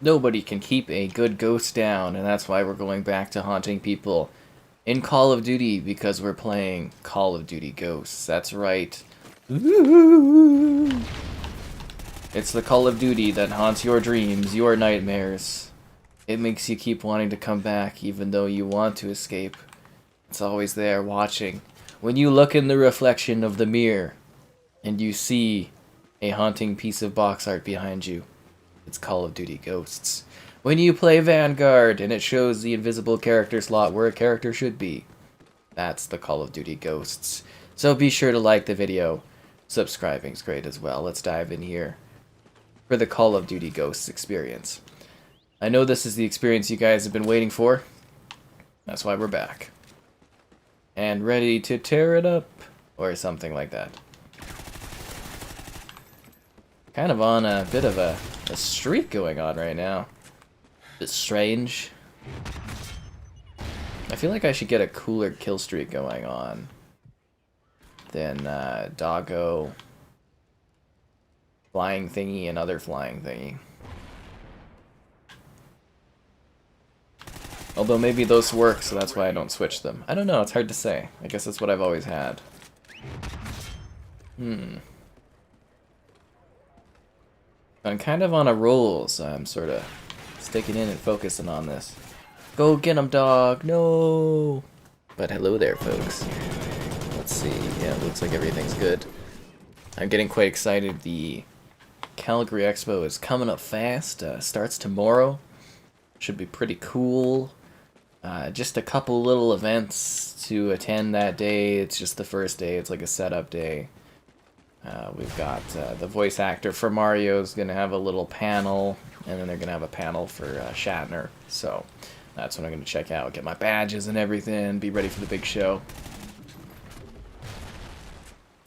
Nobody can keep a good ghost down, and that's why we're going back to haunting people in Call of Duty because we're playing Call of Duty Ghosts. That's right. Ooh. It's the Call of Duty that haunts your dreams, your nightmares. It makes you keep wanting to come back even though you want to escape. It's always there watching. When you look in the reflection of the mirror and you see a haunting piece of box art behind you, it's Call of Duty Ghosts. When you play Vanguard and it shows the invisible character slot where a character should be, that's the Call of Duty Ghosts. So be sure to like the video. Subscribing's great as well. Let's dive in here for the Call of Duty Ghosts experience. I know this is the experience you guys have been waiting for. That's why we're back. And ready to tear it up, or something like that. Kind of on a bit of a streak going on right now. It's strange. I feel like I should get a cooler kill streak going on than Doggo, Flying Thingy, and other Flying Thingy. Although maybe those work, so that's why I don't switch them. I don't know, it's hard to say. I guess that's what I've always had. I'm kind of on a roll, so I'm sort of sticking in and focusing on this. Go get him, dog! No! But hello there, folks. Let's see. Yeah, it looks like everything's good. I'm getting quite excited. The Calgary Expo is coming up fast. Starts tomorrow. Should be pretty cool. Just a couple little events to attend that day. It's just the first day. It's like a setup day. We've got the voice actor for Mario's going to have a little panel, and then they're going to have a panel for Shatner. So that's what I'm going to check out. Get my badges and everything. Be ready for the big show.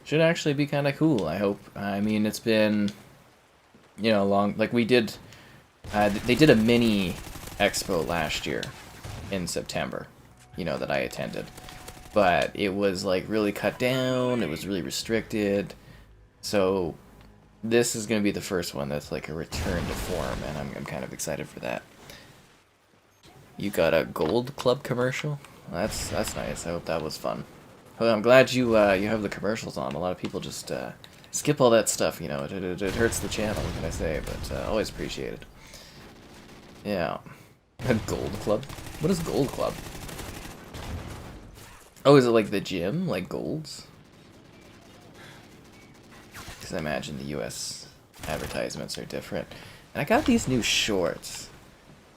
Should actually be kind of cool, I hope. I mean, it's been, you know, long. Like we did, they did a mini Expo last year in September, you know, that I attended. But it was like really cut down, it was really restricted. So this is going to be the first one that's like a return to form, and I'm kind of excited for that. You got a Gold Club commercial? That's nice. I hope that was fun. Well, I'm glad you you have the commercials on. A lot of people just skip all that stuff, you know. It hurts the channel, what can I say? But always appreciate it. Yeah. A Gold Club? What is Gold Club? Oh, is it like the gym? Like Gold's? Because I imagine the US advertisements are different. And I got these new shorts,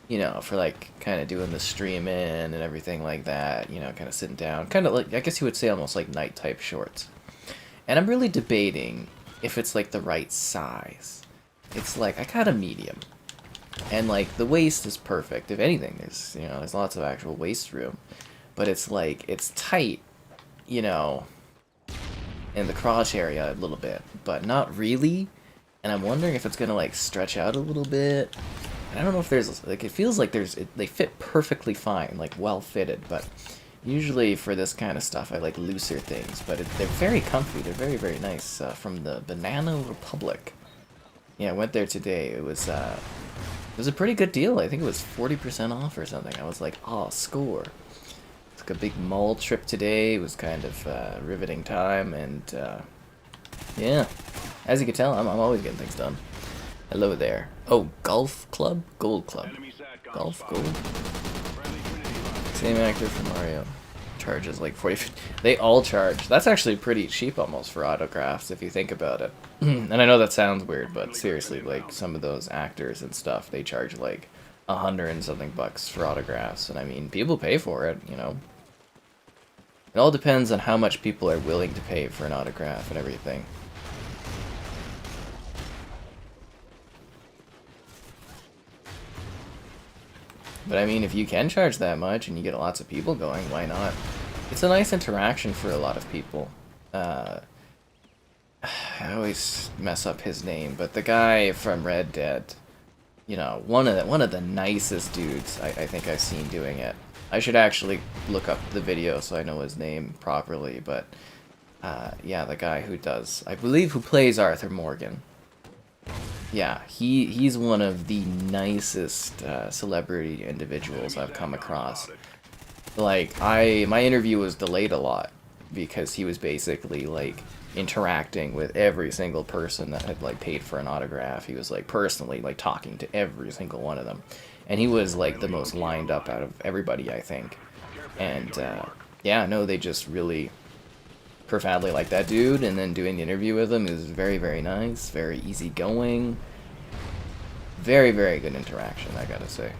you know, for like kind of doing the streaming and everything like that, you know, kind of sitting down. Kind of like, I guess you would say almost like night type shorts. And I'm really debating if it's like the right size. It's like, I got a medium. And like the waist is perfect. If anything, there's, you know, there's lots of actual waist room. But it's like, it's tight, you know, in the crotch area a little bit, but not really. And I'm wondering if it's gonna like stretch out a little bit. And I don't know if there's, like, it feels like they fit perfectly fine, like well fitted, but usually for this kind of stuff I like looser things, but they're very comfy, they're very, very nice, from the Banana Republic. Yeah, I went there today. It was a pretty good deal. I think it was 40% off or something. I was like, oh, score. Took a big mall trip today. It was kind of riveting time, and yeah, as you can tell, I'm always getting things done. Hello there. Oh, Golf Club? Gold Club. Golf Gold? Same actor for Mario. Charges like 40. They all charge. That's actually pretty cheap almost for autographs if you think about it. And I know that sounds weird, but seriously, like some of those actors and stuff, they charge like $100 and something bucks for autographs. And I mean, people pay for it, you know. It all depends on how much people are willing to pay for an autograph and everything. But I mean, if you can charge that much and you get lots of people going, why not? It's a nice interaction for a lot of people. I always mess up his name, but the guy from Red Dead, you know, one of the nicest dudes I think I've seen doing it. I should actually look up the video so I know his name properly, but yeah, the guy who does, I believe, who plays Arthur Morgan. Yeah, he's one of the nicest celebrity individuals I've come across. Like, my interview was delayed a lot because he was basically like interacting with every single person that had like paid for an autograph. He was like personally like talking to every single one of them, and he was like the most lined up out of everybody, I think. And yeah, no, they just really profoundly like that dude, and then doing the interview with him is very, very nice, very easygoing, very, very good interaction, I gotta say.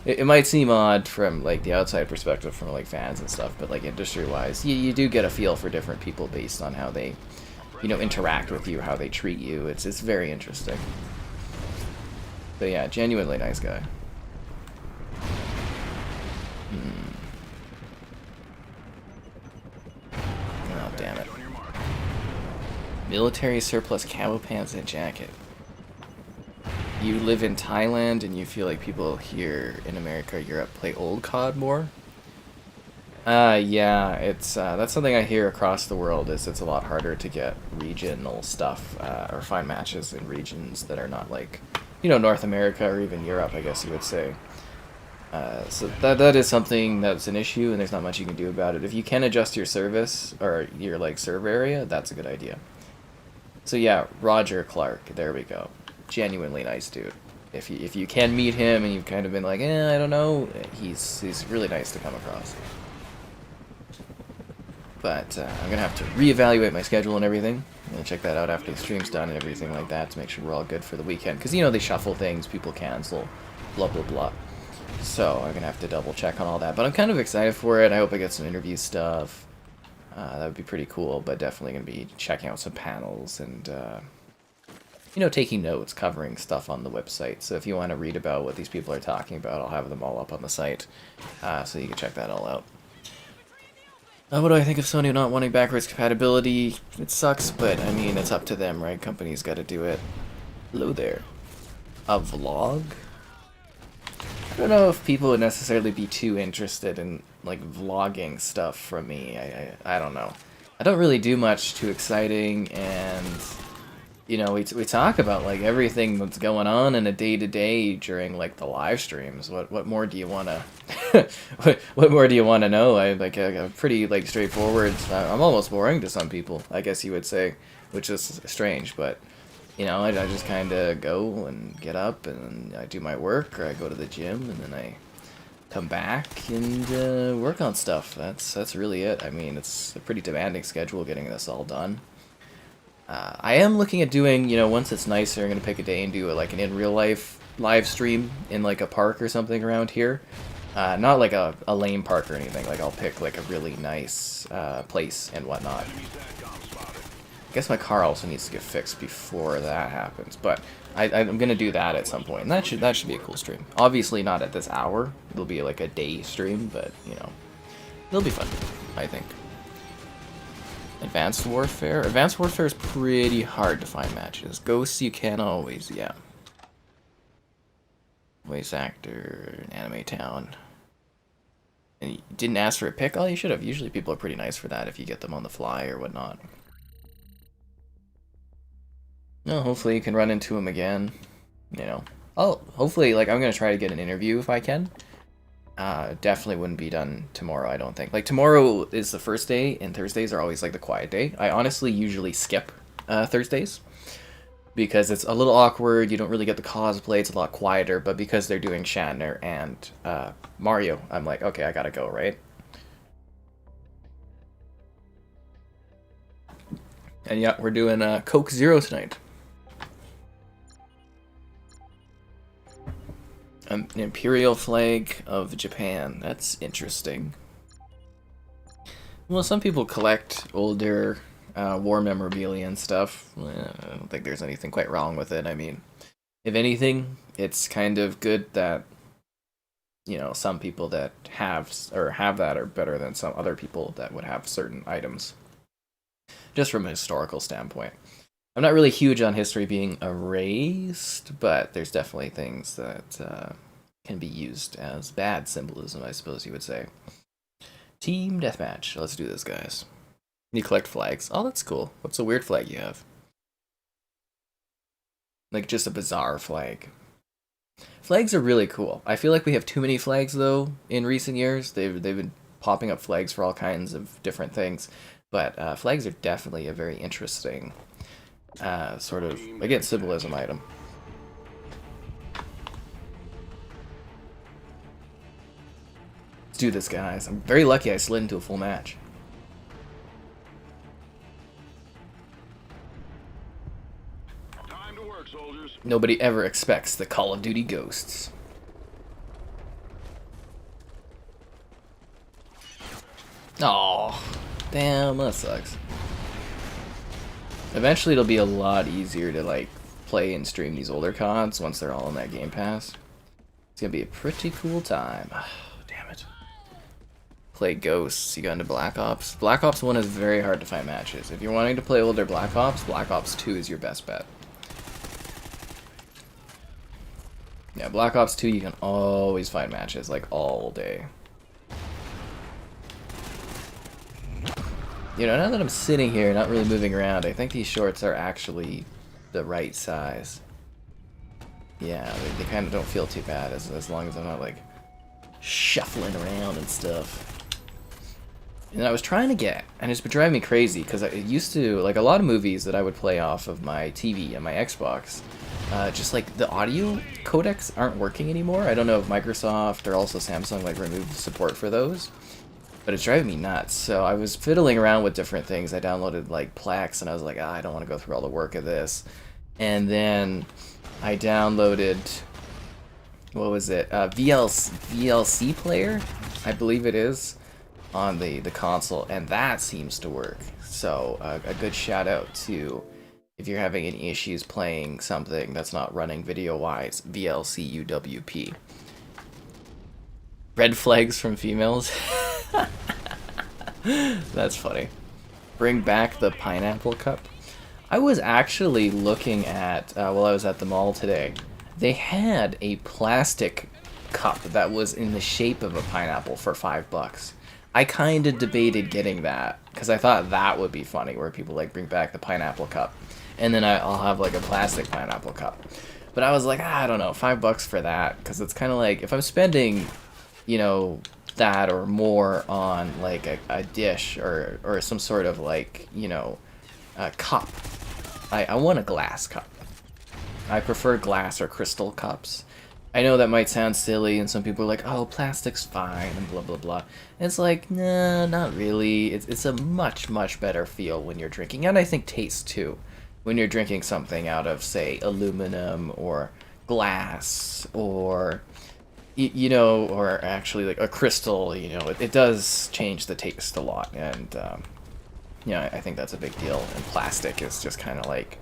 It might seem odd from like the outside perspective from like fans and stuff, but like industry wise, you do get a feel for different people based on how they, you know, interact with you, how they treat you. It's very interesting. But yeah, genuinely nice guy. Oh, damn it. Military surplus camo pants and jacket. You live in Thailand and you feel like people here in America or Europe play old COD more? Yeah, it's that's something I hear across the world is it's a lot harder to get regional stuff or find matches in regions that are not like, you know, North America or even Europe, I guess you would say. So that is something that's an issue, and there's not much you can do about it. If you can adjust your service or your like server area, that's a good idea. So yeah, Roger Clark, there we go. Genuinely nice dude. If you can meet him and you've kind of been like, I don't know, he's really nice to come across. But I'm gonna have to reevaluate my schedule and everything. I'm gonna check that out after the stream's done and everything like that to make sure we're all good for the weekend. Because you know they shuffle things, people cancel, blah blah blah. So I'm gonna have to double check on all that. But I'm kind of excited for it. I hope I get some interview stuff. That would be pretty cool. But definitely gonna be checking out some panels and you know, taking notes, covering stuff on the website. So if you want to read about what these people are talking about, I'll have them all up on the site, so you can check that all out. What do I think of Sony not wanting backwards compatibility? It sucks, but I mean, it's up to them, right? Companies got to do it. Hello there. A vlog? I don't know if people would necessarily be too interested in like vlogging stuff from me. I don't know. I don't really do much too exciting, and you know, we talk about like everything that's going on in a day to day during like the live streams. What more do you want to what more do you want to know? I like a pretty like straightforward. I'm almost boring to some people, I guess you would say, which is strange, but you know, I just kind of go and get up and I do my work, or I go to the gym and then I come back and work on stuff. That's really it. I mean, it's a pretty demanding schedule getting this all done. I am looking at doing, you know, once it's nicer, I'm going to pick a day and do like an in real life live stream in like a park or something around here. Not like a lame park or anything. Like I'll pick like a really nice place and whatnot. I guess my car also needs to get fixed before that happens, but I'm going to do that at some point. And that should be a cool stream. Obviously not at this hour. It'll be like a day stream, but you know, it'll be fun, I think. Advanced Warfare? Advanced Warfare is pretty hard to find matches. Ghosts you can always, yeah. Voice actor, Anime Town. And you didn't ask for a pick? Oh, you should have. Usually people are pretty nice for that if you get them on the fly or whatnot. No, hopefully you can run into him again. You know. Oh, hopefully, like, I'm going to try to get an interview if I can. Definitely wouldn't be done tomorrow, I don't think. Like, tomorrow is the first day, and Thursdays are always, like, the quiet day. I honestly usually skip Thursdays, because it's a little awkward, you don't really get the cosplay, it's a lot quieter, but because they're doing Shatner and Mario, I'm like, okay, I gotta go, right? And yeah, we're doing Coke Zero tonight. An Imperial flag of Japan. That's interesting. Well, some people collect older war memorabilia and stuff. I don't think there's anything quite wrong with it. I mean, if anything, it's kind of good that, you know, some people that have that are better than some other people that would have certain items. Just from a historical standpoint. I'm not really huge on history being erased, but there's definitely things that can be used as bad symbolism, I suppose you would say. Team deathmatch. Let's do this, guys. You collect flags. Oh, that's cool. What's a weird flag you have? Like, just a bizarre flag. Flags are really cool. I feel like we have too many flags, though, in recent years. They've been popping up flags for all kinds of different things. But flags are definitely a very interesting sort of, again, symbolism item. Let's do this, guys. I'm very lucky I slid into a full match. Time to work, soldiers. Nobody ever expects the Call of Duty ghosts. Oh, damn, that sucks. Eventually it'll be a lot easier to like play and stream these older CODs once they're all in that Game Pass. It's gonna be a pretty cool time. Oh, damn it. Play Ghosts, you got into Black Ops. Black Ops 1 is very hard to find matches. If you're wanting to play older Black Ops 2 is your best bet. Yeah, Black Ops 2 you can always find matches, like all day. You know, now that I'm sitting here, not really moving around, I think these shorts are actually the right size. Yeah, they kind of don't feel too bad as long as I'm not, like, shuffling around and stuff. And I was trying to get, and it's been driving me crazy, because it used to, like, a lot of movies that I would play off of my TV and my Xbox, just, like, the audio codecs aren't working anymore. I don't know if Microsoft or also Samsung, like, removed support for those. But it's driving me nuts. So I was fiddling around with different things. I downloaded like Plex, and I was like, I don't want to go through all the work of this. And then I downloaded, what was it? VLC player, I believe it is, on the console, and that seems to work. So a good shout out to, if you're having any issues playing something that's not running video-wise, VLC UWP. Red flags from females. That's funny. Bring back the pineapple cup. I was actually looking at, while I was at the mall today, they had a plastic cup that was in the shape of a pineapple for $5. I kind of debated getting that, because I thought that would be funny, where people like bring back the pineapple cup, and then I'll have like a plastic pineapple cup. But I was like, I don't know, $5 for that, because it's kind of like, if I'm spending, you know, that or more on like a dish or some sort of like, you know, a cup, I want a glass cup. I prefer glass or crystal cups. I know that might sound silly, and some people are like, oh, plastic's fine and blah blah blah. And it's like, nah, not really. It's a much better feel when you're drinking, and I think taste too, when you're drinking something out of, say, aluminum or glass or, you know, or actually like a crystal. You know, it does change the taste a lot, and you know, I think that's a big deal. And plastic is just kind of like,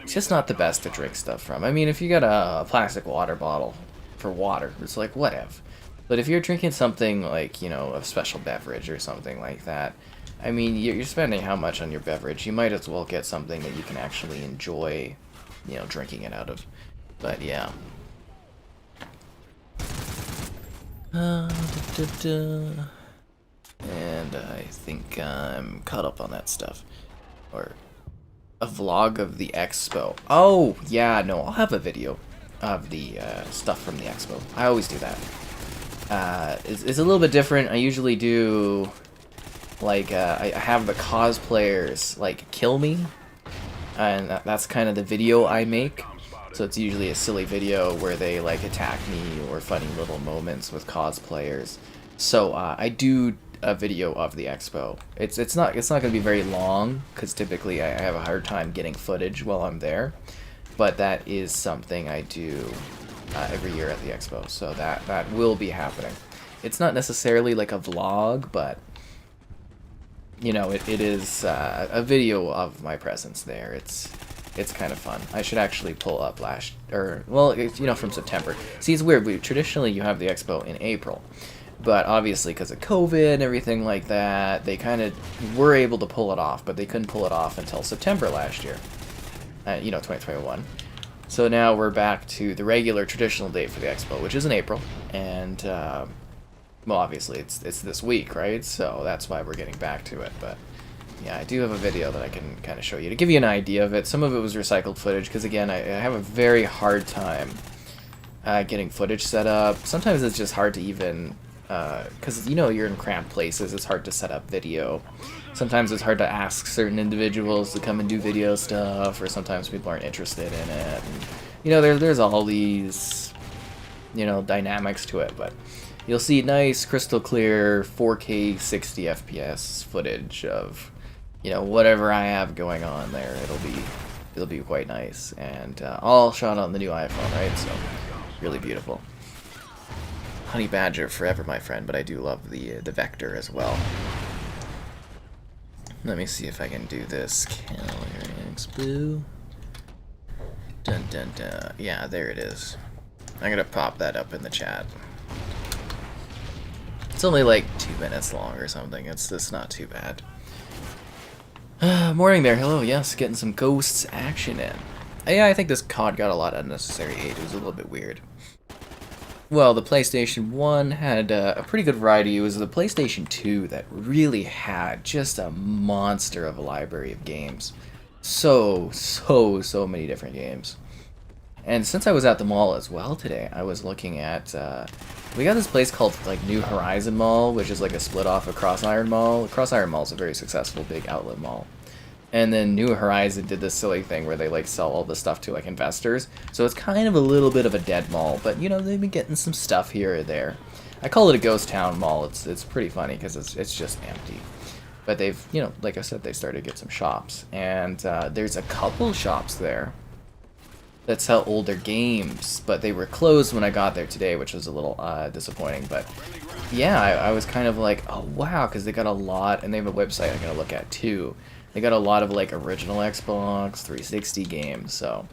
it's just not the best to drink stuff from. I mean, if you got a plastic water bottle for water, it's like, whatever. But if you're drinking something like, you know, a special beverage or something like that, I mean, you're spending how much on your beverage? You might as well get something that you can actually enjoy, you know, drinking it out of. But yeah. And I think I'm caught up on that stuff. Or a vlog of the Expo. Oh, yeah, no, I'll have a video of the stuff from the Expo. I always do that. It's a little bit different. I usually do, like, I have the cosplayers, like, kill me. And that's kind of the video I make. So it's usually a silly video where they, like, attack me, or funny little moments with cosplayers. So I do a video of the Expo. It's not going to be very long, because typically I have a hard time getting footage while I'm there, but that is something I do every year at the Expo, so that will be happening. It's not necessarily like a vlog, but you know, it is a video of my presence there. It's kind of fun. I should actually pull up you know, from September. See, it's weird. Traditionally you have the Expo in April. But obviously, because of COVID and everything like that, they kind of were able to pull it off, but they couldn't pull it off until September last year. You know, 2021. So now we're back to the regular traditional date for the Expo, which is in April. And, well, obviously, it's this week, right? So that's why we're getting back to it. But yeah, I do have a video that I can kind of show you to give you an idea of it. Some of it was recycled footage because, again, I have a very hard time getting footage set up. Sometimes it's just hard to even, because, you know, you're in cramped places, it's hard to set up video. Sometimes it's hard to ask certain individuals to come and do video stuff, or sometimes people aren't interested in it. And, you know, there's all these, you know, dynamics to it, but you'll see nice, crystal clear, 4K 60 FPS footage of, you know, whatever I have going on there. It'll be quite nice, and all shot on the new iPhone, right? So really beautiful. Honey Badger forever, my friend, but I do love the Vector as well. Let me see if I can do this. Calgary Expo. Dun dun dun. Yeah, there it is. I'm gonna pop that up in the chat. It's only like 2 minutes long or something. It's not too bad. Morning there. Hello. Yes, getting some Ghosts action in. Yeah, I think this COD got a lot of unnecessary hate. It was a little bit weird. Well, the PlayStation 1 had a pretty good variety. It was the PlayStation 2 that really had just a monster of a library of games. So many different games. And since I was at the mall as well today, I was looking at, we got this place called, like, New Horizon Mall, which is like a split off of Cross Iron Mall. Cross Iron Mall is a very successful big outlet mall. And then New Horizon did this silly thing where they, like, sell all the stuff to, like, investors. So it's kind of a little bit of a dead mall, but, you know, they've been getting some stuff here or there. I call it a ghost town mall. It's pretty funny because it's just empty. But they've, you know, like I said, they started to get some shops. And there's a couple shops there that sell older games, but they were closed when I got there today, which was a little disappointing. But yeah, I was kind of like, oh wow, because they got a lot, and they have a website I'm gonna look at too. They got a lot of like original Xbox 360 games, so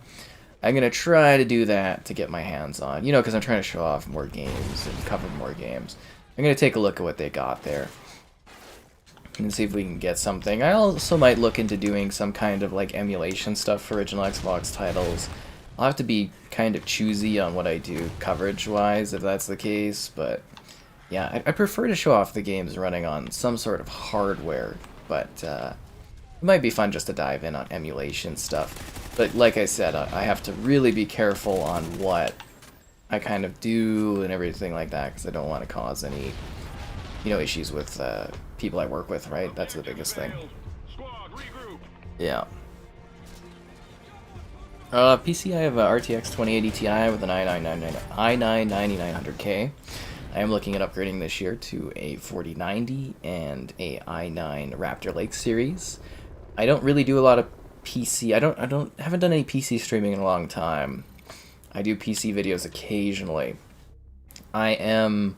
I'm gonna try to do that to get my hands on, you know, because I'm trying to show off more games and cover more games. I'm gonna take a look at what they got there and see if we can get something. I also might look into doing some kind of like emulation stuff for original Xbox titles. I'll have to be kind of choosy on what I do coverage-wise, if that's the case, but yeah, I prefer to show off the games running on some sort of hardware, but it might be fun just to dive in on emulation stuff. But like I said, I have to really be careful on what I kind of do and everything like that, because I don't want to cause any, you know, issues with people I work with, right? That's the biggest thing. Yeah. PC, I have a RTX 2080 Ti with an i9-9900K. I am looking at upgrading this year to a 4090 and a i9 Raptor Lake series. I don't really do a lot of PC. Haven't done any PC streaming in a long time. I do PC videos occasionally. I am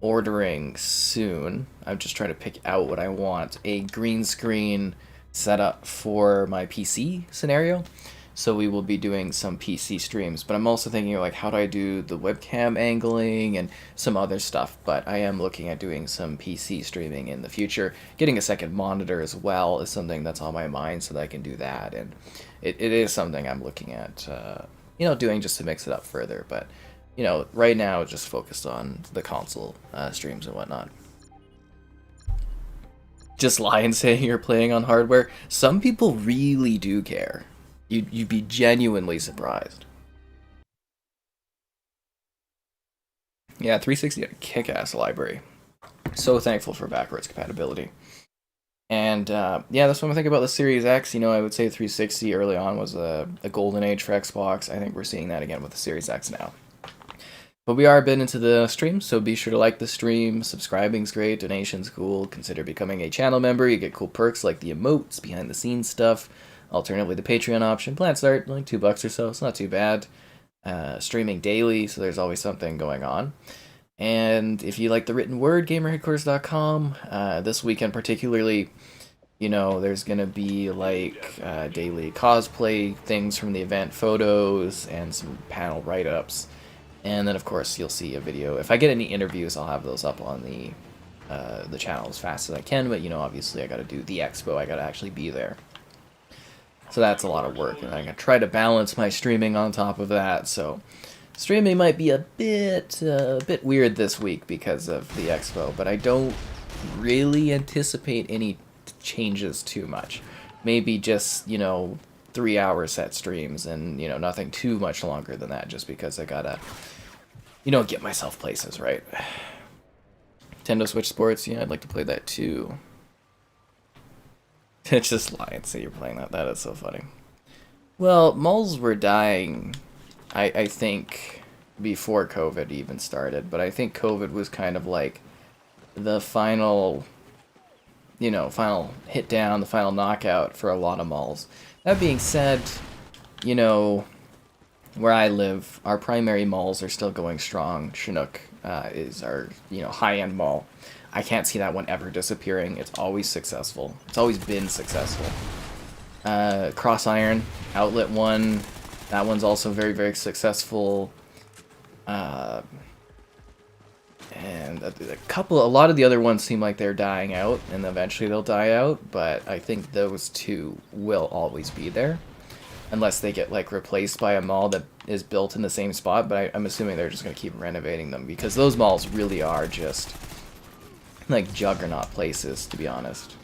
ordering soon. I'm just trying to pick out what I want. A green screen setup for my PC scenario. So we will be doing some PC streams, but I'm also thinking like, how do I do the webcam angling and some other stuff, but I am looking at doing some PC streaming in the future. Getting a second monitor as well is something that's on my mind so that I can do that, and it is something I'm looking at, you know, doing just to mix it up further, but, you know, right now just focused on the console streams and whatnot. Just lie and say you're playing on hardware. Some people really do care. You'd be genuinely surprised. Yeah, 360 had a kick-ass library. So thankful for backwards compatibility. And yeah, that's what I'm thinking about the Series X. You know, I would say 360 early on was a golden age for Xbox. I think we're seeing that again with the Series X now. But we are a bit into the stream, so be sure to like the stream. Subscribing's great, donation's cool. Consider becoming a channel member. You get cool perks like the emotes, behind-the-scenes stuff. Alternatively, the Patreon option. Plan start like $2 or so. It's not too bad. Streaming daily, so there's always something going on. And if you like the written word, gamerheadquarters.com. This weekend particularly, you know, there's gonna be like daily cosplay things from the event, photos, and some panel write-ups. And then, of course, you'll see a video. If I get any interviews, I'll have those up on the channel as fast as I can. But, you know, obviously I gotta do the expo. I gotta actually be there. So that's a lot of work, and I'm going to try to balance my streaming on top of that, so streaming might be a bit weird this week because of the expo, but I don't really anticipate any changes too much. Maybe just, you know, 3-hour set streams and, you know, nothing too much longer than that just because I gotta, you know, get myself places, right? Nintendo Switch Sports, yeah, I'd like to play that too. It's just lying, say you're playing that. That is so funny. Well, malls were dying, I think, before COVID even started, but I think COVID was kind of like the final, you know, final hit down, the final knockout for a lot of malls. That being said, you know, where I live, our primary malls are still going strong. Chinook is our, you know, high-end mall. I can't see that one ever disappearing. It's always successful. It's always been successful. Cross Iron, Outlet One, that one's also very, very successful. And a lot of the other ones seem like they're dying out, and eventually they'll die out, but I think those two will always be there. Unless they get, like, replaced by a mall that is built in the same spot, but I'm assuming they're just going to keep renovating them, because those malls really are just, like, juggernaut places, to be honest.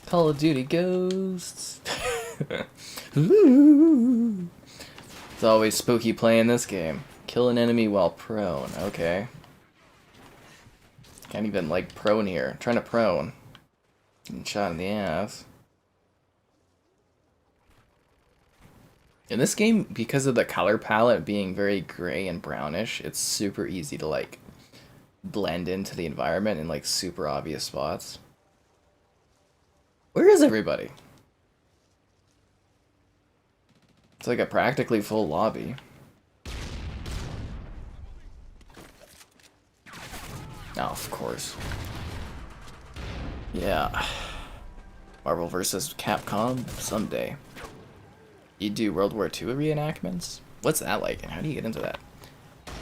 Call of Duty Ghosts. Ooh. It's always spooky playing this game. Kill an enemy while prone. Okay. Can't even, like, prone here. I'm trying to prone. Getting shot in the ass. In this game, because of the color palette being very gray and brownish, it's super easy to, like, blend into the environment in, like, super obvious spots. Where is everybody? It's like a practically full lobby. Oh, of course. Yeah. Marvel vs. Capcom someday. You do World War II reenactments? What's that like, and how do you get into that?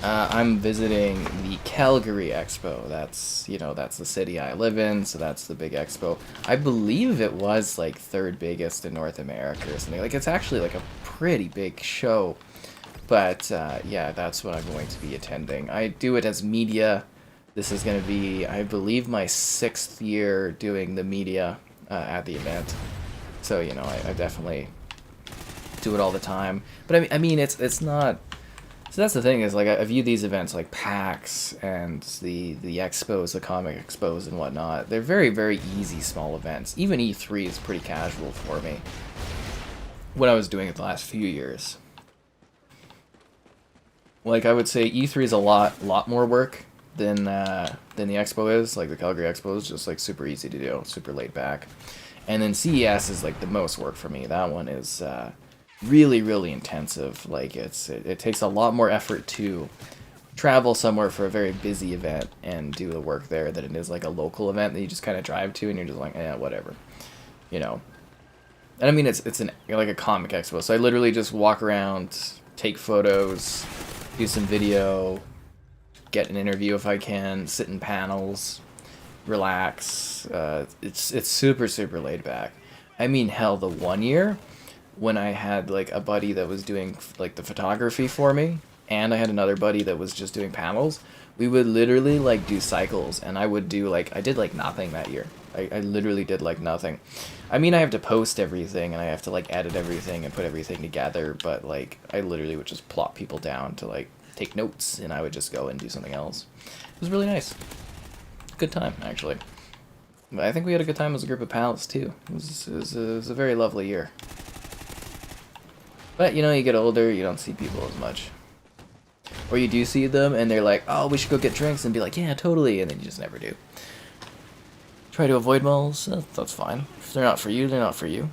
I'm visiting the Calgary Expo. That's, you know, that's the city I live in, so that's the big expo. I believe it was, like, 3rd biggest in North America or something. Like, it's actually, like, a pretty big show. But, yeah, that's what I'm going to be attending. I do it as media. This is going to be, I believe, my 6th year doing the media at the event. So, you know, I definitely do it all the time. But, I mean, it's not... So that's the thing, is, like, I view these events like PAX and the expos, the comic expos and whatnot. They're very, very easy small events. Even E3 is pretty casual for me. What I was doing it the last few years. Like, I would say E3 is a lot more work than the Expo is. Like, the Calgary Expo is just, like, super easy to do, super laid back. And then CES is, like, the most work for me. That one is... really, really intensive. Like, it takes a lot more effort to travel somewhere for a very busy event and do the work there than it is like a local event that you just kind of drive to and you're just like, eh, whatever, you know. And I mean, it's like a comic expo, so I literally just walk around, take photos, do some video, get an interview if I can, sit in panels, relax. It's super, super laid back. I mean, hell, the one year when I had, like, a buddy that was doing, like, the photography for me, and I had another buddy that was just doing panels, we would literally, like, do cycles, and I would do, like, I did, like, nothing that year. I literally did, like, nothing. I mean, I have to post everything, and I have to, like, edit everything and put everything together, but, like, I literally would just plop people down to, like, take notes, and I would just go and do something else. It was really nice. Good time, actually. But I think we had a good time as a group of pals, too. It was a very lovely year. But, you know, you get older, you don't see people as much. Or you do see them, and they're like, oh, we should go get drinks, and be like, yeah, totally, and then you just never do. Try to avoid malls, that's fine. If they're not for you, they're not for you.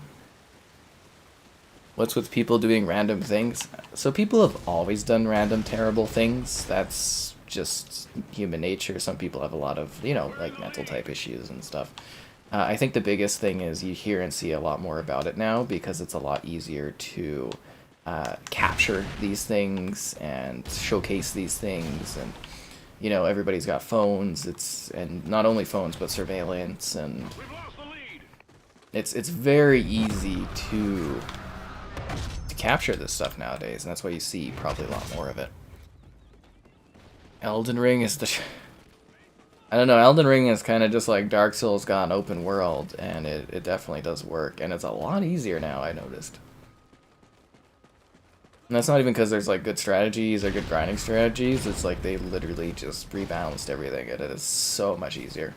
What's with people doing random things? So people have always done random, terrible things. That's just human nature. Some people have a lot of, you know, like, mental type issues and stuff. I think the biggest thing is you hear and see a lot more about it now because it's a lot easier to capture these things and showcase these things, and you know, everybody's got phones. And not only phones but surveillance, and it's very easy to capture this stuff nowadays, and that's why you see probably a lot more of it. Elden Ring is the I don't know, Elden Ring is kind of just like Dark Souls gone open world, and it definitely does work, and it's a lot easier now, I noticed. And that's not even because there's like good strategies or good grinding strategies, it's like they literally just rebalanced everything, and it is so much easier.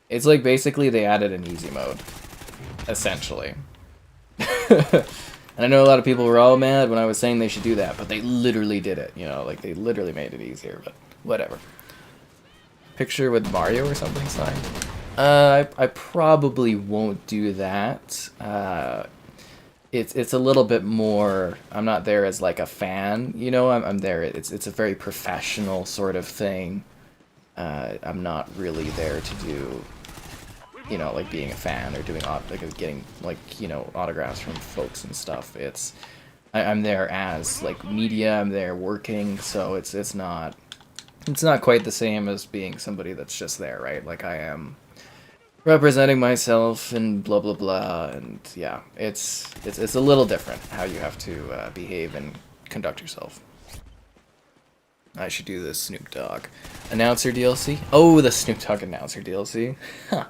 It's like basically they added an easy mode, essentially. And I know a lot of people were all mad when I was saying they should do that, but they literally did it, you know, like they literally made it easier, but whatever. Picture with Mario or something, sign? I probably won't do that. It's a little bit more, I'm not there as like a fan, you know, I'm there, it's a very professional sort of thing. I'm not really there to do, you know, like being a fan or doing like getting like, you know, autographs from folks and stuff. I'm there as like media, I'm there working, so it's not quite the same as being somebody that's just there, right? Like I am representing myself and blah blah blah, and yeah, it's a little different how you have to behave and conduct yourself. I should do the Snoop Dogg announcer DLC. Oh, the Snoop Dogg announcer DLC. Huh.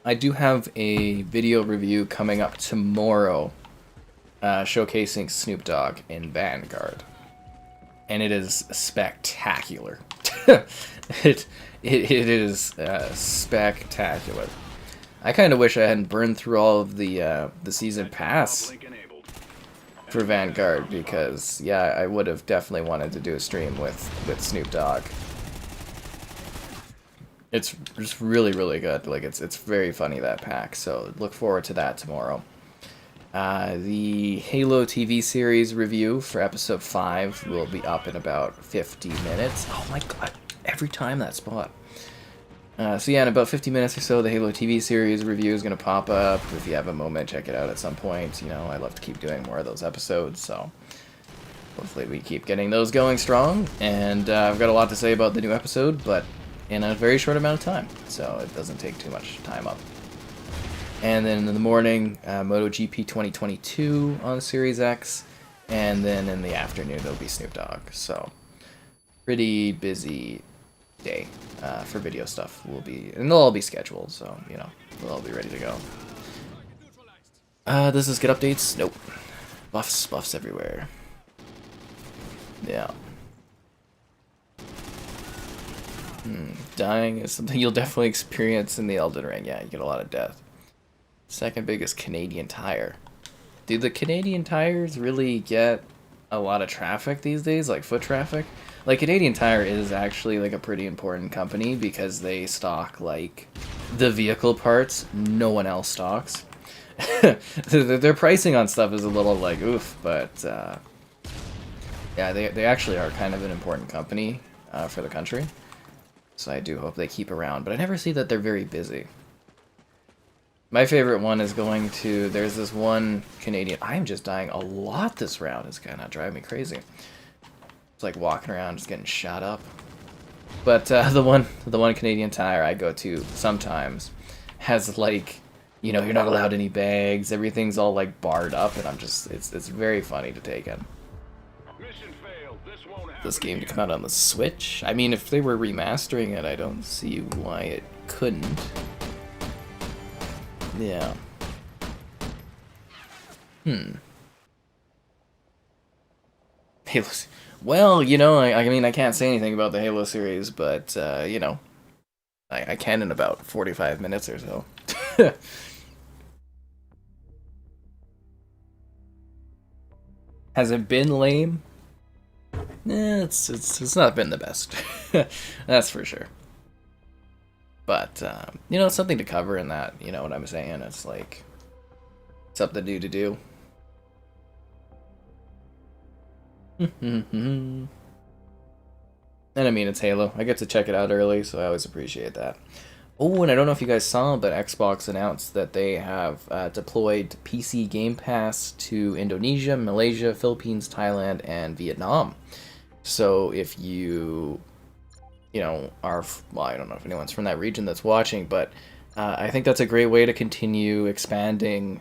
I do have a video review coming up tomorrow, showcasing Snoop Dogg in Vanguard, and it is spectacular. it is spectacular. I kind of wish I hadn't burned through all of the season pass for Vanguard, because yeah, I would have definitely wanted to do a stream with Snoop Dogg. It's just really, really good. Like it's very funny, that pack. So look forward to that tomorrow. The Halo TV series review for episode 5 will be up in about 50 minutes. Oh my god, every time that spot. So yeah, in about 50 minutes or so, the Halo TV series review is going to pop up. If you have a moment, check it out at some point. You know, I love to keep doing more of those episodes, so hopefully we keep getting those going strong. And I've got a lot to say about the new episode, but in a very short amount of time, so it doesn't take too much time up. And then in the morning, MotoGP 2022 on Series X, and then in the afternoon it'll be Snoop Dogg. So pretty busy day for video stuff. And they'll all be scheduled, so you know they'll all be ready to go. Does this get updates? Nope. Buffs everywhere. Yeah. Dying is something you'll definitely experience in the Elden Ring. Yeah, you get a lot of death. Second biggest Canadian Tire. Do the Canadian Tires really get a lot of traffic these days, like foot traffic? Like, Canadian Tire is actually like a pretty important company because they stock like the vehicle parts no one else stocks. Their pricing on stuff is a little like oof, but yeah, they actually are kind of an important company for the country. So I do hope they keep around, but I never see that they're very busy. My favorite one is going to, there's this one Canadian, I'm just dying a lot this round, it's kind of driving me crazy. It's like walking around just getting shot up. But the one Canadian Tire I go to sometimes has like, you know, you're not allowed any bags, everything's all like barred up, and I'm just, it's very funny to take in. This game to come out on the Switch? I mean, if they were remastering it, I don't see why it couldn't. Yeah. Halo. Well, you know, I mean, I can't say anything about the Halo series, but, you know, I can in about 45 minutes or so. Has it been lame? It's not been the best. That's for sure. But, you know, it's something to cover in that, you know what I'm saying? It's like, something new to do. And I mean, it's Halo. I get to check it out early, so I always appreciate that. Oh, and I don't know if you guys saw, but Xbox announced that they have deployed PC Game Pass to Indonesia, Malaysia, Philippines, Thailand, and Vietnam. So if are, well, I don't know if anyone's from that region that's watching, but I think that's a great way to continue expanding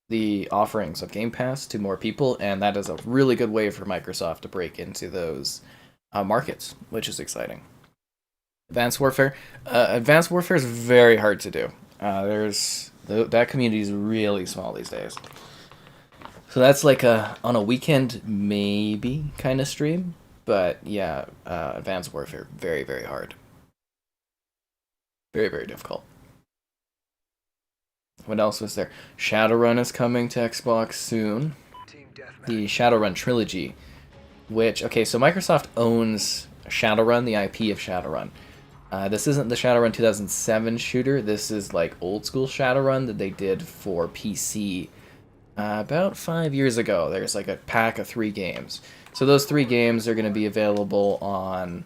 the offerings of Game Pass to more people, and that is a really good way for Microsoft to break into those markets, which is exciting. Advanced Warfare is very hard to do. That community is really small these days. So that's like on a weekend maybe kind of stream, but yeah, Advanced Warfare very very hard, very very difficult. What else was there? Shadowrun is coming to Xbox soon. The Shadowrun trilogy, which okay, so Microsoft owns Shadowrun, the IP of Shadowrun. This isn't the Shadowrun 2007 shooter. This is like old school Shadowrun that they did for PC about 5 years ago. There's like a pack of 3 games. So those 3 games are going to be available on,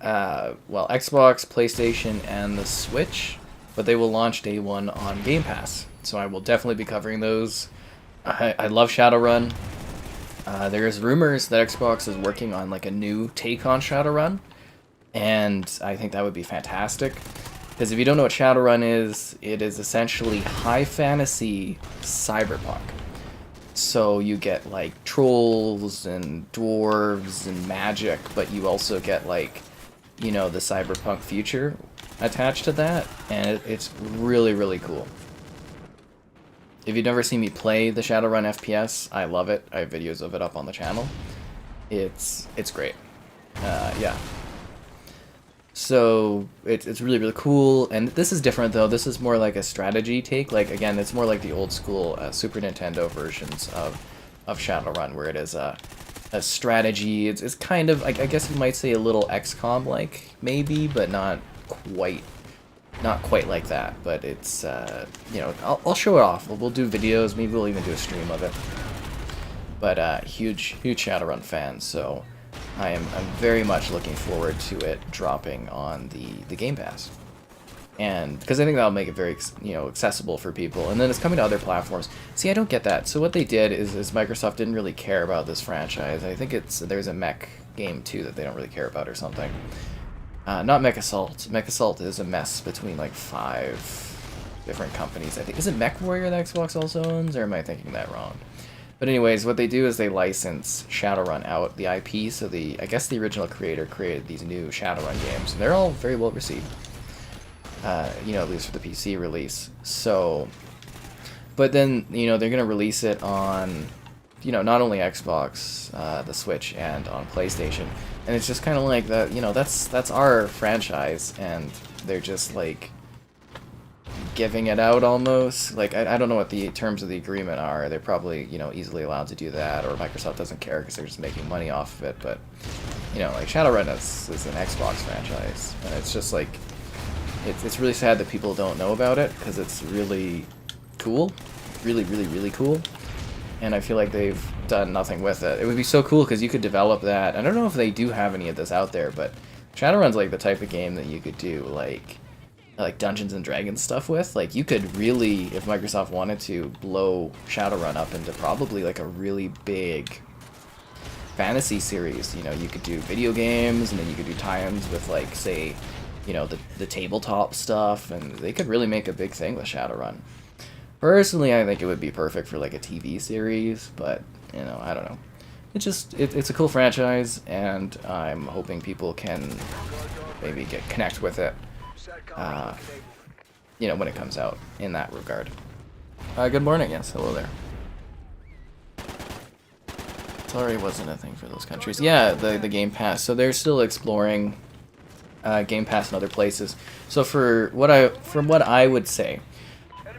Xbox, PlayStation, and the Switch. But they will launch day one on Game Pass. So I will definitely be covering those. I love Shadowrun. There's rumors that Xbox is working on like a new take on Shadowrun. And I think that would be fantastic. Because if you don't know what Shadowrun is, it is essentially high fantasy cyberpunk. So you get like trolls and dwarves and magic, but you also get like, the cyberpunk future attached to that. And it's really, really cool. If you've never seen me play the Shadowrun FPS, I love it. I have videos of it up on the channel. It's great. Yeah. So it's really really cool, and this is different though. This is more like a strategy take. Like again, it's more like the old school Super Nintendo versions of Shadowrun, where it is a strategy. It's kind of I guess you might say a little XCOM like maybe, but not quite like that. But it's I'll show it off. We'll do videos. Maybe we'll even do a stream of it. But huge Shadowrun fan. So. I'm very much looking forward to it dropping on the Game Pass, and because I think that'll make it very accessible for people. And then it's coming to other platforms. See, I don't get that. So what they did is Microsoft didn't really care about this franchise. I think there's a mech game too that they don't really care about or something. Not Mech Assault. Mech Assault is a mess between like 5 different companies. I think is it Mech Warrior that Xbox also owns, or am I thinking that wrong? But anyways, what they do is they license Shadowrun out, the IP, so I guess the original creator created these new Shadowrun games, and they're all very well received, at least for the PC release. So, but then, they're going to release it on, not only Xbox, the Switch, and on PlayStation, and it's just kind of like that, that's our franchise, and they're just, like, giving it out almost. Like I don't know what the terms of the agreement are. They're probably easily allowed to do that, or Microsoft doesn't care because they're just making money off of it. But like Shadowrun is an Xbox franchise, and it's just like it's really sad that people don't know about it because it's really cool, really cool. And I feel like they've done nothing with it. It would be so cool because you could develop that. I don't know if they do have any of this out there, but Shadowrun's like the type of game that you could do like Dungeons and Dragons stuff with. Like you could really, if Microsoft wanted to, blow Shadowrun up into probably like a really big fantasy series. You could do video games, and then you could do tie-ins with like say, the tabletop stuff, and they could really make a big thing with Shadowrun. Personally, I think it would be perfect for like a TV series, but I don't know. It's a cool franchise, and I'm hoping people can maybe connect with it. When it comes out in that regard. Good morning, yes, hello there. Sorry, wasn't a thing for those countries. Yeah, the Game Pass. So they're still exploring Game Pass in other places. So from what I would say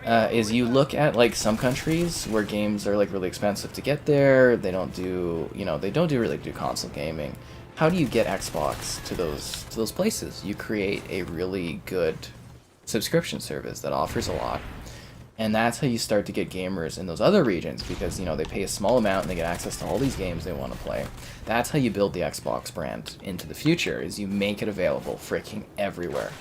is you look at like some countries where games are like really expensive to get there. They don't do really do console gaming. How do you get Xbox to those places? You create a really good subscription service that offers a lot, and that's how you start to get gamers in those other regions, because they pay a small amount and they get access to all these games they want to play. That's how you build the Xbox brand into the future, is you make it available freaking everywhere.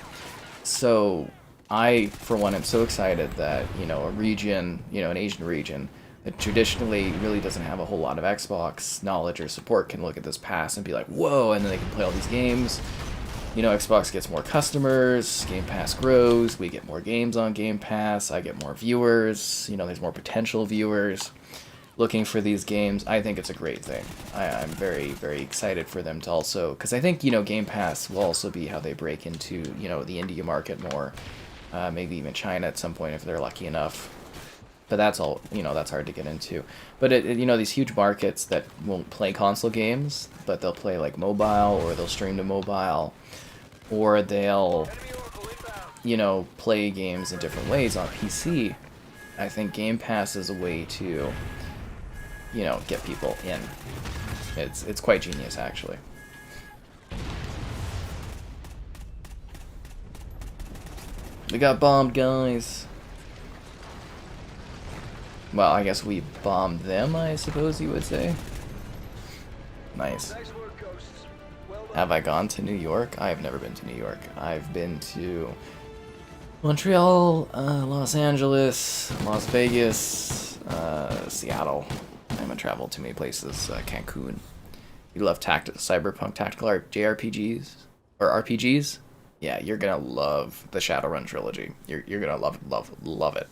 So I, for one, am so excited that, you know, a region, you know, an Asian region that traditionally really doesn't have a whole lot of Xbox knowledge or support can look at this pass and be like, whoa, and then they can play all these games. You know, Xbox gets more customers, Game Pass grows, we get more games on Game Pass, I get more viewers, you know, there's more potential viewers looking for these games. I think it's a great thing. I'm very, very excited for them to also, because I think, you know, Game Pass will also be how they break into, you know, the India market more, maybe even China at some point if they're lucky enough. But that's all, you know, that's hard to get into. But, you know, these huge markets that won't play console games, but they'll play, like, mobile, or they'll stream to mobile, or they'll, you know, play games in different ways on PC. I think Game Pass is a way to, you know, get people in. It's quite genius, actually. We got bombed, guys. Well, I guess we bombed them, I suppose you would say. Nice. Have I gone to New York? I have never been to New York. I've been to Montreal, Los Angeles, Las Vegas, Seattle. I haven't traveled too many places. Cancun. You love cyberpunk tactical JRPGs? Or RPGs? Yeah, you're gonna love the Shadowrun trilogy. You're gonna love it.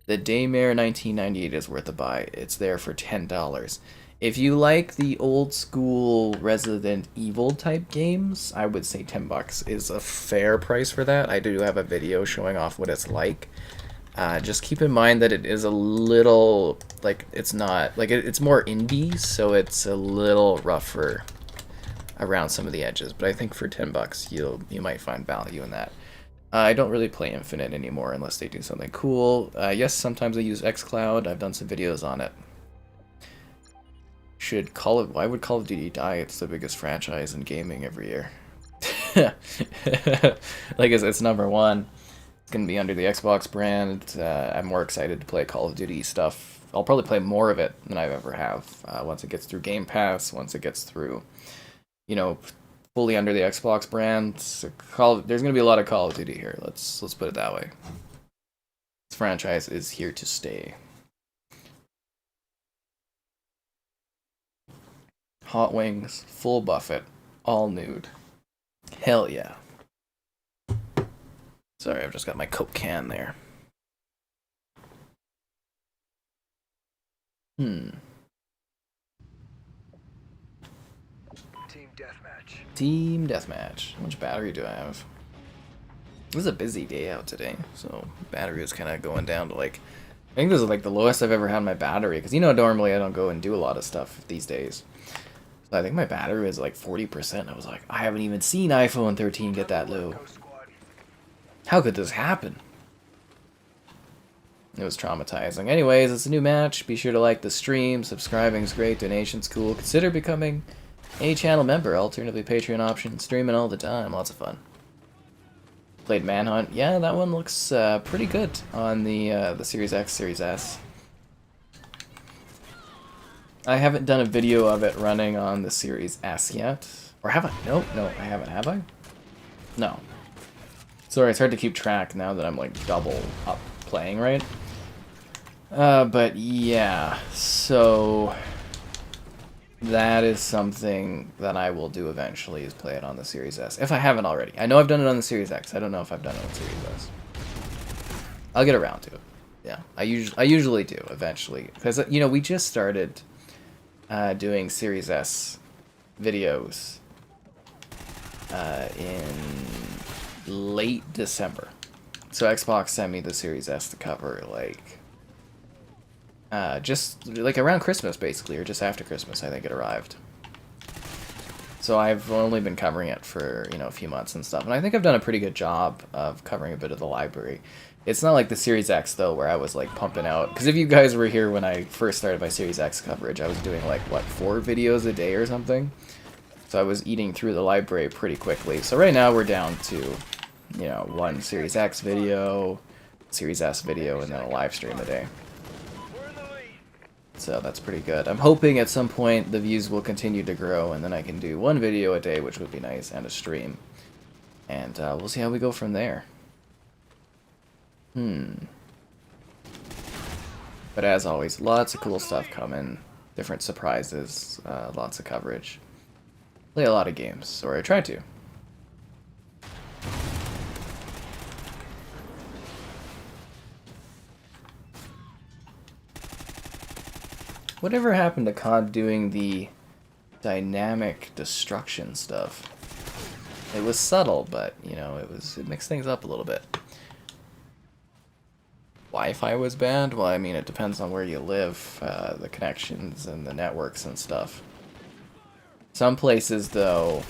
The Daymare 1998 is worth a buy. It's there for $10. If you like the old school Resident Evil type games, I would say $10 is a fair price for that. I do have a video showing off what it's like. Just keep in mind that it is a little, like, it's not, like, it's more indie, so it's a little rougher around some of the edges. But I think for $10, you might find value in that. I don't really play Infinite anymore unless they do something cool. Yes, sometimes I use xCloud. I've done some videos on it. Why would Call of Duty die? It's the biggest franchise in gaming every year. Like, it's number one. It's going to be under the Xbox brand. I'm more excited to play Call of Duty stuff. I'll probably play more of it than I ever have. Once it gets through Game Pass, once it gets through, you know, fully under the Xbox brand. There's going to be a lot of Call of Duty here. Let's put it that way. This franchise is here to stay. Hot wings, full buffet, all nude. Hell yeah. Sorry, I've just got my Coke can there. Team Deathmatch. How much battery do I have? This is a busy day out today, so battery is kind of going down to, like, I think this is like the lowest I've ever had my battery, because, you know, normally I don't go and do a lot of stuff these days. So I think my battery is like 40%. I was like, I haven't even seen iPhone 13 get that low. How could this happen? It was traumatizing. Anyways, it's a new match. Be sure to like the stream. Subscribing's great. Donation's cool. Consider becoming a channel member. Alternatively, Patreon option. Streaming all the time. Lots of fun. Played Manhunt. Yeah, that one looks pretty good on the Series X, Series S. I haven't done a video of it running on the Series S yet. Or have I? No, I haven't. Have I? No. Sorry, it's hard to keep track now that I'm like double up playing, right? But yeah, so that is something that I will do eventually, is play it on the Series S. If I haven't already. I know I've done it on the Series X. I don't know if I've done it on the Series S. I'll get around to it. Yeah, I usually do eventually. Because, you know, we just started doing Series S videos in late December. So Xbox sent me the Series S to cover, like, just like around Christmas, basically, or just after Christmas, I think it arrived. So I've only been covering it for, you know, a few months and stuff, and I think I've done a pretty good job of covering a bit of the library. It's not like the Series X, though, where I was, like, pumping out, because if you guys were here when I first started my Series X coverage, I was doing, like, what, 4 videos a day or something? So I was eating through the library pretty quickly. So right now we're down to, you know, 1 Series X video, Series S video, and then a live stream a day. So that's pretty good. I'm hoping at some point the views will continue to grow, and then I can do 1 video a day, which would be nice, and a stream. And we'll see how we go from there. But as always, lots of cool stuff coming, different surprises, lots of coverage. Play a lot of games, or I try to. Whatever happened to COD doing the dynamic destruction stuff? It was subtle, but you know, it mixed things up a little bit. Wi-Fi was banned? Well, I mean, it depends on where you live, the connections and the networks and stuff. Some places, though,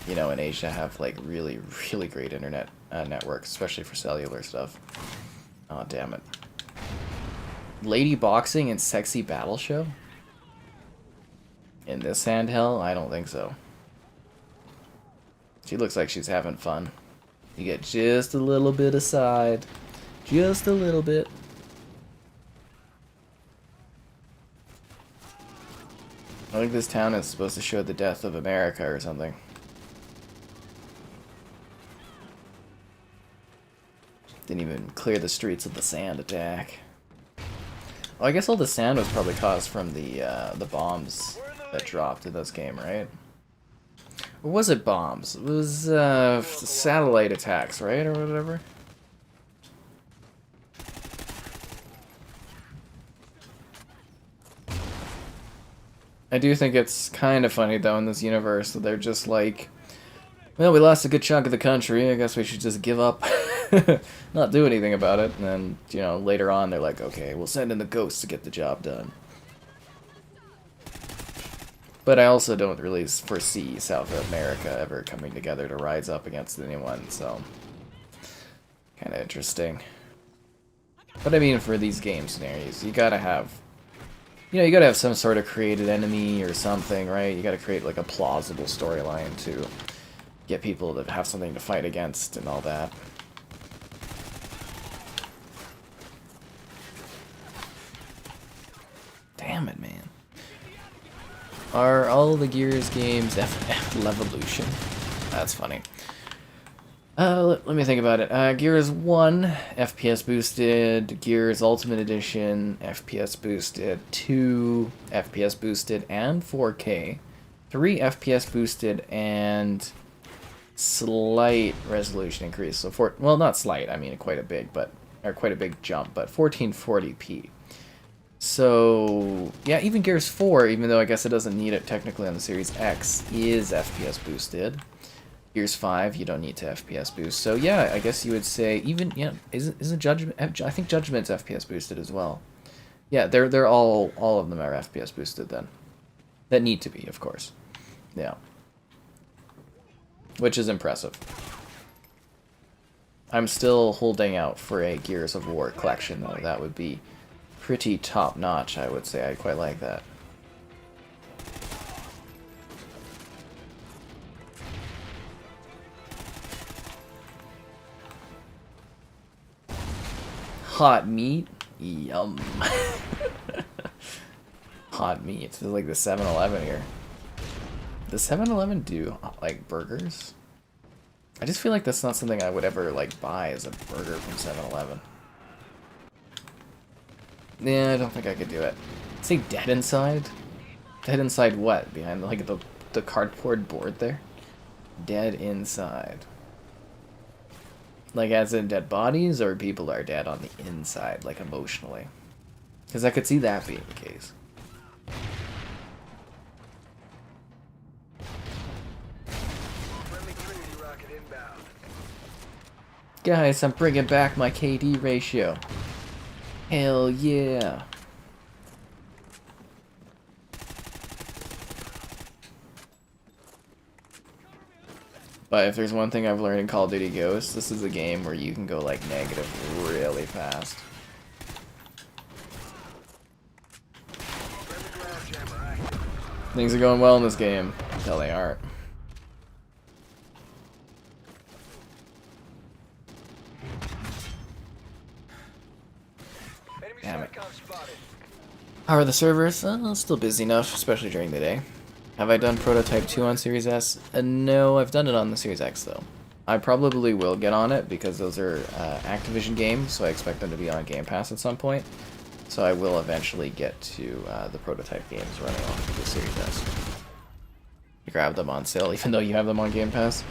you know, in Asia have like really, really great internet networks, especially for cellular stuff. Oh, damn it. Lady boxing and sexy battle show? In this handheld? I don't think so. She looks like she's having fun. You get just a little bit aside. Just a little bit. I think this town is supposed to show the death of America or something. Didn't even clear the streets of the sand attack. Oh, I guess all the sand was probably caused from the bombs that dropped in this game, right? Or was it bombs? It was satellite attacks, right, or whatever? I do think it's kind of funny, though, in this universe, that they're just like, well, we lost a good chunk of the country, I guess we should just give up, not do anything about it, and then, you know, later on they're like, okay, we'll send in the ghosts to get the job done. But I also don't really foresee South America ever coming together to rise up against anyone, so kind of interesting. But I mean, for these game scenarios, you gotta have, you know, you gotta have some sort of created enemy or something, right? You gotta create like a plausible storyline to get people to have something to fight against and all that. Damn it, man. Are all the Gears games Levolution? That's funny. Let me think about it. Gears 1, FPS boosted. Gears Ultimate Edition, FPS boosted. 2, FPS boosted and 4K. 3, FPS boosted and slight resolution increase. So, well, not slight, I mean quite a big, quite a big jump, but 1440p. So, yeah, even Gears 4, even though I guess it doesn't need it technically on the Series X, is FPS boosted. Gears 5, you don't need to FPS boost. So, yeah, I guess you would say even, yeah, isn't Judgment, I think Judgment's FPS boosted as well. Yeah, they're all of them are FPS boosted then. That need to be, of course. Yeah. Which is impressive. I'm still holding out for a Gears of War collection, though. That would be pretty top-notch, I would say. I'd quite like that. Hot meat? Yum. Hot meat. This is like the 7-Eleven here. Does 7-Eleven do, like, burgers? I just feel like that's not something I would ever, like, buy as a burger from 7-Eleven. Yeah, I don't think I could do it. Say dead inside? Dead inside what? Behind, like, the cardboard board there? Dead inside. Like, as in dead bodies, or people are dead on the inside, like, emotionally? Because I could see that being the case. Guys, I'm bringing back my KD ratio. Hell yeah. But if there's one thing I've learned in Call of Duty Ghosts, this is a game where you can go like negative really fast. Things are going well in this game until they aren't. Damn it. How are the servers? Still busy enough, especially during the day. Have I done Prototype 2 on Series S? No, I've done it on the Series X, though. I probably will get on it because those are Activision games, so I expect them to be on Game Pass at some point. So I will eventually get to the prototype games running off the Series S. Grab them on sale, even though you have them on Game Pass.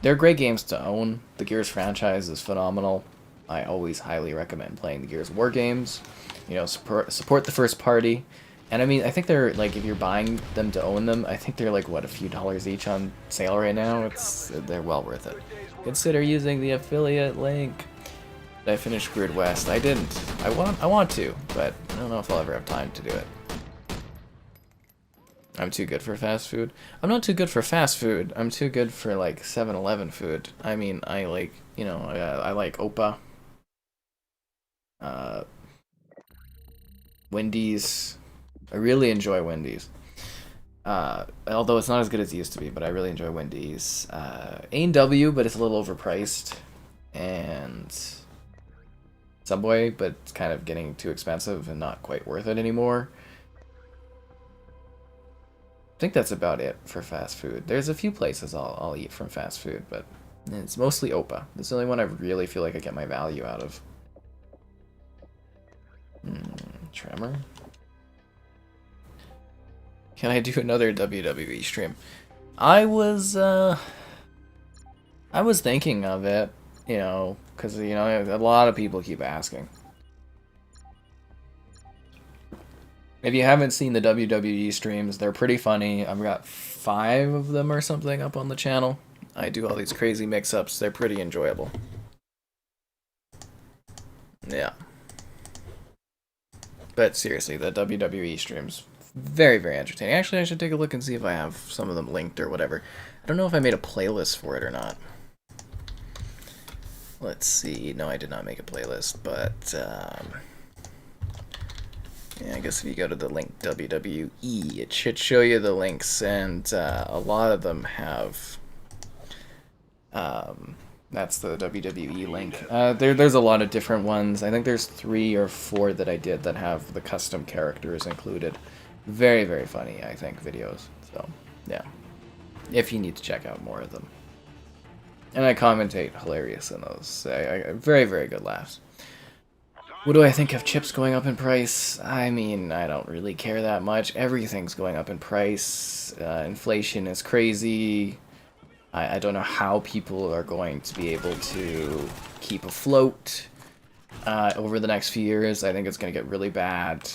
They're great games to own. The Gears franchise is phenomenal. I always highly recommend playing the Gears War games. You know, support the first party. And I mean, I think they're, like, if you're buying them to own them, I think they're, like, what, a few dollars each on sale right now? They're well worth it. Consider using the affiliate link. Did I finish Grid West? I didn't. I want to, but I don't know if I'll ever have time to do it. I'm too good for fast food. I'm not too good for fast food. I'm too good for, like, 7-Eleven food. I mean, I like, you know, I like Opa. Wendy's. I really enjoy Wendy's. Although it's not as good as it used to be, but I really enjoy Wendy's. A&W, but it's a little overpriced. And Subway, but it's kind of getting too expensive and not quite worth it anymore. I think that's about it for fast food. There's a few places I'll eat from fast food, but it's mostly Opa. It's the only one I really feel like I get my value out of. Tremor? Can I do another WWE stream? I was thinking of it, you know, because, you know, a lot of people keep asking. If you haven't seen the WWE streams, they're pretty funny. I've got 5 of them or something up on the channel. I do all these crazy mix-ups. They're pretty enjoyable. Yeah. But seriously, the WWE streams, very, very entertaining. Actually, I should take a look and see if I have some of them linked or whatever. I don't know if I made a playlist for it or not. Let's see. No, I did not make a playlist, but yeah, I guess if you go to the link WWE, it should show you the links, and a lot of them have. That's the WWE link. There's a lot of different ones. I think there's 3 or 4 that I did that have the custom characters included. Very, very funny, I think, videos. So, yeah. If you need to check out more of them. And I commentate hilarious in those. Very, very good laughs. What do I think of chips going up in price? I mean, I don't really care that much. Everything's going up in price. Inflation is crazy. I don't know how people are going to be able to keep afloat over the next few years. I think it's going to get really bad.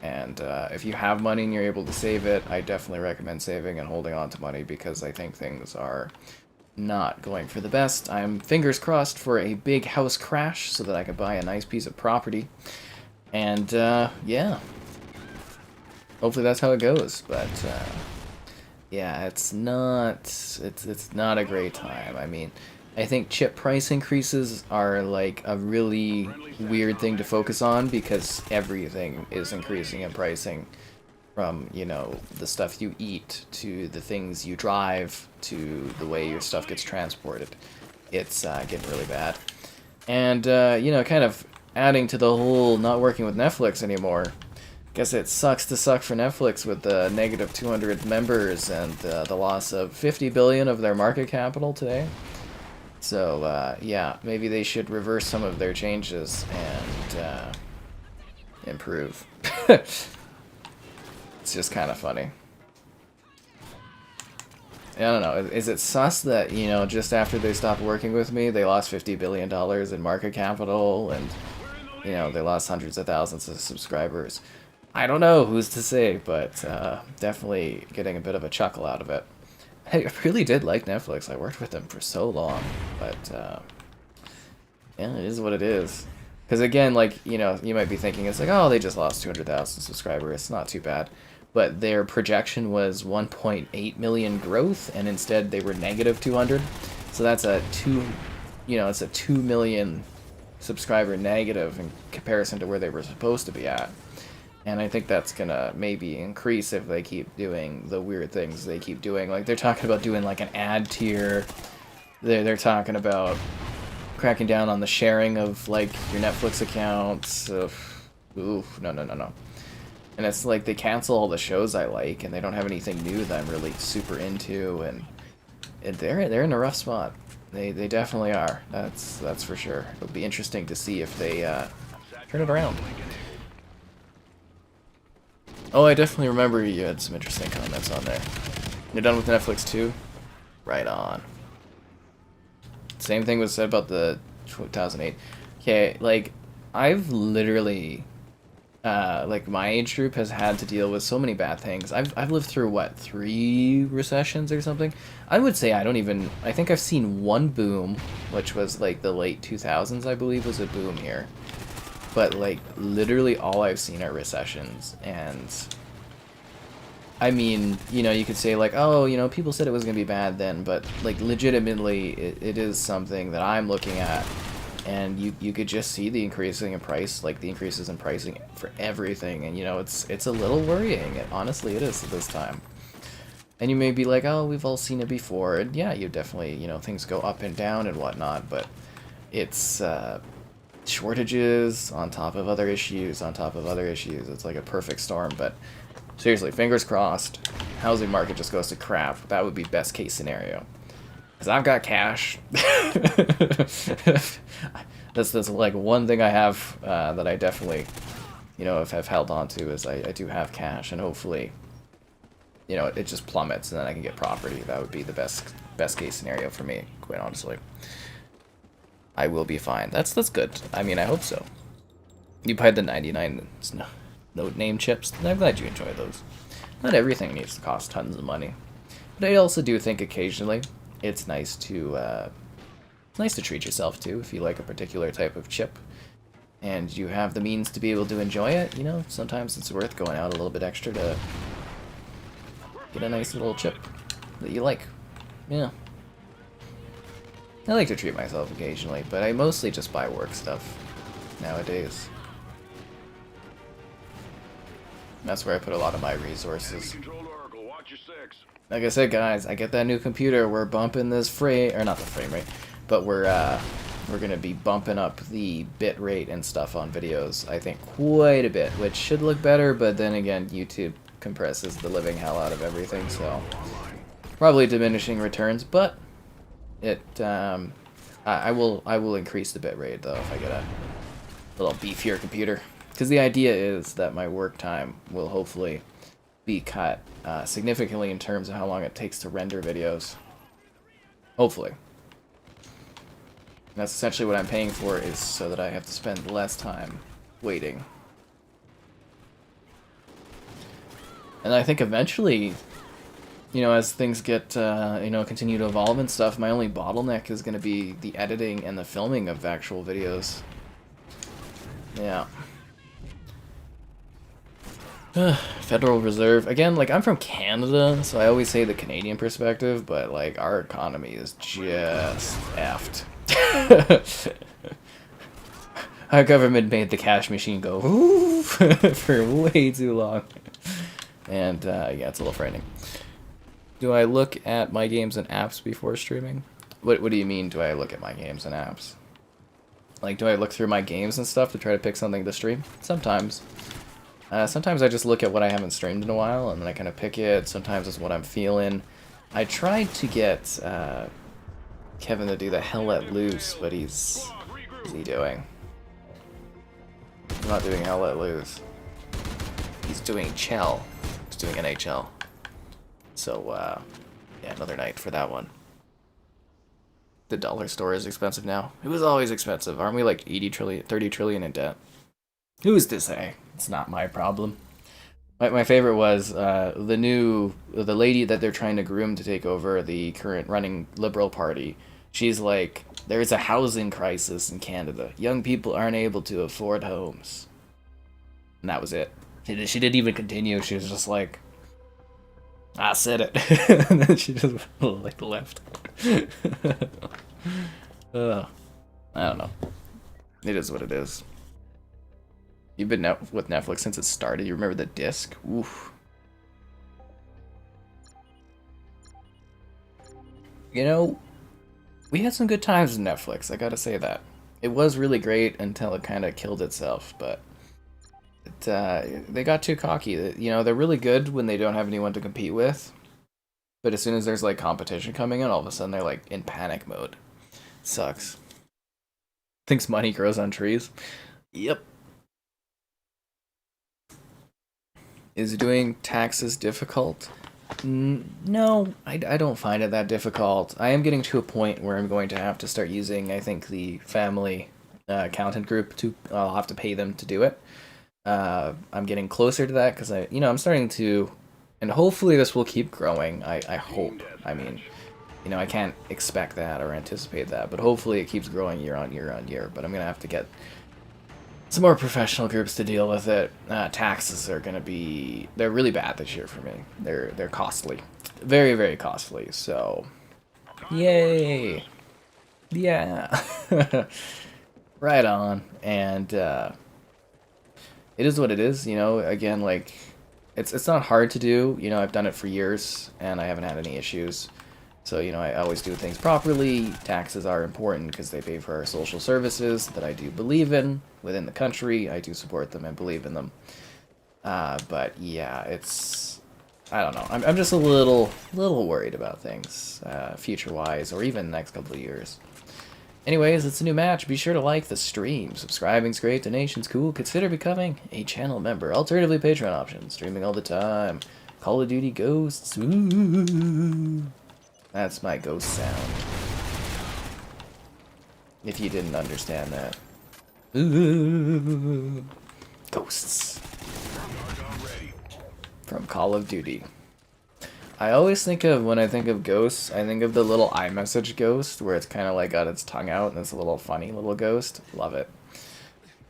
And if you have money and you're able to save it, I definitely recommend saving and holding on to money because I think things are not going for the best. I'm fingers crossed for a big house crash so that I can buy a nice piece of property. And yeah, hopefully that's how it goes. But yeah, it's not a great time. I mean, I think chip price increases are like a really weird thing to focus on because everything is increasing in pricing. From, you know, the stuff you eat, to the things you drive, to the way your stuff gets transported. It's getting really bad. And, you know, kind of adding to the whole not working with Netflix anymore. Guess it sucks to suck for Netflix with the negative 200 members and the loss of 50 billion of their market capital today. So, yeah, maybe they should reverse some of their changes and improve. It's just kind of funny. I don't know. Is it sus that, you know, just after they stopped working with me, they lost $50 billion in market capital and, you know, they lost hundreds of thousands of subscribers? I don't know. Who's to say? But definitely getting a bit of a chuckle out of it. I really did like Netflix. I worked with them for so long. But, yeah, it is what it is. Because, again, like, you know, you might be thinking, it's like, oh, they just lost 200,000 subscribers. It's not too bad. But their projection was 1.8 million growth, and instead they were negative 200. So that's a 2 million subscriber negative in comparison to where they were supposed to be at. And I think that's gonna maybe increase if they keep doing the weird things they keep doing. Like, they're talking about doing like an ad tier. They're talking about cracking down on the sharing of like your Netflix accounts. Oof, no. And it's like they cancel all the shows I like, and they don't have anything new that I'm really super into, and they're in a rough spot. They definitely are. That's for sure. It'll be interesting to see if they turn it around. Oh, I definitely remember you had some interesting comments on there. You're done with Netflix too? Right on. Same thing was said about the 2008. Okay, like, I've literally, like, my age group has had to deal with so many bad things. I've lived through, what, 3 recessions or something? I would say I think I've seen one boom, which was, like, the late 2000s, I believe, was a boom here. But, like, literally all I've seen are recessions, and I mean, you know, you could say, like, oh, you know, people said it was going to be bad then, but, like, legitimately, it is something that I'm looking at, and you could just see the increasing in price, like, the increases in pricing for everything, and, you know, it's a little worrying. Honestly, it is at this time. And you may be like, oh, we've all seen it before, and yeah, you definitely, you know, things go up and down and whatnot, but it's, shortages on top of other issues on top of other issues. It's like a perfect storm, but seriously, fingers crossed, housing market just goes to crap. That would be best case scenario. Because I've got cash. That's like one thing I have that I definitely, you know, have held on to is I do have cash, and hopefully, you know, it just plummets and then I can get property. That would be the best case scenario for me, quite honestly. I will be fine. That's good. I mean, I hope so. You played the 99 note name chips. I'm glad you enjoy those. Not everything needs to cost tons of money, but I also do think occasionally it's nice to treat yourself too if you like a particular type of chip, and you have the means to be able to enjoy it. You know, sometimes it's worth going out a little bit extra to get a nice little chip that you like. Yeah. I like to treat myself occasionally, but I mostly just buy work stuff nowadays. That's where I put a lot of my resources. Like I said, guys, I get that new computer. We're bumping this frame, or not the frame rate, but we're gonna be bumping up the bit rate and stuff on videos. I think quite a bit, which should look better. But then again, YouTube compresses the living hell out of everything, so probably diminishing returns, but. I will increase the bitrate though if I get a little beefier computer, because the idea is that my work time will hopefully be cut significantly in terms of how long it takes to render videos. Hopefully. And that's essentially what I'm paying for, is so that I have to spend less time waiting. And I think eventually, you know, as things get, you know, continue to evolve and stuff, my only bottleneck is going to be the editing and the filming of actual videos. Yeah. Federal Reserve. Again, like, I'm from Canada, so I always say the Canadian perspective, but, like, our economy is just effed. Our government made the cash machine go ooh, for way too long. And, yeah, it's a little frightening. Do I look at my games and apps before streaming? What do you mean, do I look at my games and apps? Like, do I look through my games and stuff to try to pick something to stream? Sometimes. Sometimes I just look at what I haven't streamed in a while, and then I kind of pick it. Sometimes it's what I'm feeling. I tried to get Kevin to do the Hell Let Loose, but what's he doing? He's not doing Hell Let Loose. He's doing Chell. He's doing NHL. So, yeah, another night for that one. The dollar store is expensive now. It was always expensive. Aren't we like 80 trillion, 30 trillion in debt? Who's to say? It's not my problem. My favorite was the lady that they're trying to groom to take over the current running Liberal Party. She's like, there's a housing crisis in Canada. Young people aren't able to afford homes. And that was it. She didn't even continue. She was just like, I said it. And then she just like left. I don't know. It is what it is. You've been with Netflix since it started. You remember the disc? Oof. You know, we had some good times with Netflix. I gotta say that. It was really great until it kind of killed itself, but they got too cocky. You know, they're really good when they don't have anyone to compete with, but as soon as there's like competition coming in, all of a sudden they're like in panic mode. Sucks. Thinks money grows on trees. Yep. Is doing taxes difficult? No, I don't find it that difficult. I am getting to a point where I'm going to have to start using, I think, the family accountant group. I'll have to pay them to do it. I'm getting closer to that because I'm starting to, and hopefully this will keep growing. I hope. I mean, I can't expect that or anticipate that, but hopefully it keeps growing year on year on year. But I'm gonna have to get some more professional groups to deal with it. Taxes are gonna they're really bad this year for me. They're costly, very, very costly. So, yay, yeah, right on. And it is what it is. Again, like it's not hard to do. I've done it for years and I haven't had any issues. So, I always do things properly. Taxes are important because they pay for our social services that I do believe in within the country. I do support them and believe in them. But yeah, I don't know. I'm just a little worried about things, future-wise, or even the next couple of years. Anyways, it's a new match. Be sure to like the stream. Subscribing's great. Donation's cool. Consider becoming a channel member. Alternatively, Patreon options. Streaming all the time. Call of Duty Ghosts. Ooh. That's my ghost sound. If you didn't understand that. Ooh. Ghosts. From Call of Duty. I always think of, when I think of ghosts, I think of the little iMessage ghost, where it's kind of like got its tongue out and it's a little funny little ghost. Love it.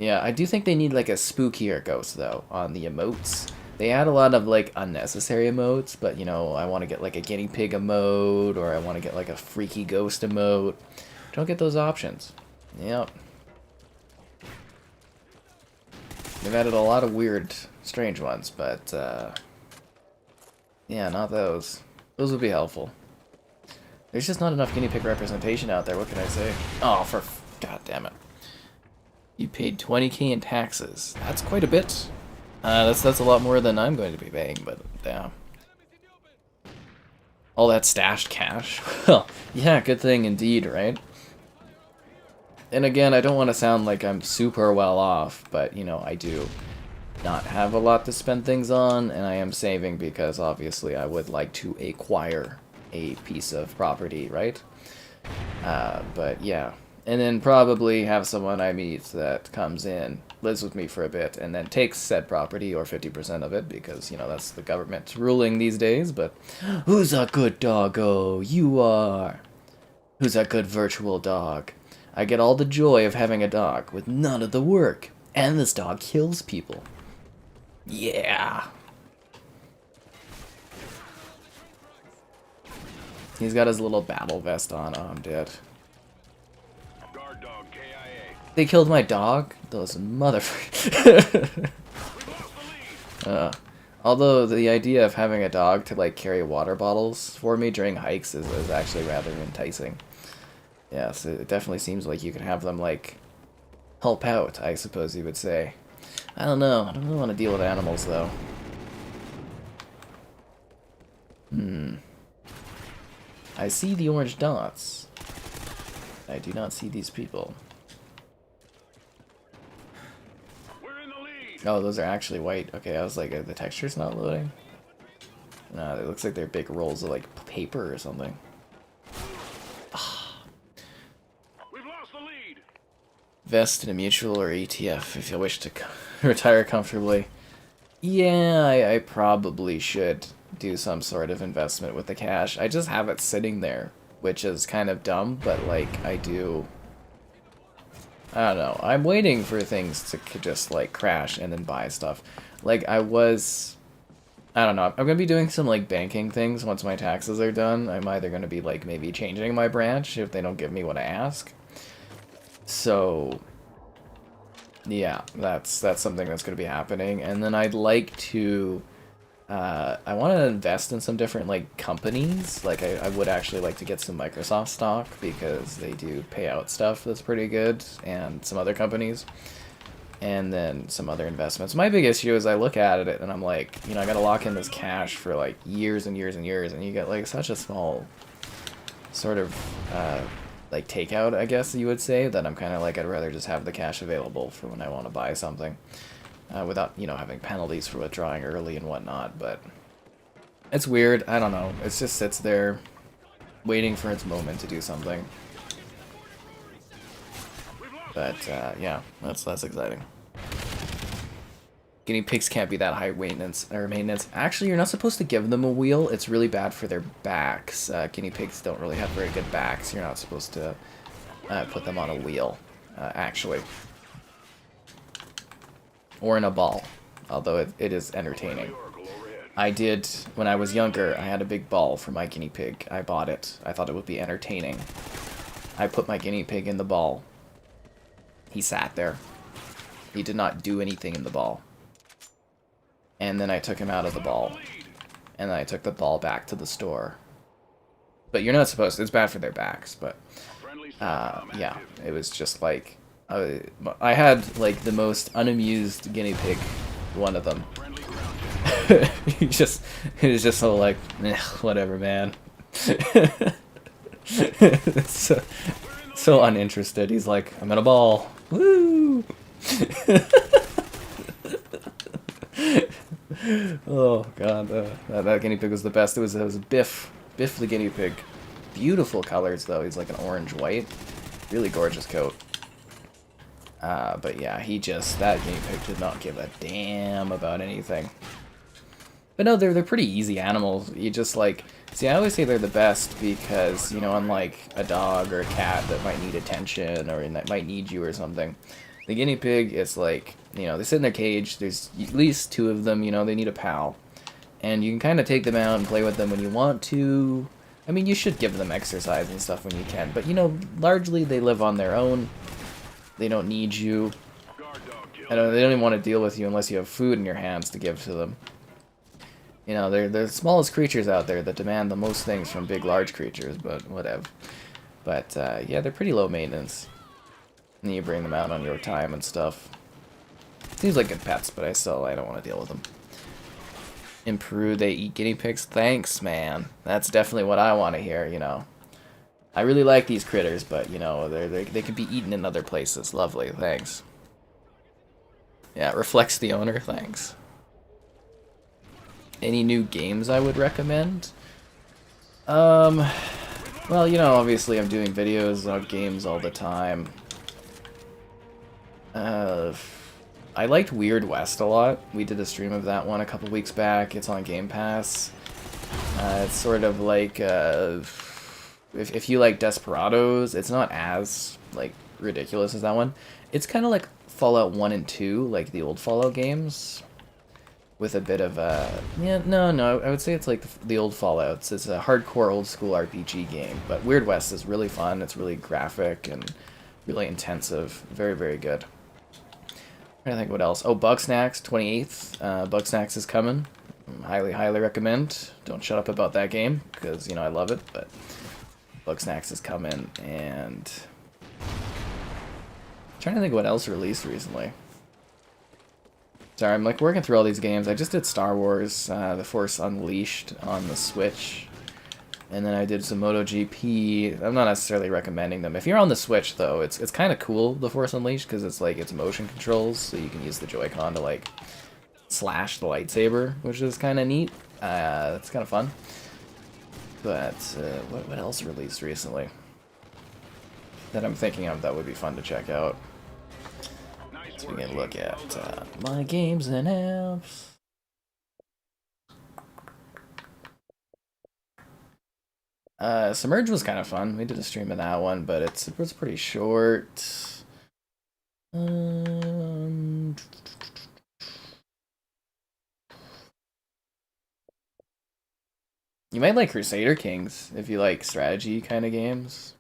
Yeah, I do think they need like a spookier ghost, though, on the emotes. They add a lot of, like, unnecessary emotes, but, I want to get, like, a guinea pig emote, or I want to get, like, a freaky ghost emote. Don't get those options. Yep. They've added a lot of weird, strange ones, but, yeah, not those. Those would be helpful. There's just not enough guinea pig representation out there, what can I say? Oh, God damn it. You paid $20K in taxes. That's quite a bit. That's a lot more than I'm going to be paying, but damn. All that stashed cash? Well, yeah, good thing indeed, right? And again, I don't want to sound like I'm super well off, but, I do not have a lot to spend things on, and I am saving because, obviously, I would like to acquire a piece of property, right? But, yeah. And then probably have someone I meet that comes in, lives with me for a bit, and then takes said property, or 50% of it, because, that's the government ruling these days, but who's a good doggo? You are. Who's a good virtual dog? I get all the joy of having a dog, with none of the work, and this dog kills people. Yeah. He's got his little battle vest on. Oh, I'm dead. They killed my dog? Those motherfuckers. Although the idea of having a dog to, like, carry water bottles for me during hikes is actually rather enticing. Yeah, so it definitely seems like you can have them, like, help out, I suppose you would say. I don't know. I don't really want to deal with animals, though. I see the orange dots. I do not see these people. Oh, those are actually white. Okay, I was like, the texture's not loading? No, it looks like they're big rolls of, like, paper or something. We've lost the lead. Vest in a mutual or ETF if you wish to retire comfortably. Yeah, I probably should do some sort of investment with the cash. I just have it sitting there, which is kind of dumb, but, like, I don't know. I'm waiting for things to just, like, crash and then buy stuff. Like, I don't know. I'm going to be doing some, like, banking things once my taxes are done. I'm either going to be, like, maybe changing my branch if they don't give me what I ask. So, yeah, that's something that's going to be happening. And then I'd like to... I want to invest in some different, like, companies. Like, I would actually like to get some Microsoft stock because they do pay out stuff that's pretty good, and some other companies, and then some other investments. My big issue is I look at it and I'm like, I gotta lock in this cash for, like, years and years and years, and you get, like, such a small sort of like takeout, I guess you would say, that I'm kind of like I'd rather just have the cash available for when I want to buy something, without having penalties for withdrawing early and whatnot. But it's weird. I don't know. It just sits there, waiting for its moment to do something. But yeah, that's exciting. Guinea pigs can't be that high maintenance. Actually, you're not supposed to give them a wheel. It's really bad for their backs. Guinea pigs don't really have very good backs. You're not supposed to put them on a wheel, actually. Or in a ball, although it is entertaining. I did, when I was younger, I had a big ball for my guinea pig. I bought it. I thought it would be entertaining. I put my guinea pig in the ball. He sat there. He did not do anything in the ball. And then I took him out of the ball. And then I took the ball back to the store. But you're not supposed to. It's bad for their backs. But, yeah. It was just like... I had, like, the most unamused guinea pig. One of them. He was just so like, whatever, man. so uninterested. He's like, I'm in a ball. Woo! Oh god, that guinea pig was the best. It was Biff the guinea pig. Beautiful colors though. He's like an orange white, really gorgeous coat. But yeah, that guinea pig did not give a damn about anything. But no, they're pretty easy animals. You just like, see, I always say they're the best because, unlike a dog or a cat that might need attention or that might need you or something, the guinea pig is like, they sit in their cage. There's at least two of them. They need a pal, and you can kind of take them out and play with them when you want to. I mean, you should give them exercise and stuff when you can, but largely they live on their own. They don't need you. They don't even want to deal with you unless you have food in your hands to give to them. They're the smallest creatures out there that demand the most things from big, large creatures, but whatever. But, yeah, they're pretty low maintenance. And you bring them out on your time and stuff. Seems like good pets, but I don't want to deal with them. In Peru, they eat guinea pigs? Thanks, man. That's definitely what I want to hear, I really like these critters, but, they can be eaten in other places. Lovely, thanks. Yeah, it reflects the owner, thanks. Any new games I would recommend? Well, obviously I'm doing videos on games all the time. I liked Weird West a lot. We did a stream of that one a couple weeks back. It's on Game Pass. It's sort of like, if you like Desperados, it's not as, like, ridiculous as that one. It's kind of like Fallout 1 and 2, like the old Fallout games. With a bit of a... Yeah, no, I would say it's like the old Fallouts. It's a hardcore old-school RPG game. But Weird West is really fun. It's really graphic and really intensive. Very, very good. I'm trying to think what else. Oh, Bugsnax, 28th. Bugsnax is coming. Highly, highly recommend. Don't shut up about that game, because, I love it. But Bugsnax is coming, and... I'm trying to think what else released recently. Sorry, I'm like working through all these games. I just did Star Wars, The Force Unleashed on the Switch. And then I did some MotoGP. I'm not necessarily recommending them. If you're on the Switch, though, it's kind of cool, The Force Unleashed, because it's motion controls, so you can use the Joy-Con to, like, slash the lightsaber, which is kind of neat. It's kind of fun. But, what else released recently that I'm thinking of that would be fun to check out? So we can look at my games and apps. Submerge was kind of fun. We did a stream of that one, but it was pretty short. You might like Crusader Kings if you like strategy kind of games.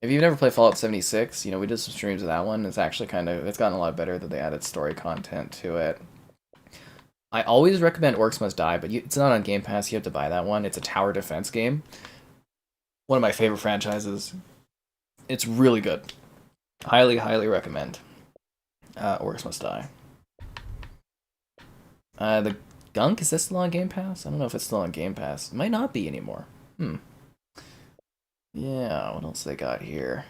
If you've never played Fallout 76, we did some streams of that one. It's actually it's gotten a lot better that they added story content to it. I always recommend Orcs Must Die, but it's not on Game Pass. You have to buy that one. It's a tower defense game. One of my favorite franchises. It's really good. Highly, highly recommend. Orcs Must Die. The Gunk, is this still on Game Pass? I don't know if it's still on Game Pass. It might not be anymore. Yeah, what else they got here?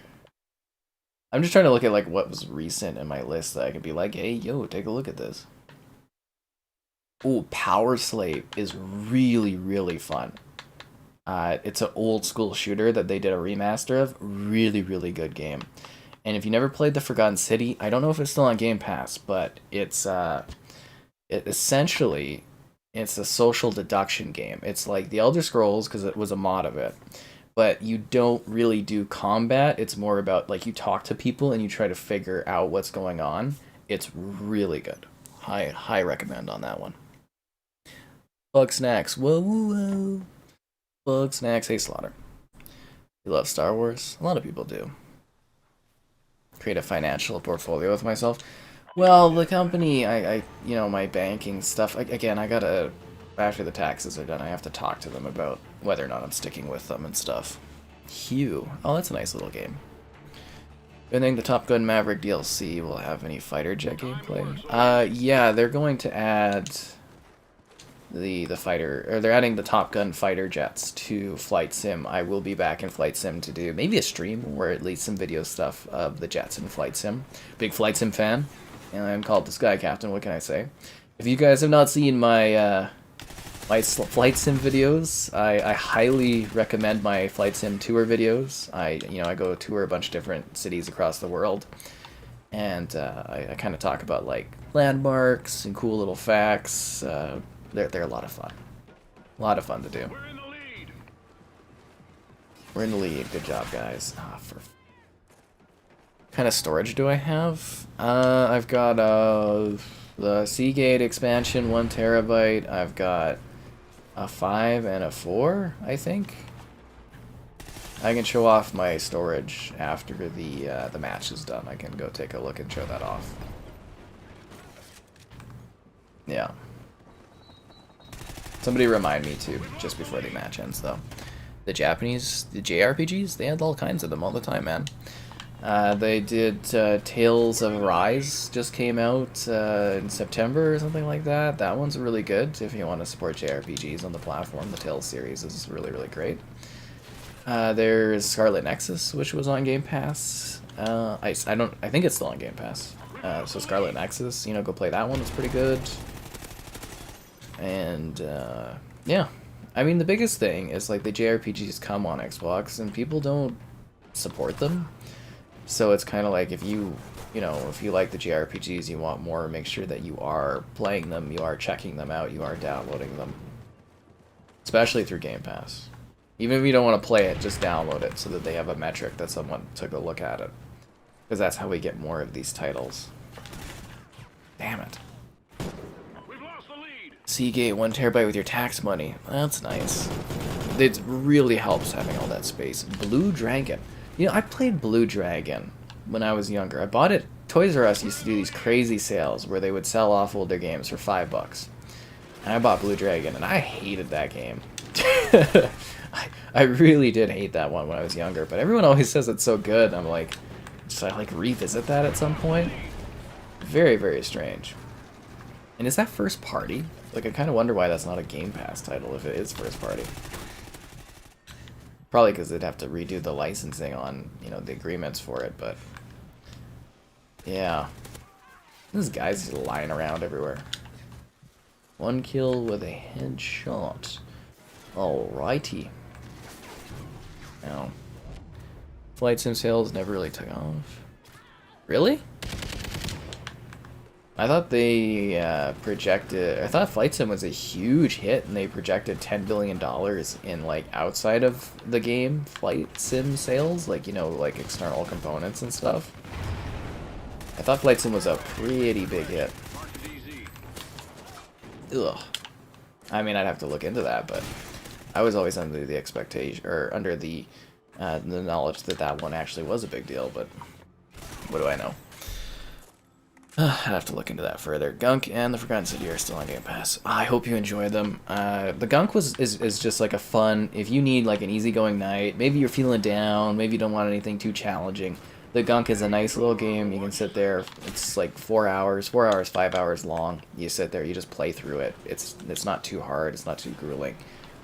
I'm just trying to look at like what was recent in my list that I could be like, hey, yo, take a look at this. Ooh, Power Slave is really, really fun. It's an old school shooter that they did a remaster of. Really, really good game. And if you never played The Forgotten City, I don't know if it's still on Game Pass, but it essentially it's a social deduction game. It's like the Elder Scrolls because it was a mod of it, but you don't really do combat. It's more about like you talk to people and you try to figure out what's going on. It's really good. High recommend on that one. Bug Snacks. Whoa, whoa, whoa. Bug Snacks. Hey, Slaughter. You love Star Wars? A lot of people do. Create a financial portfolio with myself. Well, the company, you know, my banking stuff, again, I gotta, after the taxes are done, I have to talk to them about whether or not I'm sticking with them and stuff. Hugh. Oh, that's a nice little game. Do you think the Top Gun Maverick DLC will have any fighter jet gameplay? Yeah, they're going to add the fighter, or they're adding the Top Gun fighter jets to Flight Sim. I will be back in Flight Sim to do maybe a stream or at least some video stuff of the jets in Flight Sim. Big Flight Sim fan, and I'm called the Sky Captain. What can I say? If you guys have not seen my my Flight Sim videos, I highly recommend my Flight Sim tour videos. I go tour a bunch of different cities across the world, and I kind of talk about like landmarks and cool little facts. They're a lot of fun. A lot of fun to do. We're in the lead. We're in the lead. Good job, guys. For kind of storage do I have? I've got the Seagate expansion, 1 terabyte. I've got a 5 and a 4, I think. I can show off my storage after the match is done. I can go take a look and show that off. Yeah. Somebody remind me too, just before the match ends, though. The JRPGs, they had all kinds of them all the time, man. They did Tales of Arise, just came out in September or something like that. That one's really good if you want to support JRPGs on the platform. The Tales series is really, really great. There's Scarlet Nexus, which was on Game Pass. I think it's still on Game Pass. So Scarlet Nexus, go play that one. It's pretty good. And yeah, I mean the biggest thing is like the JRPGs come on Xbox and people don't support them. So it's kind of like if you like the JRPGs, you want more, make sure that you are playing them, you are checking them out, you are downloading them. Especially through Game Pass. Even if you don't want to play it, just download it so that they have a metric that someone took a look at it. Because that's how we get more of these titles. Damn it. Seagate 1 terabyte with your tax money. That's nice. It really helps having all that space. Blue Dragon. I played Blue Dragon when I was younger. I bought it. Toys R Us used to do these crazy sales where they would sell off older games for $5. And I bought Blue Dragon, and I hated that game. I really did hate that one when I was younger, but everyone always says it's so good. I'm like, should I like revisit that at some point? Very, very strange. And is that first party? Like, I kind of wonder why that's not a Game Pass title if it is first party. Probably because they'd have to redo the licensing on, the agreements for it, but... Yeah. This guy's just lying around everywhere. 1 kill with a headshot. Alrighty. Now, Flight Sim sales never really took off. Really? I thought they I thought Flight Sim was a huge hit, and they projected $10 billion in, like, outside of the game Flight Sim sales, like, like external components and stuff. I thought Flight Sim was a pretty big hit. Ugh. I mean, I'd have to look into that, but I was always under the expectation, or under the knowledge that that one actually was a big deal, but what do I know? I'd have to look into that further. Gunk and the Forgotten City are still on Game Pass. I hope you enjoyed them. The Gunk is just like a fun, if you need like an easygoing night, maybe you're feeling down, maybe you don't want anything too challenging. The Gunk is a nice little game. You can sit there. It's like 4 hours, 5 hours long. You sit there, you just play through it. It's not too hard. It's not too grueling.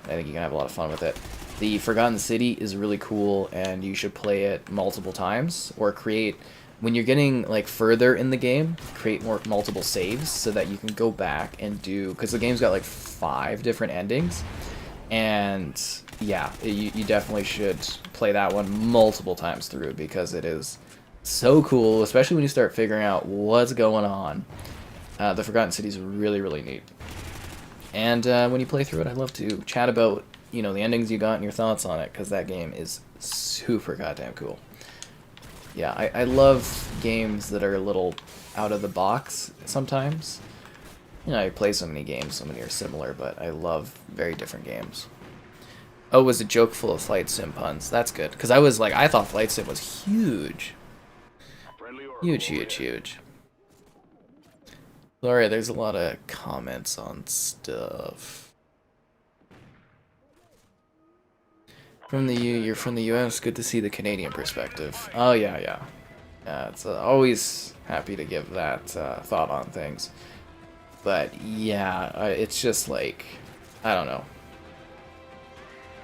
I think you can have a lot of fun with it. The Forgotten City is really cool, and you should play it multiple times, or create, when you're getting like further in the game, create multiple saves so that you can go back and do, because the game's got like 5 different endings, and yeah, you definitely should play that one multiple times through, because it is so cool, especially when you start figuring out what's going on. The Forgotten City is really, really neat. And when you play through it, I'd love to chat about, you know, the endings you got and your thoughts on it, because that game is super goddamn cool. Yeah, I love games that are a little out of the box sometimes. You know, I play so many games, so many are similar, but I love very different games. Oh, it was a joke full of Flight Sim puns. That's good, because I was like, I thought Flight Sim was huge. Huge, huge, huge. Alright, there's a lot of comments on stuff. You're from the US. Good to see the Canadian perspective. Oh yeah, yeah. It's always happy to give that thought on things. But yeah, it's just like, I don't know.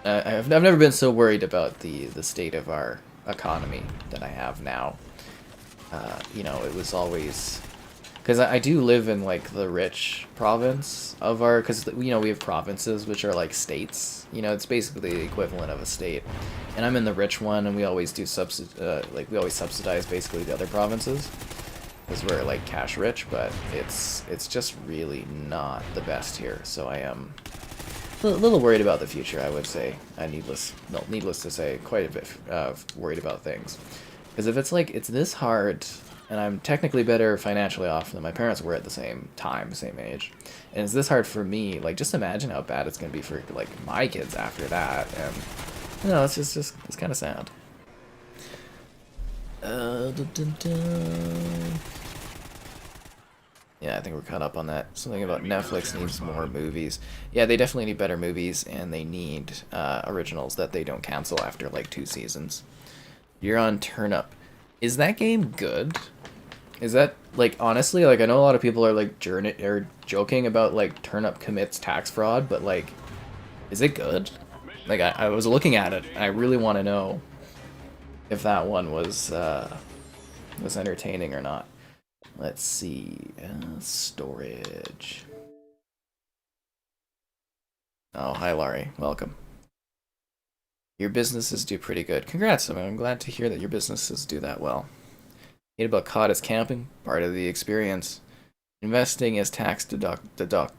I've never been so worried about the state of our economy that I have now. You know, it was always, because I do live in like the rich province of our, because you know we have provinces which are like states. You know, it's basically the equivalent of a state, and I'm in the rich one, and we always do we always subsidize basically the other provinces, because we're like cash rich. But it's just really not the best here. So I am a little worried about the future. I would say, needless to say, quite a bit worried about things. Because if it's like, it's this hard, and I'm technically better financially off than my parents were at the same time, same age, and it's this hard for me, like, just imagine how bad it's going to be for, like, my kids after that, and, you know, it's just it's kind of sad. Dun, dun, dun. Yeah, I think we're caught up on that. Something about Netflix needs more movies. Yeah, they definitely need better movies, and they need originals that they don't cancel after, like, 2 seasons. You're on Turnip. Is that game good? Is that, like, honestly, like, I know a lot of people are, like, joking about, like, Turnip commits tax fraud, but, like, is it good? Like, I was looking at it, and I really want to know if that one was entertaining or not. Let's see. Storage. Oh, hi, Laurie. Welcome. Your businesses do pretty good. Congrats, I'm glad to hear that your businesses do that well. Hate about COD is camping, part of the experience. Investing is tax deductible.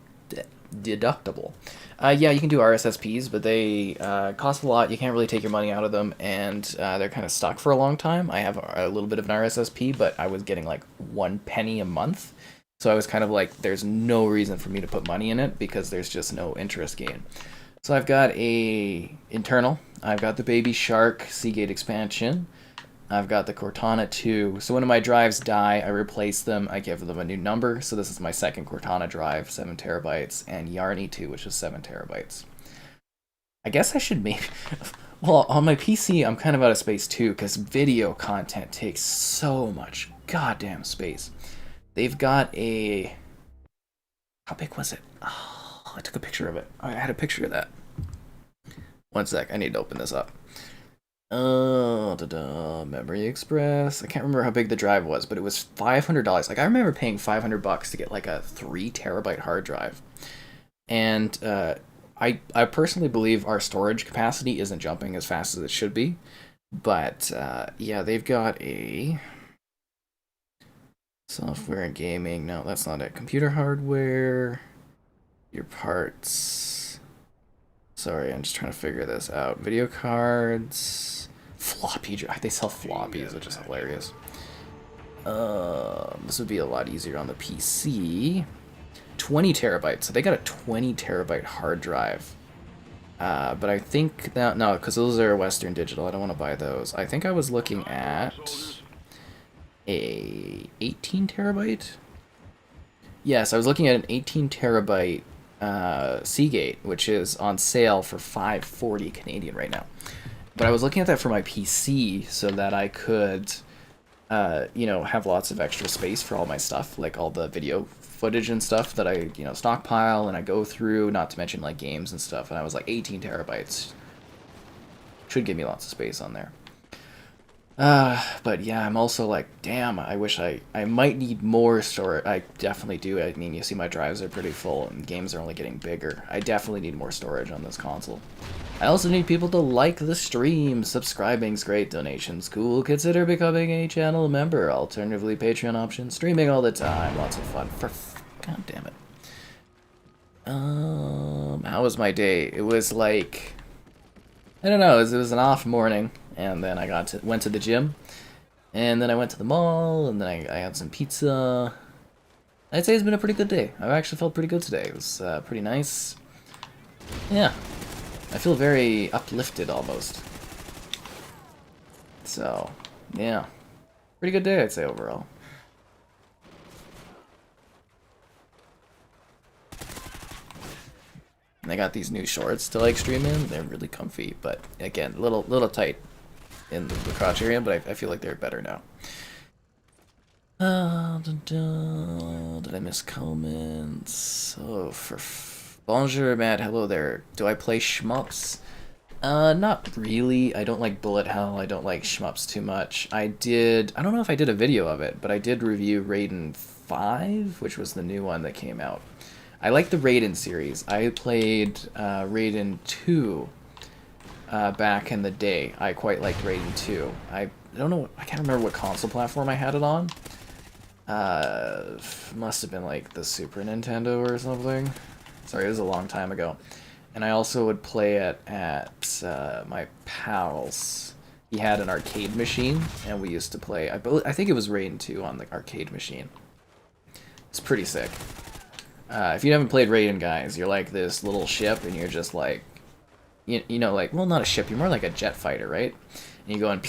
Yeah, you can do RSSPs, but they cost a lot. You can't really take your money out of them, and they're kind of stuck for a long time. I have a little bit of an RSSP, but I was getting like 1 penny a month. So I was kind of like, there's no reason for me to put money in it because there's just no interest gain. So I've got a internal. I've got the Baby Shark Seagate expansion. I've got the Cortana 2. So when my drives die, I replace them. I give them a new number. So this is my second Cortana drive, 7 terabytes, and Yarny 2, which is 7 terabytes. I guess I should maybe... Well, on my PC, I'm kind of out of space too, because video content takes so much goddamn space. They've got a... How big was it? Oh, I took a picture of it. I had a picture of that. One sec, I need to open this up. Memory Express. I can't remember how big the drive was, but it was $500. Like, I remember paying $500 to get like a 3 terabyte hard drive. And I personally believe our storage capacity isn't jumping as fast as it should be. But yeah, they've got a software and gaming. No, that's not it. Computer hardware. Your parts. Sorry, I'm just trying to figure this out. Video cards. Floppy drive. They sell floppies, which is hilarious. This would be a lot easier on the PC. 20 terabytes. So they got a 20 terabyte hard drive. But I think that... No, because those are Western Digital. I don't want to buy those. I think I was looking at a 18 terabyte. Yes, I was looking at an 18 terabyte Seagate, which is on sale for $540 Canadian right now. But I was looking at that for my PC so that I could, you know, have lots of extra space for all my stuff, like all the video footage and stuff that I, you know, stockpile and I go through, not to mention like games and stuff. And I was like 18 terabytes. Should give me lots of space on there. But yeah, I'm also like, damn, I wish I might need more storage. I definitely do. I mean, you see my drives are pretty full and games are only getting bigger. I definitely need more storage on this console. I also need people to like the stream. Subscribing's great, donations cool. Consider becoming a channel member. Alternatively, Patreon option. Streaming all the time. Lots of fun. God damn it. How was my day? It was like, I don't know, it was an off morning, and then I went to the gym, and then I went to the mall, and then I had some pizza. I'd say it's been a pretty good day. I've actually felt pretty good today. It was pretty nice. Yeah. I feel very uplifted almost. So, yeah. Pretty good day, I'd say, overall. And I got these new shorts to like stream in. They're really comfy, but again, a little tight in the crotch area, but I feel like they're better now. Did I miss comments? Oh, bonjour, Matt. Hello there. Do I play shmups? Not really. I don't like bullet hell. I don't like shmups too much. I don't know if I did a video of it, but I did review Raiden 5, which was the new one that came out. I like the Raiden series. I played Raiden 2 back in the day. I quite liked Raiden 2. I don't know, I can't remember what console platform I had it on. Must have been like the Super Nintendo or something. Sorry, it was a long time ago. And I also would play it at my pal's. He had an arcade machine, and we used to play, I think it was Raiden 2 on the arcade machine. It's pretty sick. If you haven't played Raiden, guys, you're like this little ship, and you're just like, you know, like, well, not a ship, you're more like a jet fighter, right? And you go and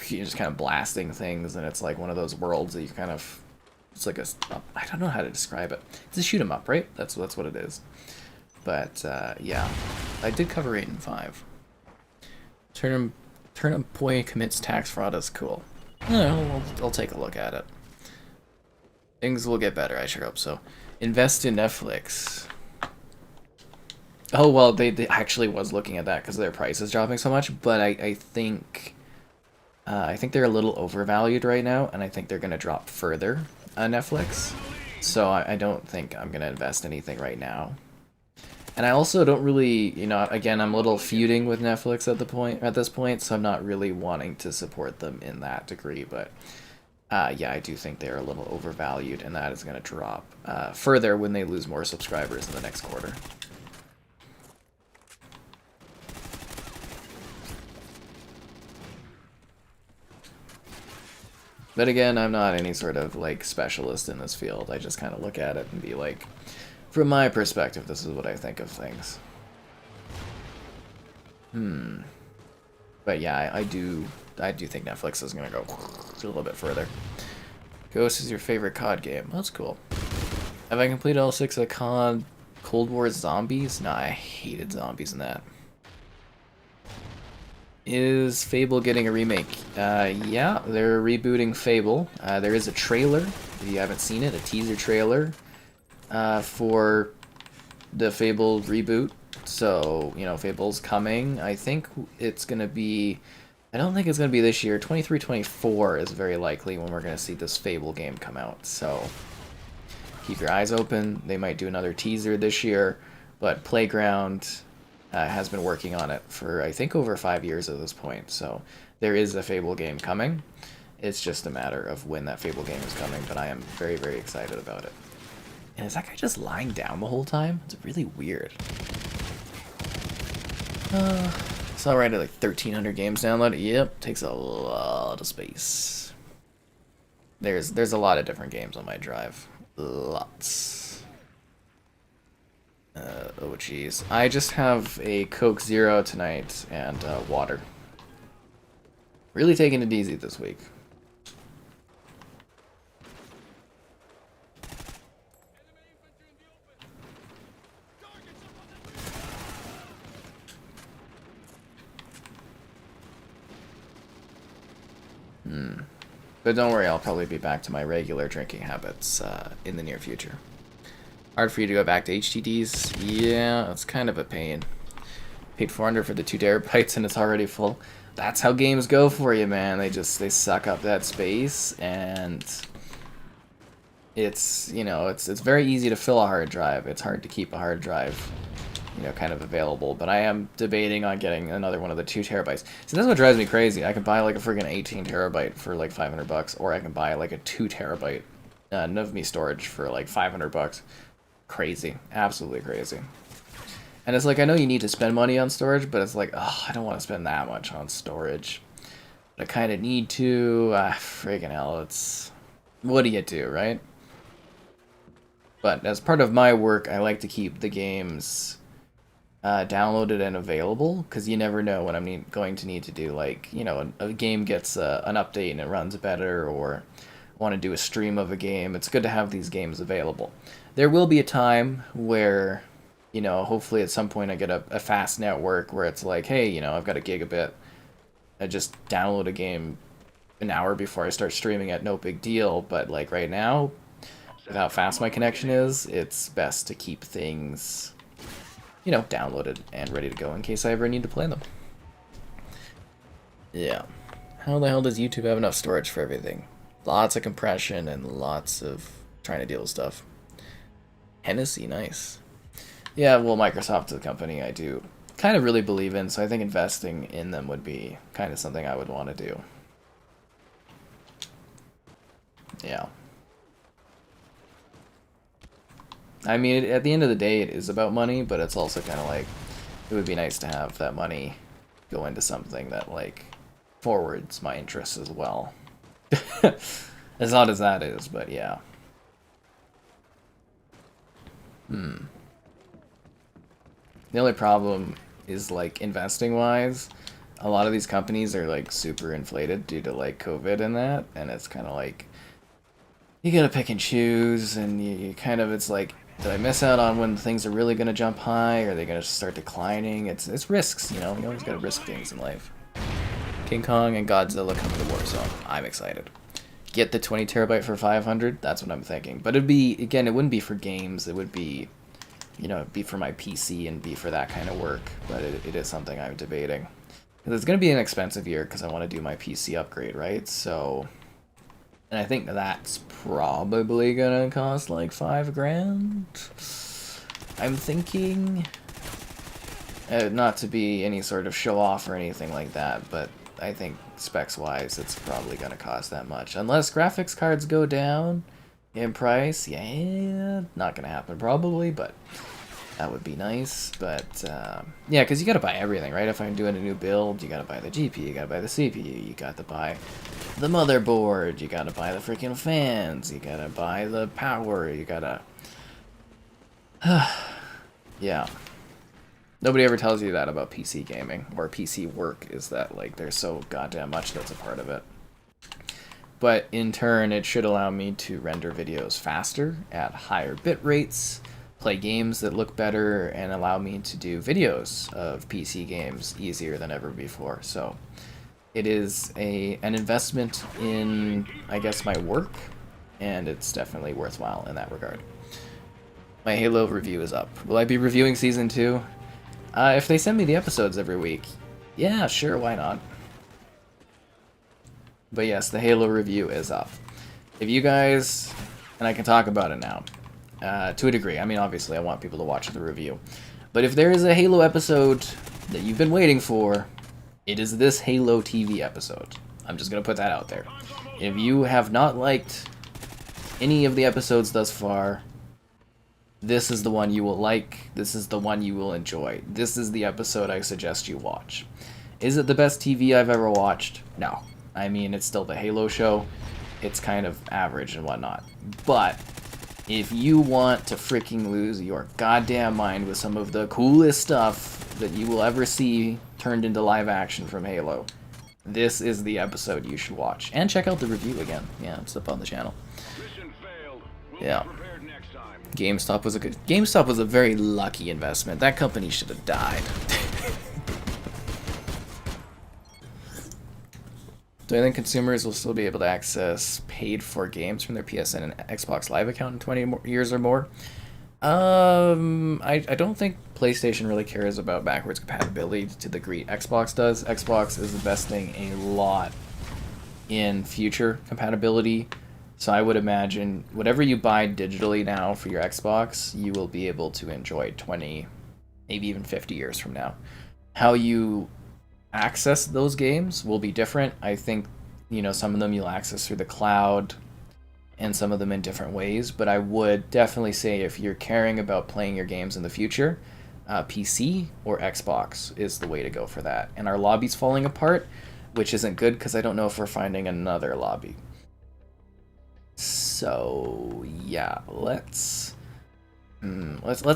you're just kind of blasting things, and it's like one of those worlds that you kind of, it's like I don't know how to describe it. It's a shoot 'em up, right? That's what it is. But yeah, I did cover Raiden 5. Turnip boy commits tax fraud is cool. I'll take a look at it. Things will get better, I sure hope so. Invest in Netflix. Oh, well, they actually was looking at that because their price is dropping so much, but I think they're a little overvalued right now, and I think they're going to drop further on Netflix. So I don't think I'm going to invest anything right now. And I also don't really, you know, again, I'm a little feuding with Netflix at this point, so I'm not really wanting to support them in that degree, but yeah, I do think they're a little overvalued, and that is going to drop further when they lose more subscribers in the next quarter. But again, I'm not any sort of like specialist in this field. I just kind of look at it and be like, from my perspective, this is what I think of things. But yeah, I do think Netflix is gonna go a little bit further. Ghost is your favorite COD game. That's cool. Have I completed all 6 of COD Cold War Zombies? Nah, I hated zombies in that. Is Fable getting a remake? Yeah, they're rebooting Fable. There is a trailer, if you haven't seen it, a teaser trailer for the Fable reboot. So, you know, Fable's coming. I think it's going to be... I don't think it's going to be this year. 23-24 is very likely when we're going to see this Fable game come out. So, keep your eyes open. They might do another teaser this year. But Playground has been working on it for, I think, over 5 years at this point. So, there is a Fable game coming. It's just a matter of when that Fable game is coming. But I am very, very excited about it. And is that guy just lying down the whole time? It's really weird. It's alright at like 1,300 games downloaded. Yep, takes a lot of space. There's a lot of different games on my drive. Lots. Oh jeez. I just have a Coke Zero tonight and water. Really taking it easy this week. But don't worry, I'll probably be back to my regular drinking habits in the near future. Hard for you to go back to HTDs? Yeah, it's kind of a pain. Paid 400 for the 2 terabytes and it's already full. That's how games go for you, man. They suck up that space, and it's, you know, it's very easy to fill a hard drive. It's hard to keep a hard drive, you know, kind of available. But I am debating on getting another one of the 2 terabytes. So that's what drives me crazy. I can buy like a friggin' 18 terabyte for like $500, or I can buy like a 2 terabyte NVMe storage for like $500. Crazy, absolutely crazy. And it's like, I know you need to spend money on storage, but it's like, oh, I don't want to spend that much on storage. But I kind of need to. Friggin' hell, it's... What do you do, right? But as part of my work, I like to keep the games downloaded and available, because you never know when I'm going to need to do, like, you know, a game gets an update and it runs better, or want to do a stream of a game. It's good to have these games available. There will be a time where, you know, hopefully at some point I get a fast network where it's like, hey, you know, I've got a gigabit. I just download a game an hour before I start streaming it, no big deal. But like right now, with how fast my connection is, it's best to keep things, you know, downloaded and ready to go in case I ever need to play them. Yeah. How the hell does YouTube have enough storage for everything? Lots of compression and lots of trying to deal with stuff. Hennessy, nice. Yeah, well, Microsoft is a company I do kind of really believe in, so I think investing in them would be kind of something I would want to do. Yeah. I mean, at the end of the day, it is about money, but it's also kind of like, it would be nice to have that money go into something that, like, forwards my interests as well. As odd as that is, but yeah. The only problem is, like, investing-wise, a lot of these companies are, like, super inflated due to, like, COVID and that, and it's kind of like, you gotta pick and choose, and you kind of, it's like, did I miss out on when things are really gonna jump high? Are they gonna start declining? It's risks, you know? You always gotta risk things in life. King Kong and Godzilla come to Warzone. I'm excited. Get the 20 terabyte for 500? That's what I'm thinking. But it'd be, again, it wouldn't be for games, it would be, you know, be for my PC and be for that kind of work, but it is something I'm debating. It's going to be an expensive year because I want to do my PC upgrade, right? So, and I think that's probably going to cost like $5,000. I'm thinking, not to be any sort of show off or anything like that, but I think specs wise it's probably going to cost that much. Unless graphics cards go down in price, yeah, not gonna happen probably, but that would be nice. But yeah, because you gotta buy everything, right? If I'm doing a new build, you gotta buy the GPU, you gotta buy the CPU, you gotta buy the motherboard, you gotta buy the freaking fans, you gotta buy the power, you gotta... Yeah. Nobody ever tells you that about PC gaming, or PC work, is that, like, there's so goddamn much that's a part of it. But in turn, it should allow me to render videos faster, at higher bit rates, play games that look better, and allow me to do videos of PC games easier than ever before. So it is an investment in, I guess, my work, and it's definitely worthwhile in that regard. My Halo review is up. Will I be reviewing Season 2? If they send me the episodes every week, yeah, sure, why not? But yes, the Halo review is up. If you guys, and I can talk about it now, to a degree. I mean, obviously, I want people to watch the review. But if there is a Halo episode that you've been waiting for, it is this Halo TV episode. I'm just going to put that out there. If you have not liked any of the episodes thus far, this is the one you will like. This is the one you will enjoy. This is the episode I suggest you watch. Is it the best TV I've ever watched? No. I mean, it's still the Halo show. It's kind of average and whatnot. But if you want to freaking lose your goddamn mind with some of the coolest stuff that you will ever see turned into live action from Halo, this is the episode you should watch. And check out the review again. Yeah, it's up on the channel. Mission failed. We'll Yeah. be prepared next time. GameStop was a very lucky investment. That company should have died. Do I think consumers will still be able to access paid-for games from their PSN and Xbox Live account in 20 years or more? I don't think PlayStation really cares about backwards compatibility to the degree Xbox does. Xbox is investing a lot in future compatibility. So I would imagine whatever you buy digitally now for your Xbox, you will be able to enjoy 20, maybe even 50 years from now. How you access those games will be different. I think, some of them you'll access through the cloud and some of them in different ways, but I would definitely say if you're caring about playing your games in the future, PC or Xbox is the way to go for that. And our lobby's falling apart, which isn't good because I don't know if we're finding another lobby. So yeah, let's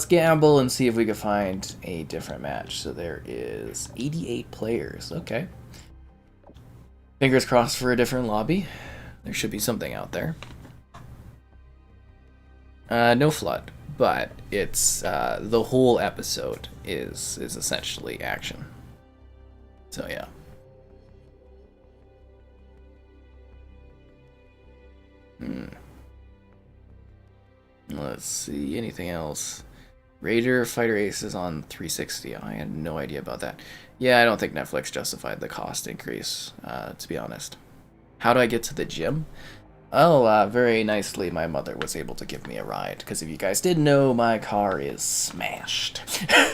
gamble and see if we can find a different match. So there is 88 players. Okay. Fingers crossed for a different lobby. There should be something out there. No flood, but it's the whole episode is essentially action. So yeah. Let's see, anything else? Raider Fighter Ace is on 360. I had no idea about that. Yeah, I don't think Netflix justified the cost increase, to be honest. How do I get to the gym? Oh, very nicely, my mother was able to give me a ride. Because if you guys didn't know, my car is smashed.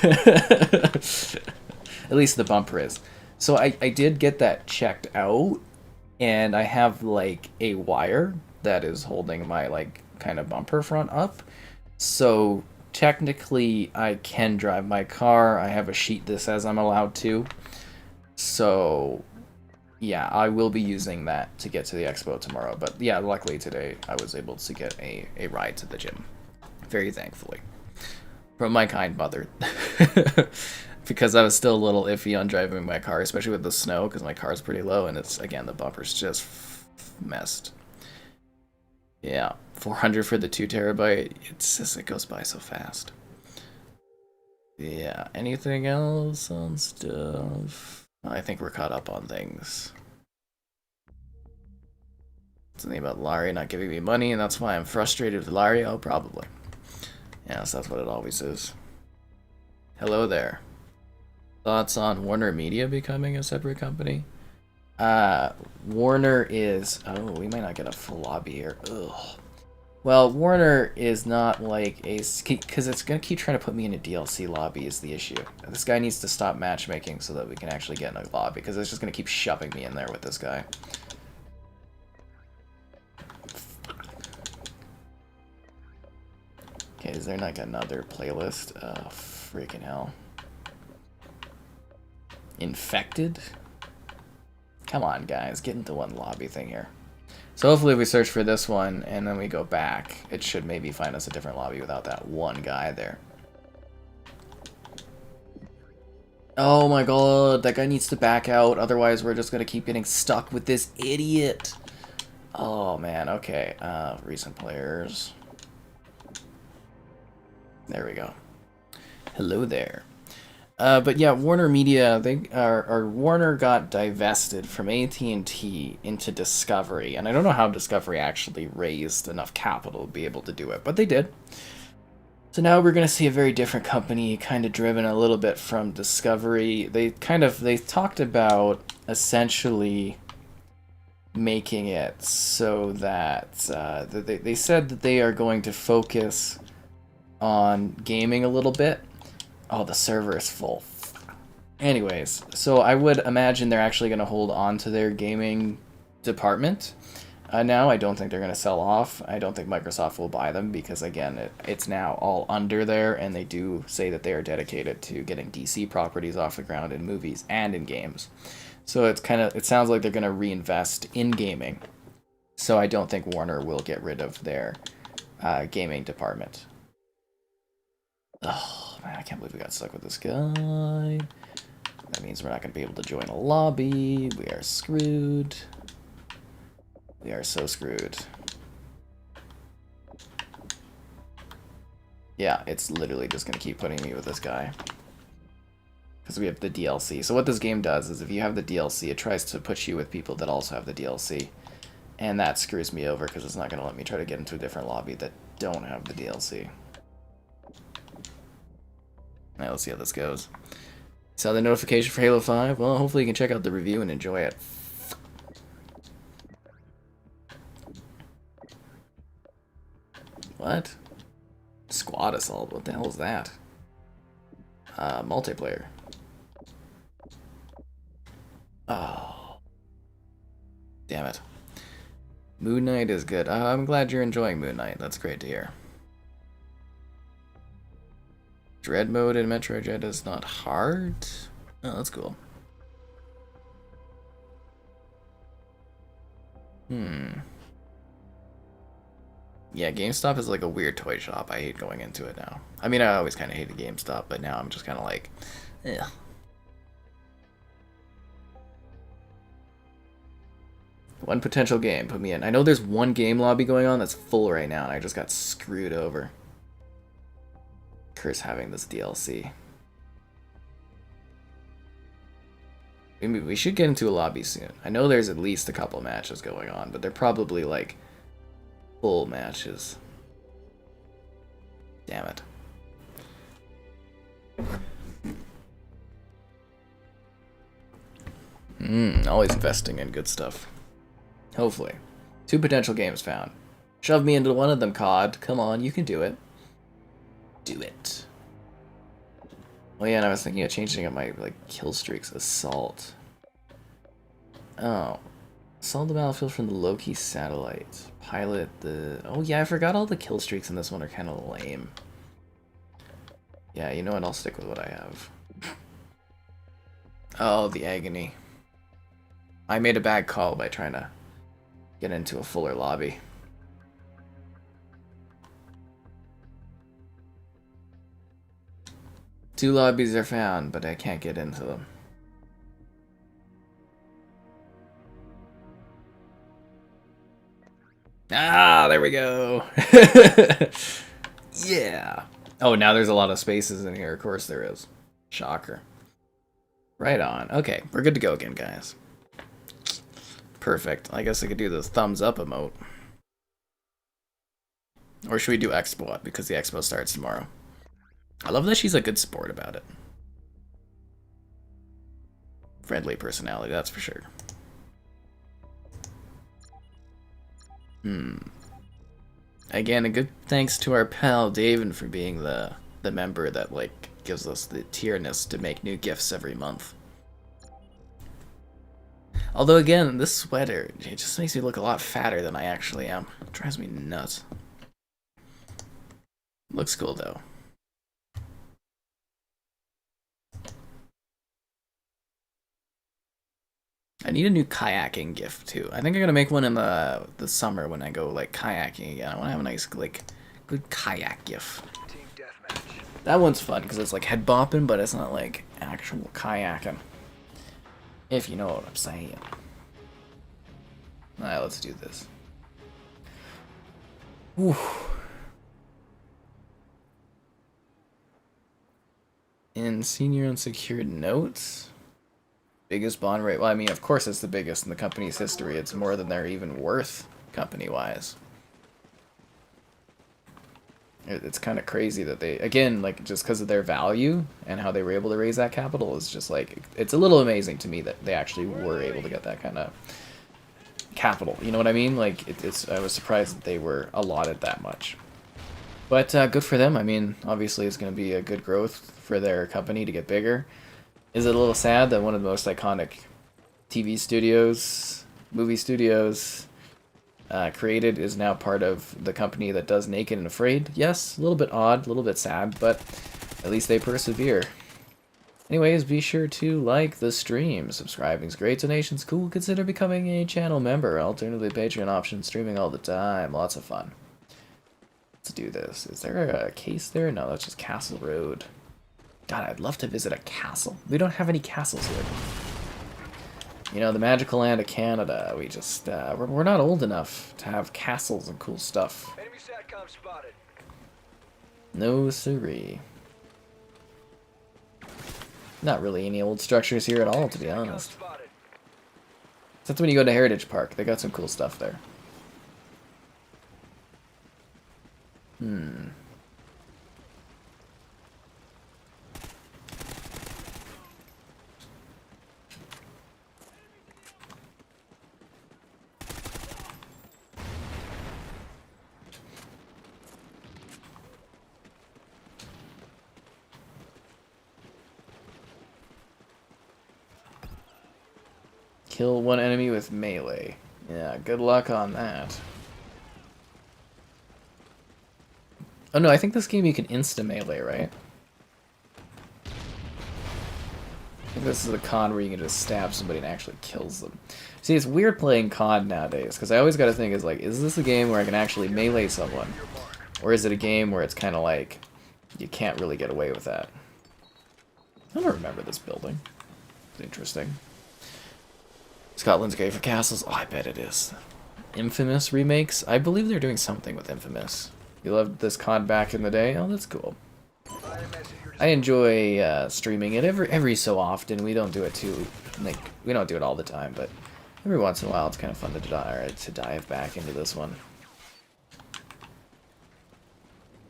At least the bumper is. So I did get that checked out, and I have, like, a wire that is holding my, like, kind of bumper front up. So technically, I can drive my car. I have a sheet that says I'm allowed to. So yeah, I will be using that to get to the expo tomorrow. But yeah, luckily today I was able to get a ride to the gym. Very thankfully. From my kind mother. Because I was still a little iffy on driving my car, especially with the snow, because my car's pretty low, and it's, again, the bumper's just messed. Yeah, 400 for the 2 terabyte. It's just, it goes by so fast. Yeah, anything else on stuff? I think we're caught up on things. Something about Larry not giving me money, and that's why I'm frustrated with Larry? Oh, probably. Yes, that's what it always is. Hello there. Thoughts on Warner Media becoming a separate company? Warner is... Oh, we might not get a full lobby here. Ugh. Well, Warner is not like a... Because it's going to keep trying to put me in a DLC lobby is the issue. This guy needs to stop matchmaking so that we can actually get in a lobby, because it's just going to keep shoving me in there with this guy. Okay, is there like another playlist? Oh, freaking hell. Infected? Come on, guys, get into one lobby thing here. So hopefully we search for this one, and then we go back. It should maybe find us a different lobby without that one guy there. Oh my god, that guy needs to back out, otherwise we're just gonna keep getting stuck with this idiot. Oh man, okay. Recent players. There we go. Hello there. But yeah, Warner Media, Warner got divested from AT&T into Discovery, and I don't know how Discovery actually raised enough capital to be able to do it, but they did. So now we're going to see a very different company, kind of driven a little bit from Discovery. They talked about essentially making it so that they said that they are going to focus on gaming a little bit. Oh, the server is full. Anyways, so I would imagine they're actually going to hold on to their gaming department. Now, I don't think they're going to sell off. I don't think Microsoft will buy them because, again, it's now all under there, and they do say that they are dedicated to getting DC properties off the ground in movies and in games. So it sounds like they're going to reinvest in gaming. So I don't think Warner will get rid of their gaming department. Oh, man, I can't believe we got stuck with this guy. That means we're not going to be able to join a lobby. We are screwed. We are so screwed. Yeah, it's literally just going to keep putting me with this guy. Because we have the DLC. So what this game does is if you have the DLC, it tries to put you with people that also have the DLC. And that screws me over because it's not going to let me try to get into a different lobby that don't have the DLC. Alright, let's see how this goes. Saw the notification for Halo 5? Well, hopefully you can check out the review and enjoy it. What? Squad assault? What the hell is that? Multiplayer. Oh. Damn it. Moon Knight is good. I'm glad you're enjoying Moon Knight. That's great to hear. Dread mode in Metro Dread is not hard. Oh, that's cool. Yeah, GameStop is like a weird toy shop. I hate going into it now. I mean, I always kind of hated GameStop, but now I'm just kind of like, yeah. One potential game, put me in. I know there's one game lobby going on that's full right now, and I just got screwed over. Curse having this DLC. We should get into a lobby soon. I know there's at least a couple matches going on, but they're probably like full matches. Damn it. Always investing in good stuff. Hopefully. 2 potential games found. Shove me into one of them, COD. Come on, you can do it. Do it. Oh yeah, and I was thinking of changing up my kill streaks. Assault. Oh. Assault the battlefield from the low-key satellite. Pilot the... Oh yeah, I forgot all the kill streaks in this one are kind of lame. Yeah, you know what? I'll stick with what I have. Oh, the agony. I made a bad call by trying to get into a fuller lobby. Two lobbies are found, but I can't get into them. Ah, there we go. Yeah. Oh, now there's a lot of spaces in here. Of course there is. Shocker. Right on. Okay, we're good to go again, guys. Perfect. I guess I could do the thumbs up emote. Or should we do Expo because the Expo starts tomorrow? I love that she's a good sport about it. Friendly personality, that's for sure. Again, a good thanks to our pal David for being the member that gives us the tierness to make new gifts every month. Although again, this sweater, it just makes me look a lot fatter than I actually am. It drives me nuts. Looks cool though. I need a new kayaking gift too. I think I'm gonna make one in the summer when I go kayaking again. I want to have a nice good kayak gift. That one's fun because it's head bopping, but it's not actual kayaking. If you know what I'm saying. Alright, let's do this. Whew. In senior unsecured notes. Biggest bond rate. Well, I mean, of course it's the biggest in the company's history. It's more than they're even worth, company-wise. It's kind of crazy that they, again, just because of their value and how they were able to raise that capital is just it's a little amazing to me that they actually were able to get that kind of capital. You know what I mean? I was surprised that they were allotted that much. But good for them. I mean, obviously it's going to be a good growth for their company to get bigger. Is it a little sad that one of the most iconic TV studios, movie studios, created is now part of the company that does Naked and Afraid? Yes, a little bit odd, a little bit sad, but at least they persevere. Anyways, be sure to like the stream. Subscribing's great, donation's cool. Consider becoming a channel member. Alternatively, Patreon option, streaming all the time. Lots of fun. Let's do this. Is there a case there? No, that's just Castle Road. God, I'd love to visit a castle. We don't have any castles here. You know, the magical land of Canada, we just, we're not old enough to have castles and cool stuff. Enemy SATCOM spotted. No siree. Not really any old structures here at all, to be honest. Except when you go to Heritage Park, they got some cool stuff there. Kill one enemy with melee. Yeah, good luck on that. Oh no, I think this game you can insta-melee, right? I think this is a COD where you can just stab somebody and actually kills them. See, it's weird playing COD nowadays, because I always gotta think, is this a game where I can actually melee someone? Or is it a game where it's kind of like, you can't really get away with that? I don't remember this building. It's interesting. Scotland's great for castles? Oh, I bet it is. Infamous remakes? I believe they're doing something with Infamous. You loved this COD back in the day? Oh, that's cool. I enjoy streaming it every so often. We don't do it we don't do it all the time, but every once in a while it's kind of fun to dive back into this one.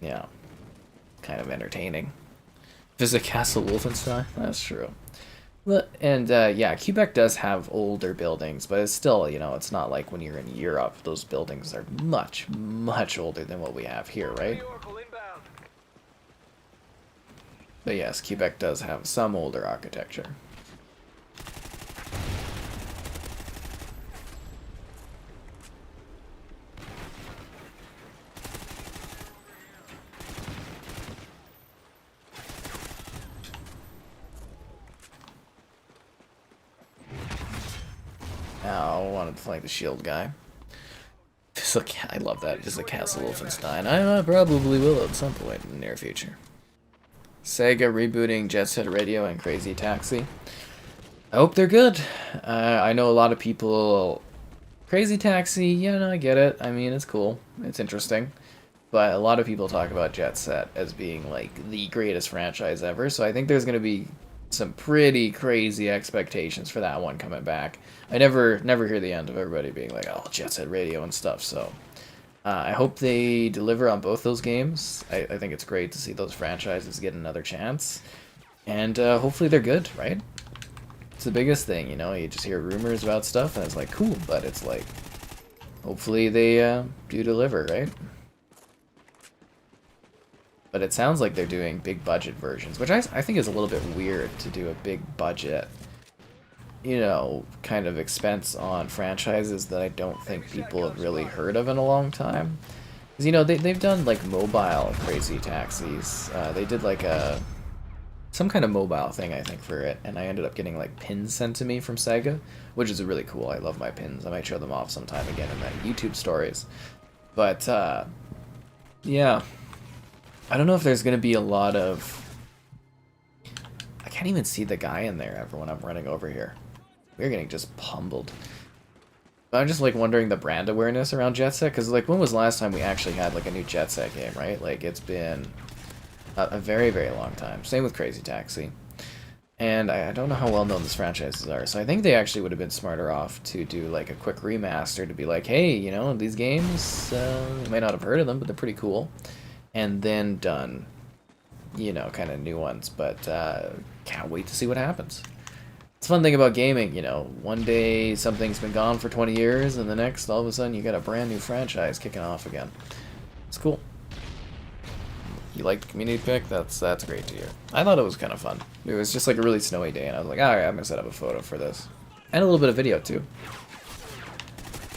Yeah, kind of entertaining. Visit Castle Wolfenstein? That's true. And yeah, Quebec does have older buildings, but it's still, you know, it's not like when you're in Europe. Those buildings are much, much older than what we have here, right? But yes, Quebec does have some older architecture. I wanted to flank the shield guy. I love that. Just a Castle Wolfenstein. I probably will at some point in the near future. Sega rebooting Jet Set Radio and Crazy Taxi. I hope they're good. I know a lot of people... Crazy Taxi, yeah, no, I get it. I mean, it's cool. It's interesting. But a lot of people talk about Jet Set as being, like, the greatest franchise ever. So I think there's going to be some pretty crazy expectations for that one coming back. I never hear the end of everybody being like, oh, Jet Set Radio and stuff, so... I hope they deliver on both those games. I think it's great to see those franchises get another chance. And hopefully they're good, right? It's the biggest thing, you know? You just hear rumors about stuff, and it's like, cool, but it's like... Hopefully they do deliver, right? But it sounds like they're doing big budget versions, which I think is a little bit weird to do a big budget, you know, kind of expense on franchises that I don't think people have really heard of in a long time. Because, you know, they've done, like, mobile Crazy Taxis. They did, like, some kind of mobile thing, I think, for it, and I ended up getting, like, pins sent to me from Sega, which is really cool. I love my pins. I might show them off sometime again in my YouTube stories. But, yeah. I don't know if there's going to be a lot of... I can't even see the guy in there ever when I'm running over here. We're getting just pummeled. I'm just, like, wondering the brand awareness around Jet Set, because, like, when was the last time we actually had, like, a new Jet Set game, right? Like, it's been a very, very long time. Same with Crazy Taxi. And I don't know how well known these franchises are, so I think they actually would have been smarter off to do, like, a quick remaster to be like, hey, you know, these games, you might not have heard of them, but they're pretty cool. And then done, you know, kind of new ones, but can't wait to see what happens. It's a fun thing about gaming, you know, one day something's been gone for 20 years, and the next, all of a sudden, you got a brand new franchise kicking off again. It's cool. You like the community pick? That's great to hear. I thought it was kind of fun. It was just like a really snowy day, and I was like, alright, I'm gonna set up a photo for this. And a little bit of video, too.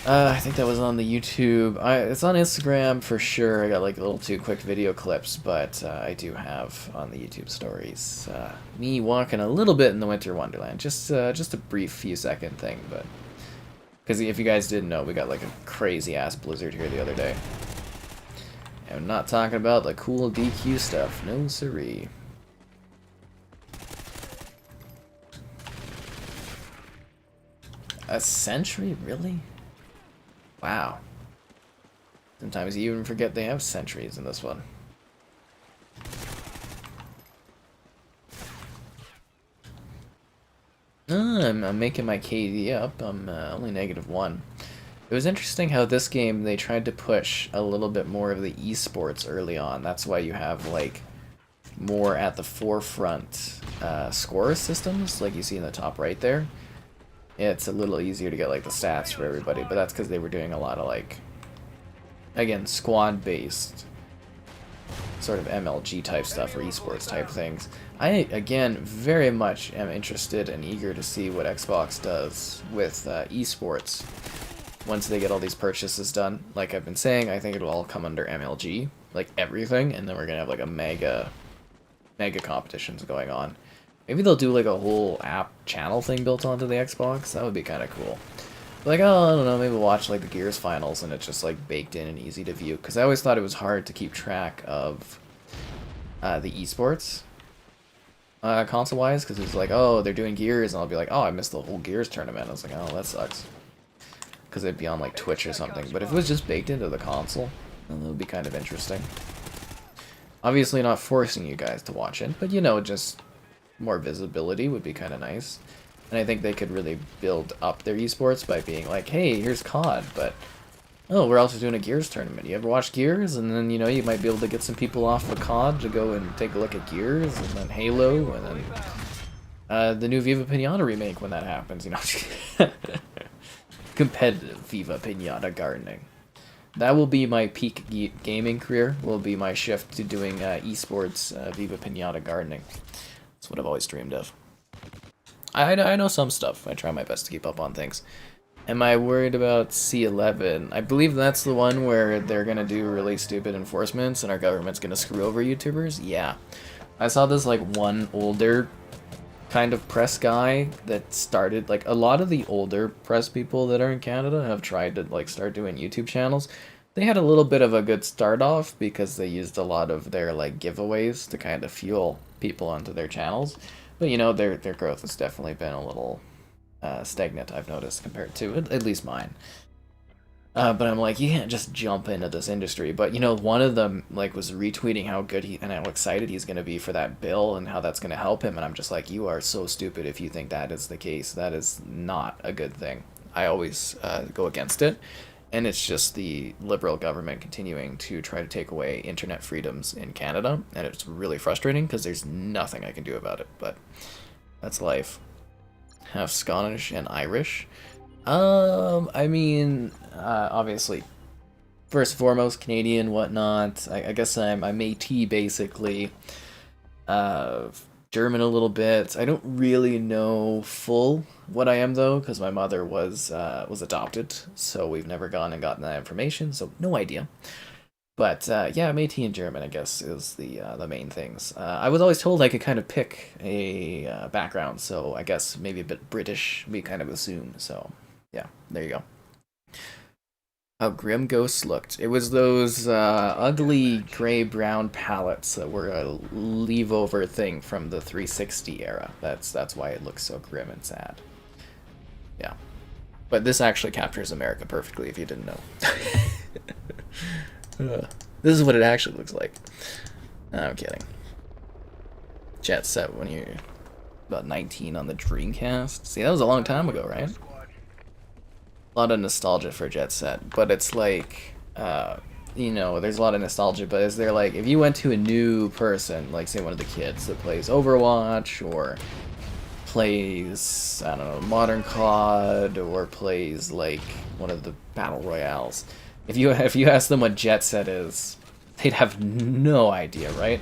I think that was on the YouTube. It's on Instagram for sure. I got like little 2 quick video clips, but I do have on the YouTube stories me walking a little bit in the Winter Wonderland. Just a brief few second thing, but because if you guys didn't know, we got like a crazy ass blizzard here the other day. And I'm not talking about the cool DQ stuff. No siree. A century, really? Wow. Sometimes you even forget they have sentries in this one. I'm making my KD up. I'm only -1. It was interesting how this game, they tried to push a little bit more of the esports early on. That's why you have, like, more at the forefront score systems, like you see in the top right there. It's a little easier to get, like, the stats for everybody, but that's because they were doing a lot of, like, again, squad-based sort of MLG type stuff or esports type things. I, again, very much am interested and eager to see what Xbox does with esports once they get all these purchases done. Like I've been saying, I think it'll all come under MLG, like everything, and then we're gonna have like a mega competitions going on. Maybe they'll do like a whole app channel thing built onto the Xbox. That would be kind of cool. Like, oh, I don't know, maybe we'll watch like the Gears finals and it's just like baked in and easy to view. Because I always thought it was hard to keep track of the esports console-wise, because it's like, oh, they're doing Gears, and I'll be like, oh, I missed the whole Gears tournament. I was like, oh, that sucks. Because it'd be on like Twitch or something. But if it was just baked into the console, then that would be kind of interesting. Obviously not forcing you guys to watch it, but you know, just more visibility would be kind of nice. And I think they could really build up their esports by being like, hey, here's COD, but oh, we're also doing a Gears tournament. You ever watch Gears? And then, you know, you might be able to get some people off of COD to go and take a look at Gears, and then Halo, and then the new Viva Pinata remake when that happens, you know. Competitive Viva Pinata gardening. That will be my peak gaming career, will be my shift to doing esports Viva Pinata gardening. That's what I've always dreamed of. I know some stuff. I try my best to keep up on things. Am I worried about C11? I believe that's the one where they're going to do really stupid enforcements and our government's going to screw over YouTubers? Yeah. I saw this like one older kind of press guy that started, like a lot of the older press people that are in Canada have tried to like start doing YouTube channels. They had a little bit of a good start off because they used a lot of their like giveaways to kind of fuel people onto their channels. But you know, their growth has definitely been a little stagnant, I've noticed, compared to at least mine. But I'm like, you can't just jump into this industry. But you know, one of them like was retweeting how good he and how excited he's going to be for that bill and how that's going to help him. And I'm just like, you are so stupid if you think that is the case. That is not a good thing. I always go against it. And it's just the Liberal government continuing to try to take away internet freedoms in Canada. And it's really frustrating because there's nothing I can do about it. But that's life. Half Scottish and Irish. I mean, obviously, first and foremost, Canadian, whatnot. I guess I'm Métis, basically. German a little bit. I don't really know full what I am, though, because my mother was adopted, so we've never gone and gotten that information, so no idea. But, yeah, Métis and German, I guess, is the main things. I was always told I could kind of pick a background, so I guess maybe a bit British, we kind of assume, so yeah, there you go. How Grim Ghosts looked. It was those ugly gray-brown palettes that were a leave-over thing from the 360 era. That's why it looks so grim and sad. Yeah. But this actually captures America perfectly, if you didn't know. This is what it actually looks like. No, I'm kidding. Jet Set when you're about 19 on the Dreamcast. See, that was a long time ago, right? A lot of nostalgia for Jet Set, but it's like, you know, there's a lot of nostalgia, but is there like, if you went to a new person, like say one of the kids that plays Overwatch, or plays, I don't know, Modern COD, or plays like one of the Battle Royales, if you ask them what Jet Set is, they'd have no idea, right?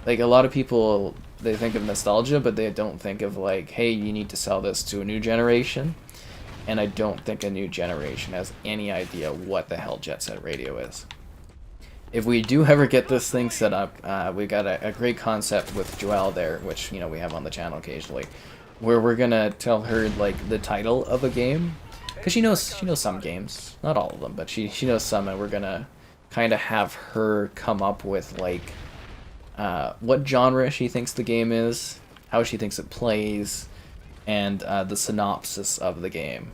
Like a lot of people, they think of nostalgia, but they don't think of like, hey, you need to sell this to a new generation. And I don't think a new generation has any idea what the hell Jet Set Radio is. If we do ever get this thing set up, we've got a great concept with Joelle there, which, you know, we have on the channel occasionally, where we're gonna tell her like the title of a game, because she knows some games, not all of them, but she knows some, and we're gonna kind of have her come up with like what genre she thinks the game is, how she thinks it plays, and the synopsis of the game.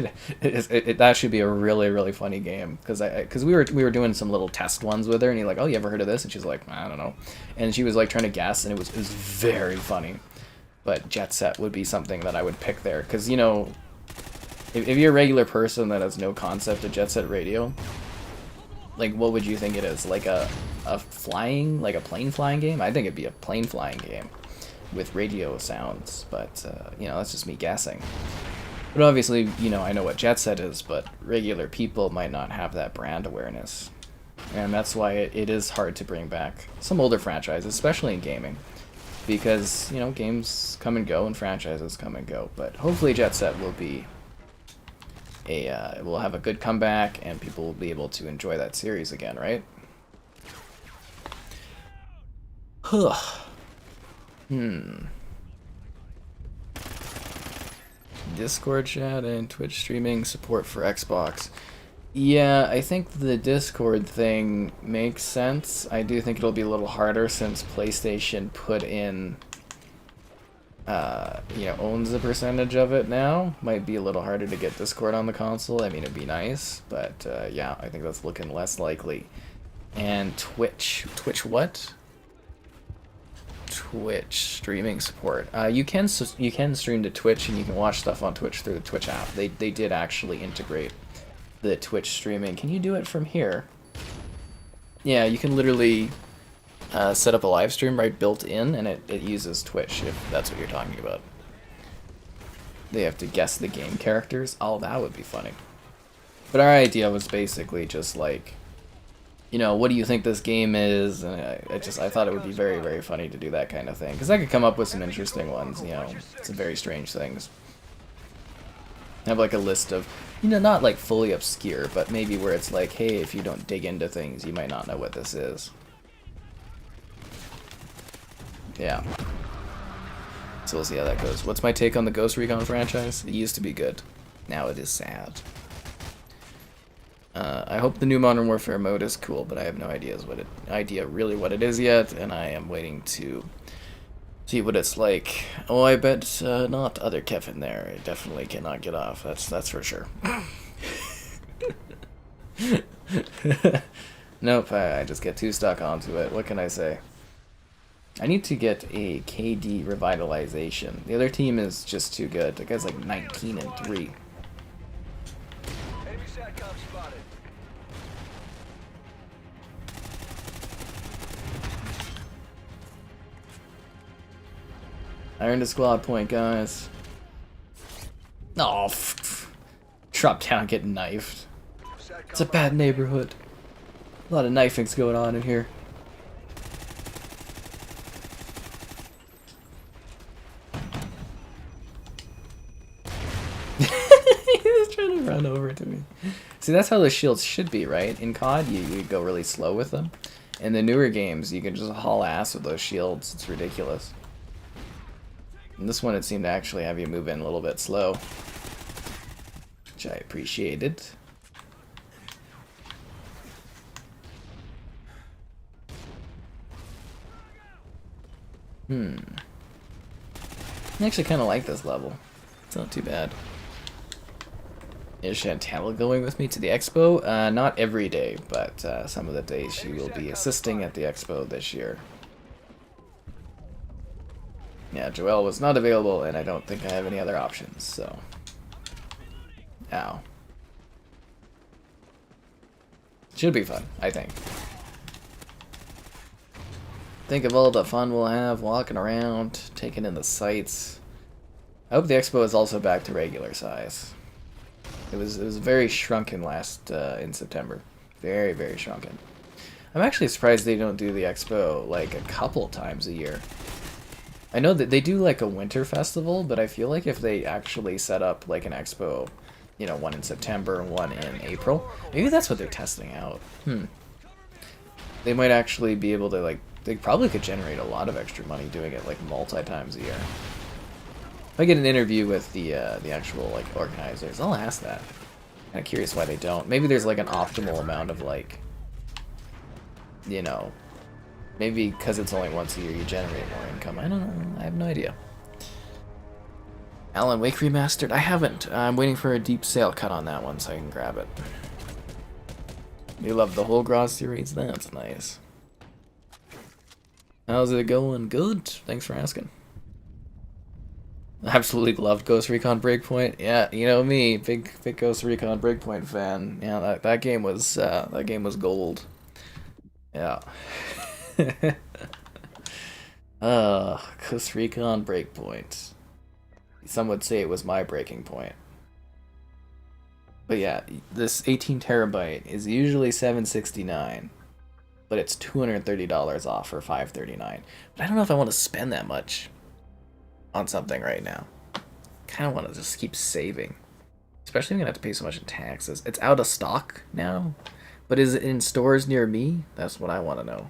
That should be a really funny game, because we were doing some little test ones with her, and you're like, oh, you ever heard of this? And she's like, I don't know, and she was like trying to guess, and it was very funny. But Jet Set would be something that I would pick there, because you know, if you're a regular person that has no concept of Jet Set Radio, like what would you think it is? Like a flying, like a plane flying game? I think it'd be a plane flying game with radio sounds, but you know, that's just me guessing. But obviously, you know, I know what Jet Set is, but regular people might not have that brand awareness. And that's why it is hard to bring back some older franchises, especially in gaming. Because, you know, games come and go and franchises come and go. But hopefully Jet Set will be will have a good comeback and people will be able to enjoy that series again, right? Discord chat and Twitch streaming support for Xbox. Yeah, I think the Discord thing makes sense. I do think it'll be a little harder since PlayStation put in, you know, owns a percentage of it now. Might be a little harder to get Discord on the console. I mean, it'd be nice, but yeah, I think that's looking less likely. And Twitch what? Twitch streaming support. You can stream to Twitch and you can watch stuff on Twitch through the Twitch app. They did actually integrate the Twitch streaming. Can you do it from here? Yeah, you can literally set up a live stream right built in, and it uses Twitch, if that's what you're talking about. They have to guess the game characters. Oh, that would be funny. But our idea was basically just like, you know, what do you think this game is? And I thought it would be very, very funny to do that kind of thing. Because I could come up with some interesting ones, you know, some very strange things. Have like a list of, you know, not like fully obscure, but maybe where it's like, hey, if you don't dig into things, you might not know what this is. Yeah. So we'll see how that goes. What's my take on the Ghost Recon franchise? It used to be good. Now it is sad. I hope the new Modern Warfare mode is cool, but I have no idea really what it is yet, and I am waiting to see what it's like. Oh, I bet not other Kevin there. It definitely cannot get off. That's for sure. Nope, I just get too stuck onto it. What can I say? I need to get a KD revitalization. The other team is just too good. The guy's like 19-3. Enemy SATCOM spotted. I earned a squad point, guys. Oh, drop down, get knifed. It's a bad neighborhood. A lot of knifing's going on in here. He was trying to run over to me. See, that's how the shields should be, right? In COD, you go really slow with them. In the newer games, you can just haul ass with those shields. It's ridiculous. In this one, it seemed to actually have you move in a little bit slow, which I appreciated. I actually kind of like this level. It's not too bad. Is Chantal going with me to the Expo? Not every day, but some of the days she will be assisting at the Expo this year. Yeah, Joelle was not available, and I don't think I have any other options, so... Ow. Should be fun, I think. Think of all the fun we'll have walking around, taking in the sights. I hope the Expo is also back to regular size. It was very shrunken last in September. Very, very shrunken. I'm actually surprised they don't do the Expo like a couple times a year. I know that they do like a winter festival, but I feel like if they actually set up like an Expo, you know, one in September and one in April, maybe that's what they're testing out. They might actually be able to like, they probably could generate a lot of extra money doing it like multi-times a year. If I get an interview with the actual like organizers, I'll ask that. Kind of curious why they don't. Maybe there's like an optimal amount of like, you know, maybe because it's only once a year you generate more income. I don't know. I have no idea. Alan Wake Remastered? I haven't. I'm waiting for a deep sale cut on that one so I can grab it. You love the whole Groz series? That's nice. How's it going? Good. Thanks for asking. Absolutely loved Ghost Recon Breakpoint. Yeah, you know me, big Ghost Recon Breakpoint fan. Yeah, that game was gold. Yeah. Ghost Recon Breakpoint. Some would say it was my breaking point. But yeah, this 18 terabyte is usually $769. but it's $230 off for $539. But I don't know if I want to spend that much on something right now. Kind of want to just keep saving. Especially if I'm going to have to pay so much in taxes. It's out of stock now, but is it in stores near me? That's what I want to know.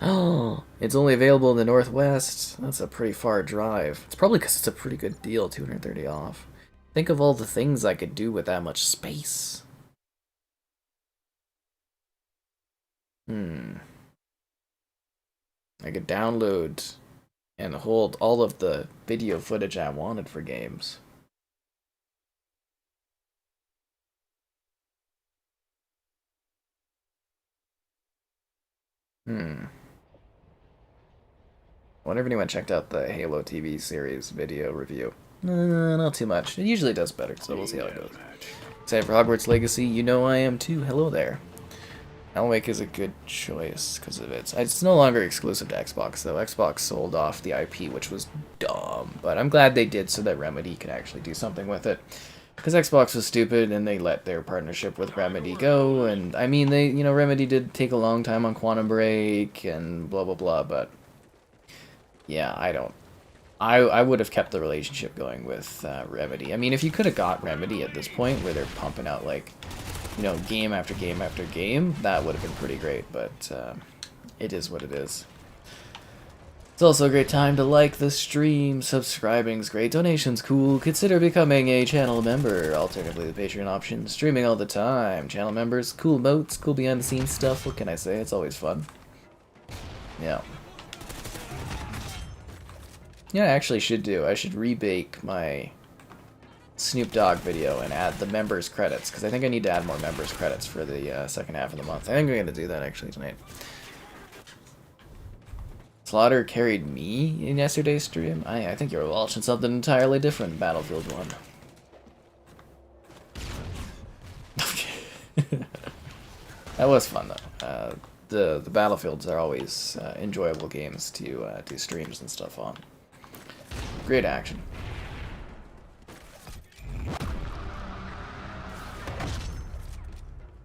Oh, it's only available in the Northwest. That's a pretty far drive. It's probably because it's a pretty good deal, 230 off. Think of all the things I could do with that much space. I could download and hold all of the video footage I wanted for games. I wonder if anyone checked out the Halo TV series video review. Not too much. It usually does better, so we'll see how it goes. Excited for Hogwarts Legacy? You know I am too. Hello there. Alan Wake is a good choice because of it. It's no longer exclusive to Xbox, though. Xbox sold off the IP, which was dumb. But I'm glad they did so that Remedy could actually do something with it. Because Xbox was stupid and they let their partnership with Remedy go. And I mean, Remedy did take a long time on Quantum Break and blah, blah, blah. But yeah, I would have kept the relationship going with Remedy. I mean, if you could have got Remedy at this point where they're pumping out, like, game after game after game, that would have been pretty great, but it is what it is. It's also a great time to like the stream. Subscribing's great. Donation's cool. Consider becoming a channel member. Alternatively, the Patreon option. Streaming all the time. Channel members, cool moats, cool behind-the-scenes stuff. What can I say? It's always fun. Yeah. Yeah, I actually should do. I should rebake my Snoop Dogg video and add the members credits, because I think I need to add more members credits for the second half of the month. I think I'm going to do that actually tonight. Slaughter carried me in yesterday's stream? I think you were watching something entirely different, Battlefield 1. Okay. That was fun, though. The Battlefields are always enjoyable games to do streams and stuff on. Great action.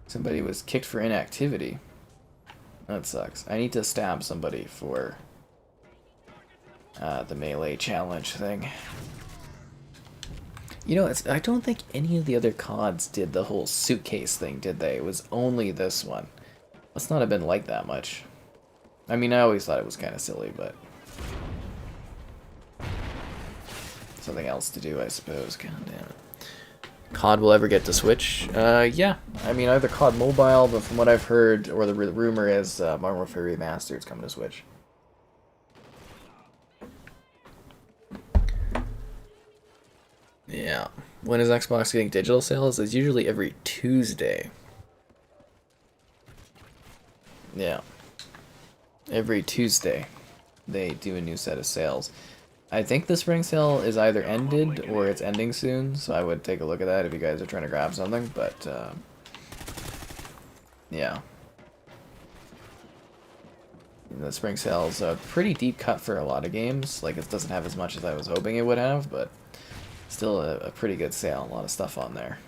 Somebody was kicked for inactivity. That sucks. I need to stab somebody for the melee challenge thing. I don't think any of the other CODs did the whole suitcase thing, did they? It was only this one. Must not have been like that much. I mean, I always thought it was kind of silly, but something else to do, I suppose. God damn it. COD will ever get to Switch? Yeah. I mean, either COD Mobile, but from what I've heard, or the rumor is Modern Warfare Remastered is coming to Switch. Yeah. When is Xbox getting digital sales? It's usually every Tuesday. Yeah. Every Tuesday, they do a new set of sales. I think the spring sale is either ended or it's ending soon, so I would take a look at that if you guys are trying to grab something, but yeah. The spring sale is a pretty deep cut for a lot of games. Like, it doesn't have as much as I was hoping it would have, but still a pretty good sale. A lot of stuff on there.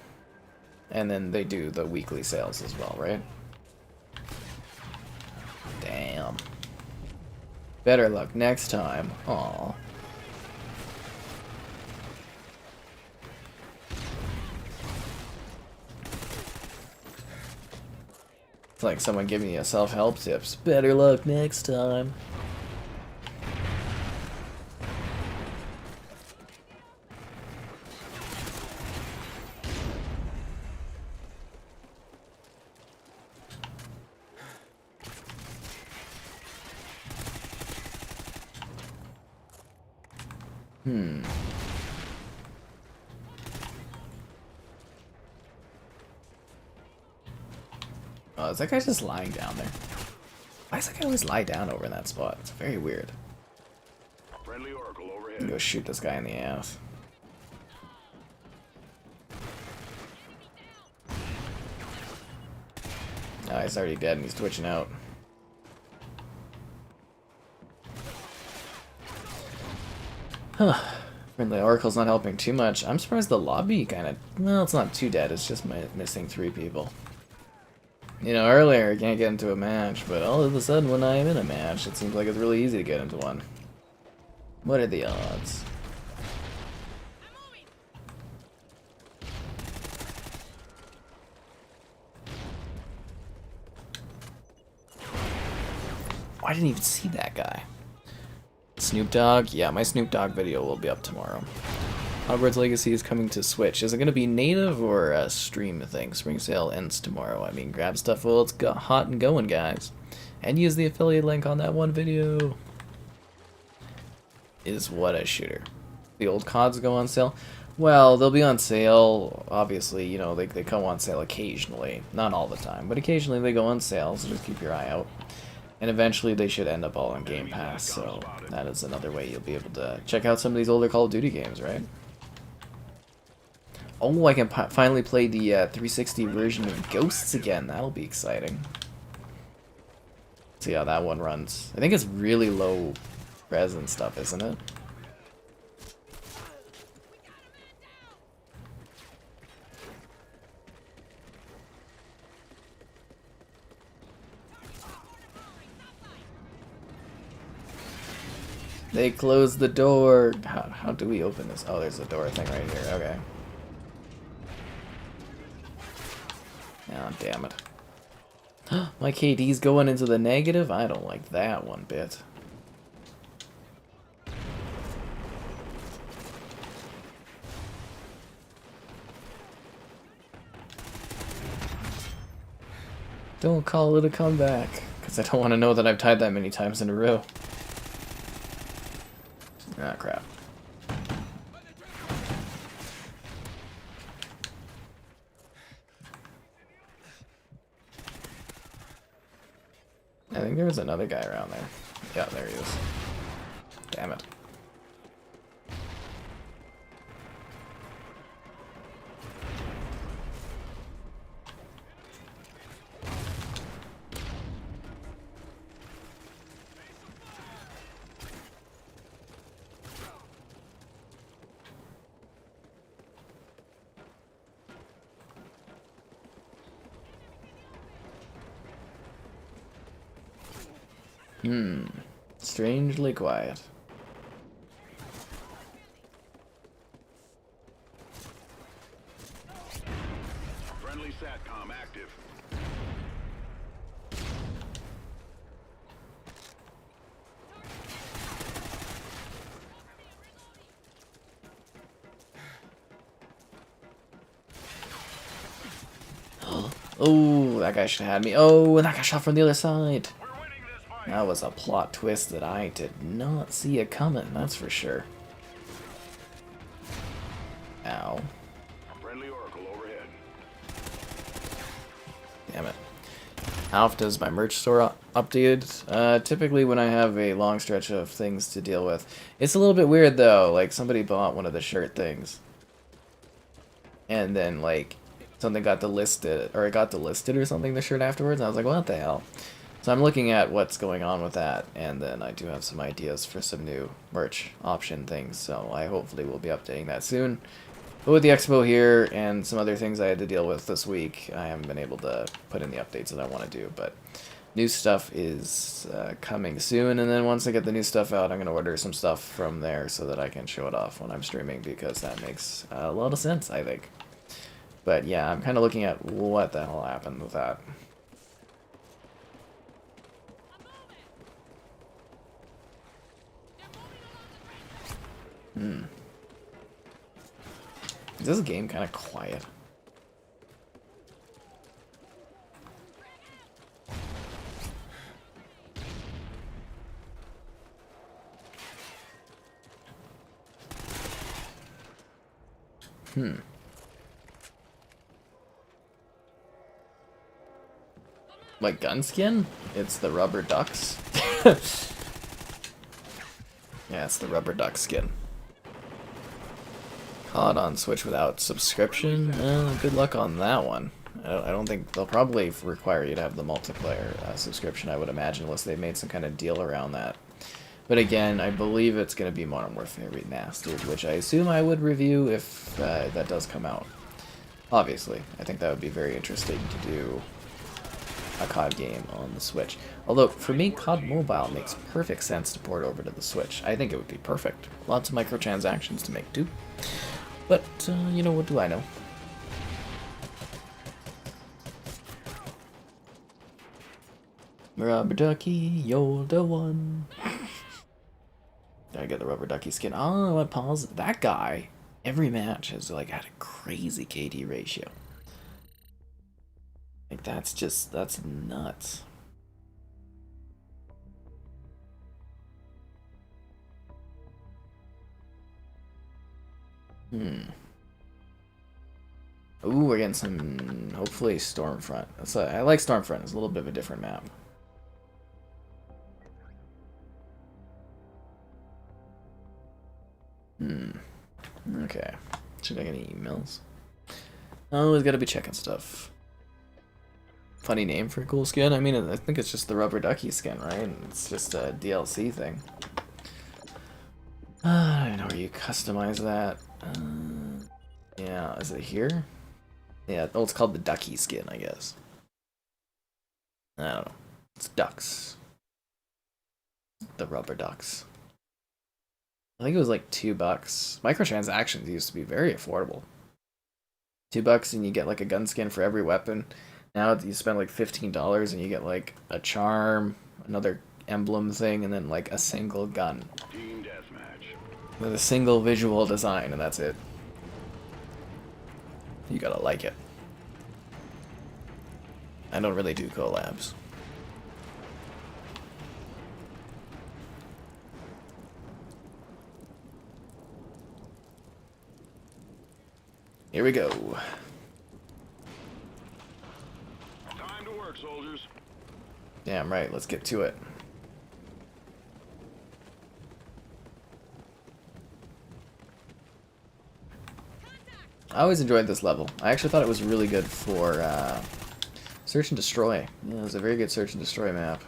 And then they do the weekly sales as well, right? Damn. Better luck next time. Aww. It's like someone giving you self-help tips. Better luck next time. Oh, is that guy just lying down there? Why does that guy always lie down over in that spot? It's very weird. Friendly Oracle overhead. Go shoot this guy in the ass. Oh, he's already dead and he's twitching out. Huh. Friendly Oracle's not helping too much. I'm surprised the lobby kind of... Well, it's not too dead. It's just missing 3 people. You know, earlier I can't get into a match, but all of a sudden when I am in a match, it seems like it's really easy to get into one. What are the odds? Oh, I didn't even see that guy. Snoop Dogg? Yeah, my Snoop Dogg video will be up tomorrow. Hogwarts Legacy is coming to Switch. Is it going to be native or a stream thing? Spring sale ends tomorrow. I mean, grab stuff while it's hot and going, guys. And use the affiliate link on that one video. Is what a shooter. The old CODs go on sale? Well, they'll be on sale. Obviously, you know, they come on sale occasionally. Not all the time, but occasionally they go on sale, so just keep your eye out. And eventually they should end up all on Game Pass, so that is another way you'll be able to check out some of these older Call of Duty games, right? Oh, I can finally play the 360 version of Ghosts again. That'll be exciting. See how that one runs. I think it's really low res and stuff, isn't it? They closed the door. How do we open this? Oh, there's a door thing right here. Okay. Oh, damn it. My KD's going into the negative? I don't like that one bit. Don't call it a comeback, because I don't want to know that I've tied that many times in a row. Ah, crap. I think there was another guy around there. Yeah, there he is. Damn it. Strangely quiet. Friendly SATCOM active. Oh, that guy should have had me. Oh, and that got shot from the other side. That was a plot twist that I did not see it coming, that's for sure. Ow. Friendly Oracle overhead. Damn it. How often is my merch store updated? Typically when I have a long stretch of things to deal with. It's a little bit weird though, like somebody bought one of the shirt things. And then like something got delisted, or it got delisted or something, the shirt afterwards, and I was like, what the hell? So I'm looking at what's going on with that, and then I do have some ideas for some new merch option things, so I hopefully will be updating that soon. But with the Expo here and some other things I had to deal with this week, I haven't been able to put in the updates that I want to do, but new stuff is coming soon, and then once I get the new stuff out, I'm going to order some stuff from there so that I can show it off when I'm streaming, because that makes a lot of sense, I think. But yeah, I'm kind of looking at what the hell happened with that. Is this game kind of quiet? Like gun skin? It's the rubber ducks. Yeah, it's the rubber duck skin. COD on Switch without subscription? Good luck on that one. I don't think they'll probably require you to have the multiplayer subscription, I would imagine, unless they made some kind of deal around that. But again, I believe it's going to be Modern Warfare Remastered, which I assume I would review if that does come out. Obviously, I think that would be very interesting to do a COD game on the Switch. Although, for me, COD Mobile makes perfect sense to port over to the Switch. I think it would be perfect. Lots of microtransactions to make, too. But, you know, what do I know? Rubber ducky, you're the one. Gotta get the rubber ducky skin. Oh, what pause? That guy, every match has, like, had a crazy KD ratio. Like, that's nuts. Ooh, we're getting some, hopefully, Stormfront. I like Stormfront. It's a little bit of a different map. Okay. Should I get any emails? Oh, he's gotta be checking stuff. Funny name for a cool skin? I mean, I think it's just the rubber ducky skin, right? It's just a DLC thing. I don't know where you customize that. Yeah, is it here? Yeah, oh, it's called the ducky skin, I guess. I don't know. It's ducks. The rubber ducks. I think it was like $2. Microtransactions used to be very affordable. $2 and you get like a gun skin for every weapon. Now you spend like $15 and you get like a charm, another emblem thing, and then like a single gun. Team deathmatch. With a single visual design, and that's it. You gotta like it. I don't really do collabs. Here we go. Time to work, soldiers. Damn right, let's get to it. I always enjoyed this level. I actually thought it was really good for search and destroy. Yeah, it was a very good search and destroy map.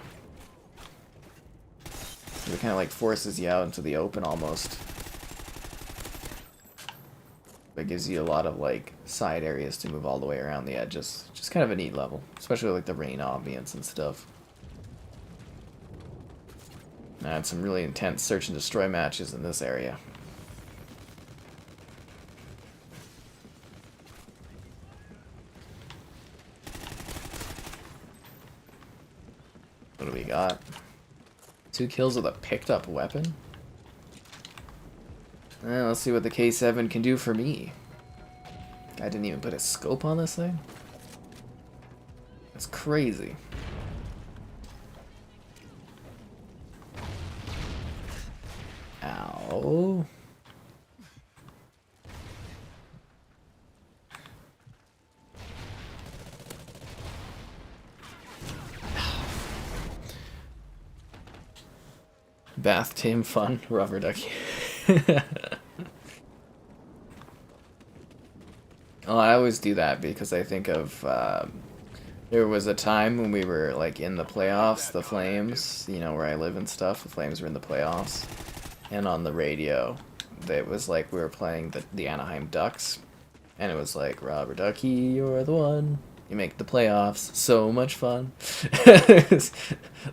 It kind of like forces you out into the open almost. It gives you a lot of like side areas to move all the way around the edges. Just kind of a neat level, especially like the rain ambience and stuff. I had some really intense search and destroy matches in this area. What do we got? 2 kills with a picked up weapon? Let's see what the K7 can do for me. I didn't even put a scope on this thing? That's crazy. Ow. Bath team fun, rubber ducky. Well, I always do that because I think of there was a time when we were like in the playoffs, the Flames, you know, where I live and stuff. The Flames were in the playoffs, and on the radio, it was like we were playing the Anaheim Ducks, and it was like Rubber Ducky, you're the one. You make the playoffs so much fun.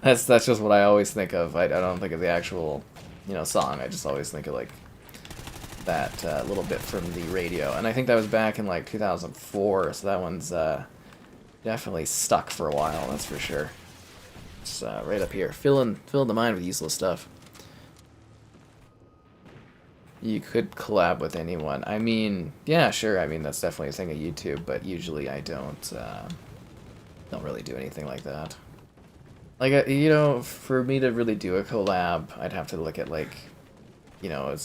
That's just what I always think of. I don't think of the actual, you know, song. I just always think of like that little bit from the radio, and I think that was back in like 2004. So that one's definitely stuck for a while. That's for sure. It's right up here, filling the mind with useless stuff. You could collab with anyone. I mean, yeah, sure. I mean, that's definitely a thing of YouTube, but usually I don't really do anything like that. Like, you know, for me to really do a collab, I'd have to look at, like, you know,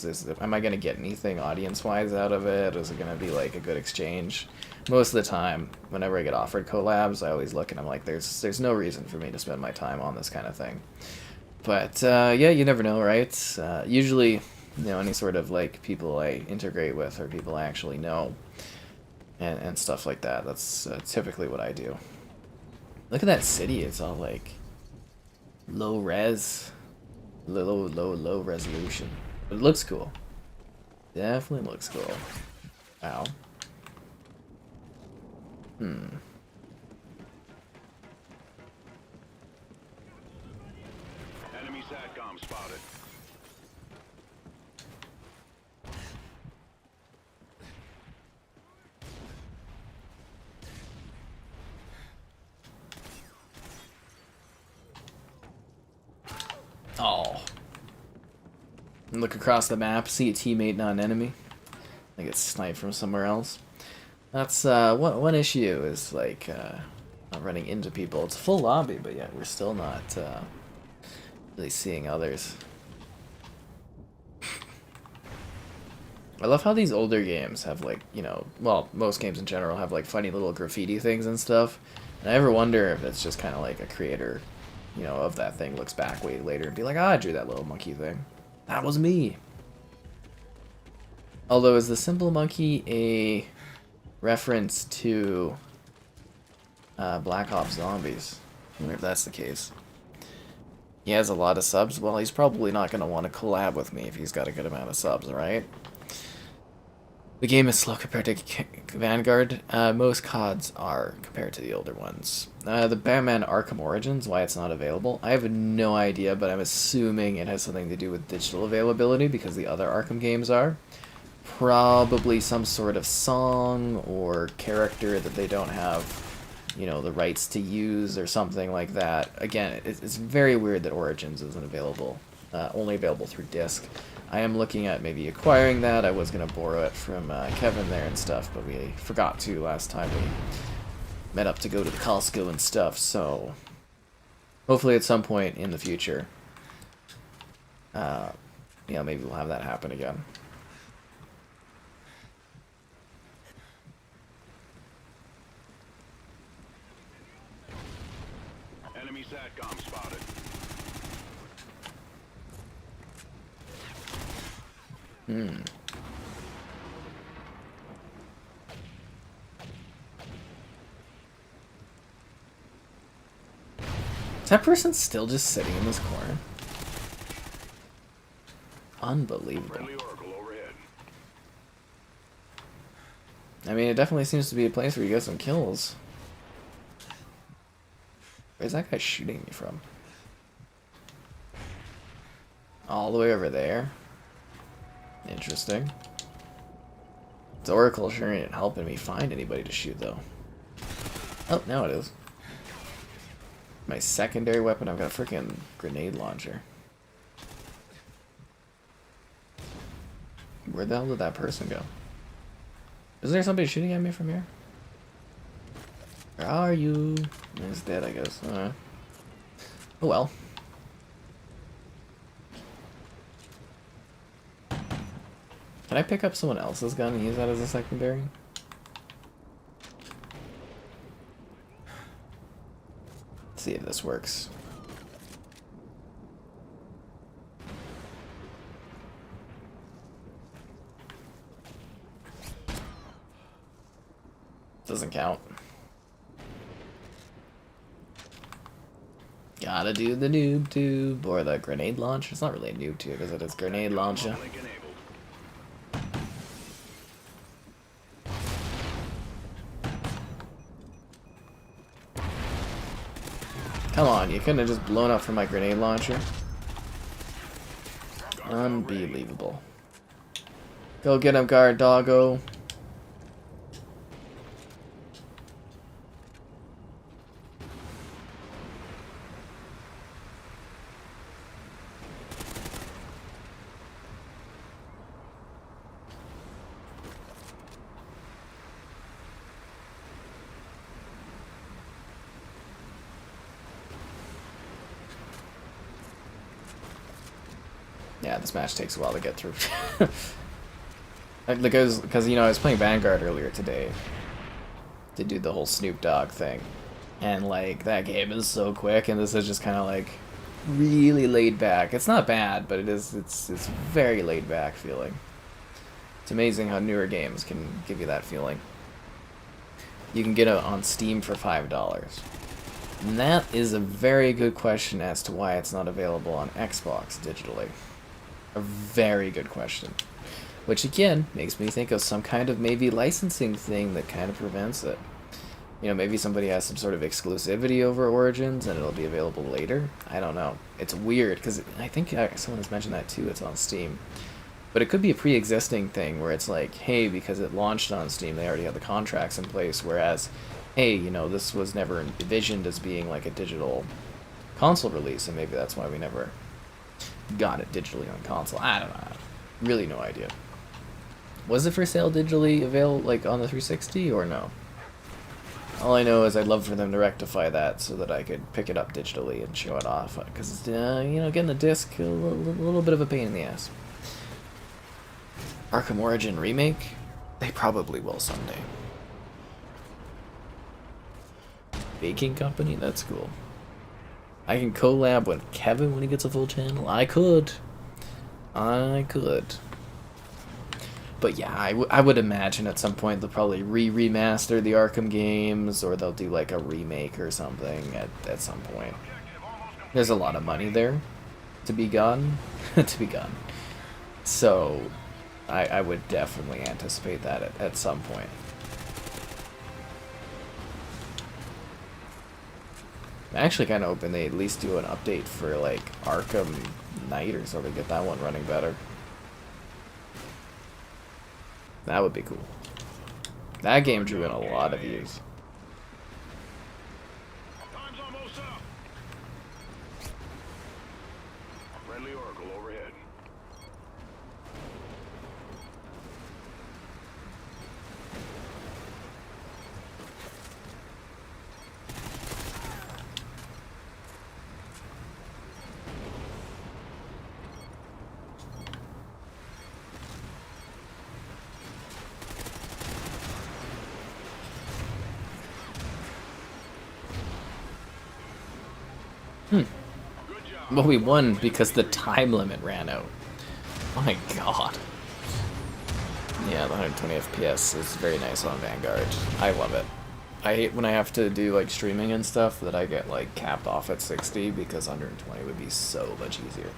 am I going to get anything audience-wise out of it? Is it going to be, like, a good exchange? Most of the time, whenever I get offered collabs, I always look and I'm like, there's no reason for me to spend my time on this kind of thing. But, yeah, you never know, right? Usually, you know, any sort of, like, people I integrate with or people I actually know and stuff like that. That's typically what I do. Look at that city. It's all, like, low res. Low resolution. But it looks cool. Definitely looks cool. Wow. Enemy SATCOM spotted. Oh. Look across the map, see a teammate, not an enemy. I get sniped from somewhere else. That's one issue is like not running into people. It's a full lobby, but yet we're still not really seeing others. I love how these older games have like, you know, well, most games in general have like funny little graffiti things and stuff. And I ever wonder if it's just kind of like a creator, you know, of that thing looks back way later and be like, ah, I drew that little monkey thing. That was me. Although, is the simple monkey a reference to Black Ops Zombies? I wonder if that's the case. He has a lot of subs. Well, he's probably not going to want to collab with me if he's got a good amount of subs, right? The game is slow compared to Vanguard. Most CODs are compared to the older ones. The Batman Arkham Origins, why it's not available, I have no idea, but I'm assuming it has something to do with digital availability because the other Arkham games are. Probably some sort of song or character that they don't have, you know, the rights to use or something like that. Again, it's very weird that Origins isn't available, only available through disc. I am looking at maybe acquiring that. I was going to borrow it from Kevin there and stuff, but we forgot to last time we met up to go to the Costco and stuff, so hopefully at some point in the future, you know, maybe we'll have that happen again. Enemy SATCOM spotted. Is that person still just sitting in this corner? Unbelievable. Friendly Oracle overhead. I mean, it definitely seems to be a place where you get some kills. Where's that guy shooting me from? All the way over there? Interesting. This Oracle sure ain't helping me find anybody to shoot, though. Oh, now it is. My secondary weapon, I've got a freaking grenade launcher. Where the hell did that person go? Is there somebody shooting at me from here? Where are you? He's dead, I guess. Oh well. Can I pick up someone else's gun and use that as a secondary? Let's see if this works. Doesn't count. Gotta do the noob tube or the grenade launch. It's not really a noob tube, is it? It's grenade launcher. Come on, you couldn't have just blown up from my grenade launcher. Unbelievable. Go get him, guard doggo. Yeah, this match takes a while to get through. Because, you know, I was playing Vanguard earlier today to do the whole Snoop Dogg thing. And, like, that game is so quick, and this is just kind of, like, really laid back. It's not bad, but it's very laid back feeling. It's amazing how newer games can give you that feeling. You can get it on Steam for $5. And that is a very good question as to why it's not available on Xbox digitally. A very good question. Which again makes me think of some kind of maybe licensing thing that kind of prevents it. You know, maybe somebody has some sort of exclusivity over Origins and it'll be available later. I don't know. It's weird because I think someone has mentioned that too. It's on Steam. But it could be a pre-existing thing where it's like, hey, because it launched on Steam, they already have the contracts in place, whereas, hey, you know, this was never envisioned as being like a digital console release, and maybe that's why we never got it digitally on console. I don't know. Really no idea. Was it for sale digitally available, like, on the 360, or no? All I know is I'd love for them to rectify that so that I could pick it up digitally and show it off, because, you know, getting the disc, a little bit of a pain in the ass. Arkham Origin remake? They probably will someday. Baking company? That's cool. I can collab with Kevin when he gets a full channel? I could. But yeah, I would imagine at some point they'll probably remaster the Arkham games, or they'll do like a remake or something at some point. There's a lot of money there to be gotten. So I would definitely anticipate that at some point. I'm actually kind of hoping they at least do an update for like Arkham Knight or something, get that one running better. That would be cool. That game drew in a lot of views. Time's almost up. Friendly Oracle overhead. Well, we won because the time limit ran out. Oh my god. Yeah, the 120 FPS is very nice on Vanguard. I love it. I hate when I have to do like streaming and stuff that I get like capped off at 60 because 120 would be so much easier.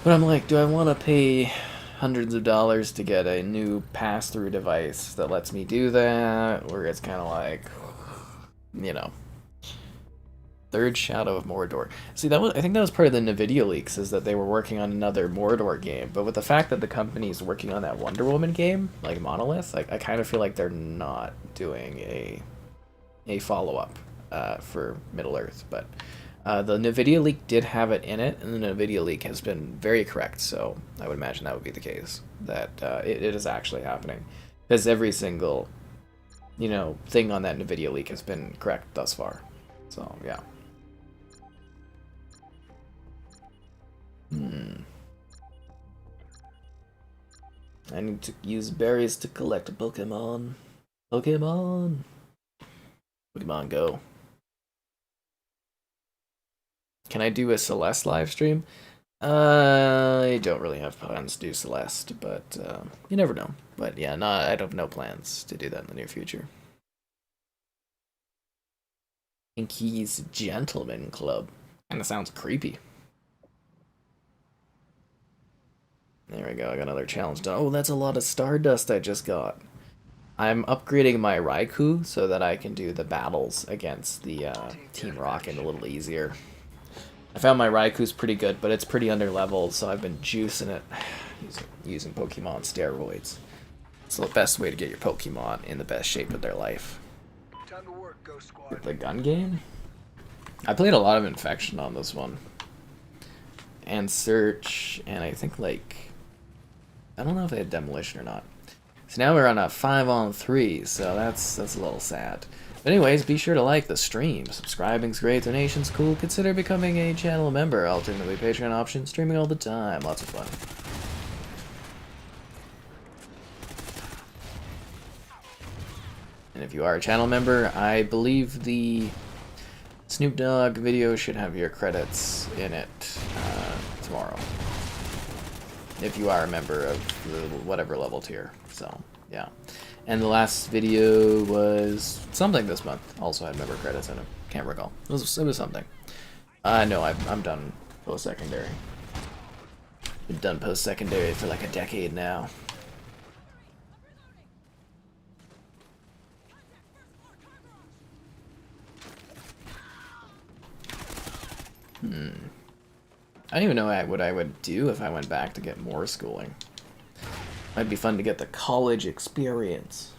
But I'm like, do I want to pay hundreds of dollars to get a new pass-through device that lets me do that? Or it's kind of like, you know. Third Shadow of Mordor. See, I think that was part of the NVIDIA leaks, is that they were working on another Mordor game. But with the fact that the company's working on that Wonder Woman game, like Monolith, I kind of feel like they're not doing a follow-up for Middle-earth. But the NVIDIA leak did have it in it, and the NVIDIA leak has been very correct, so I would imagine that would be the case, that it is actually happening. Because every single, you know, thing on that NVIDIA leak has been correct thus far. So, yeah. I need to use berries to collect Pokemon. Pokemon Go. Can I do a Celeste live stream? I don't really have plans to do Celeste, but you never know. But yeah, no, I have no plans to do that in the near future. Pinky's Gentleman Club. Kinda sounds creepy. There we go, I got another challenge done. Oh, that's a lot of Stardust I just got. I'm upgrading my Raikou so that I can do the battles against the Team Rocket a little easier. I found my Raikou's pretty good, but it's pretty under-leveled, so I've been juicing it using Pokemon steroids. It's the best way to get your Pokemon in the best shape of their life. Time to work, Ghost Squad. The gun game? I played a lot of Infection on this one. And Search, and I think like... I don't know if they had Demolition or not. So now we're on a 5-on-3, so that's a little sad. But anyways, be sure to like the stream. Subscribing's great, donation's cool. Consider becoming a channel member. Alternatively, Patreon option, streaming all the time. Lots of fun. And if you are a channel member, I believe the Snoop Dogg video should have your credits in it tomorrow. If you are a member of the whatever level tier. So, yeah. And the last video was something this month. Also had member credits in it. Can't recall. It was something. No, I'm done post-secondary. Been done post-secondary for like a decade now. I don't even know what I would do if I went back to get more schooling. Might be fun to get the college experience,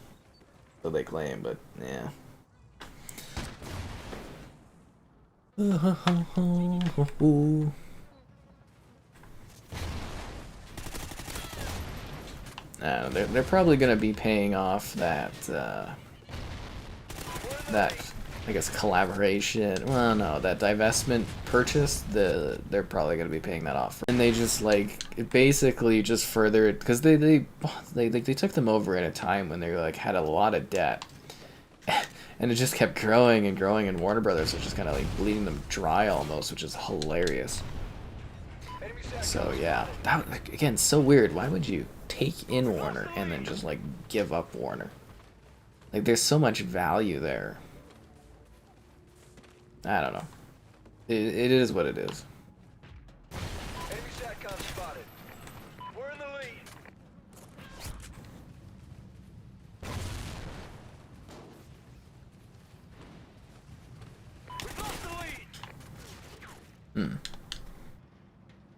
so they claim, but yeah. They're probably gonna be paying off that I guess collaboration. Well, no, that divestment purchase. They're probably gonna be paying that off, and they just like it basically just furthered because they took them over in a time when they like had a lot of debt, and it just kept growing and growing, and Warner Brothers was just kind of like bleeding them dry almost, which is hilarious. So yeah, that like, again so weird. Why would you take in Warner and then just like give up Warner? Like there's so much value there. I don't know. It is what it is. Enemy SATCOM spotted. We're in the lead. We lost the lead.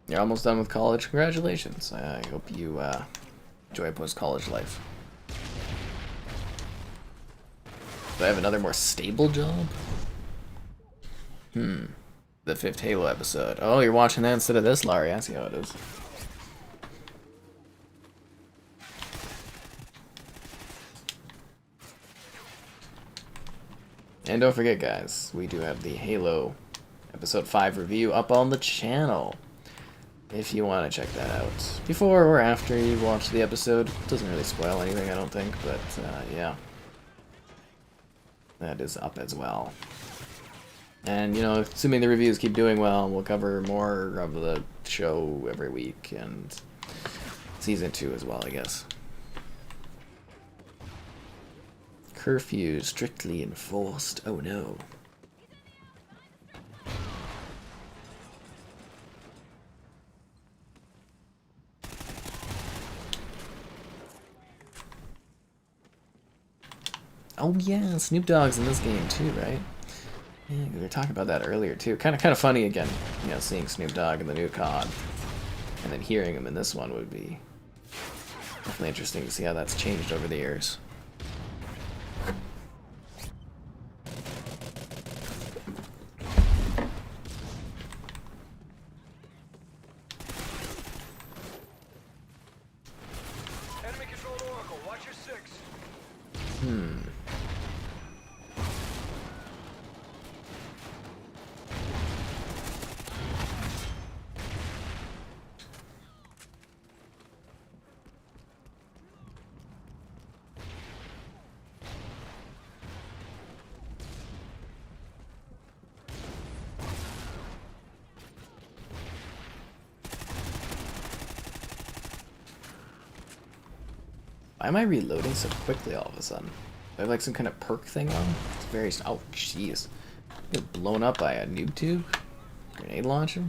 You're almost done with college. Congratulations. I hope you enjoy post-college life. Do I have another more stable job? The 5th Halo episode. Oh, you're watching that instead of this, Laurie. I see how it is. And don't forget, guys, we do have the Halo episode 5 review up on the channel. If you want to check that out. Before or after you watch the episode. Doesn't really spoil anything, I don't think, but yeah. That is up as well. And, you know, assuming the reviews keep doing well, we'll cover more of the show every week, and season 2 as well, I guess. Curfew strictly enforced. Oh no. Oh yeah, Snoop Dogg's in this game too, right? Yeah, we were talking about that earlier too. Kind of funny again, you know, seeing Snoop Dogg in the new COD, and then hearing him in this one would be definitely interesting to see how that's changed over the years. Enemy controlled Oracle. Watch your 6. Why am I reloading so quickly all of a sudden? Do I have like some kind of perk thing on? It's very... Oh, jeez. Get blown up by a noob tube? Grenade launcher?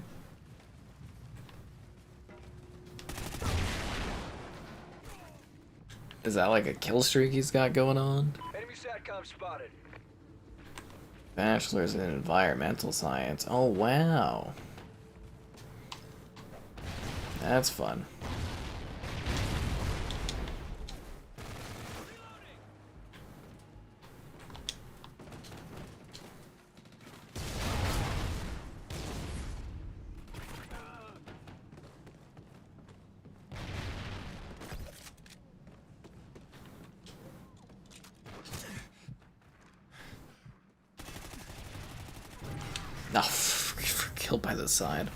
Is that like a kill streak he's got going on? Enemy SATCOM spotted. Bachelor's in Environmental Science. Oh, wow. That's fun. No, killed by the side.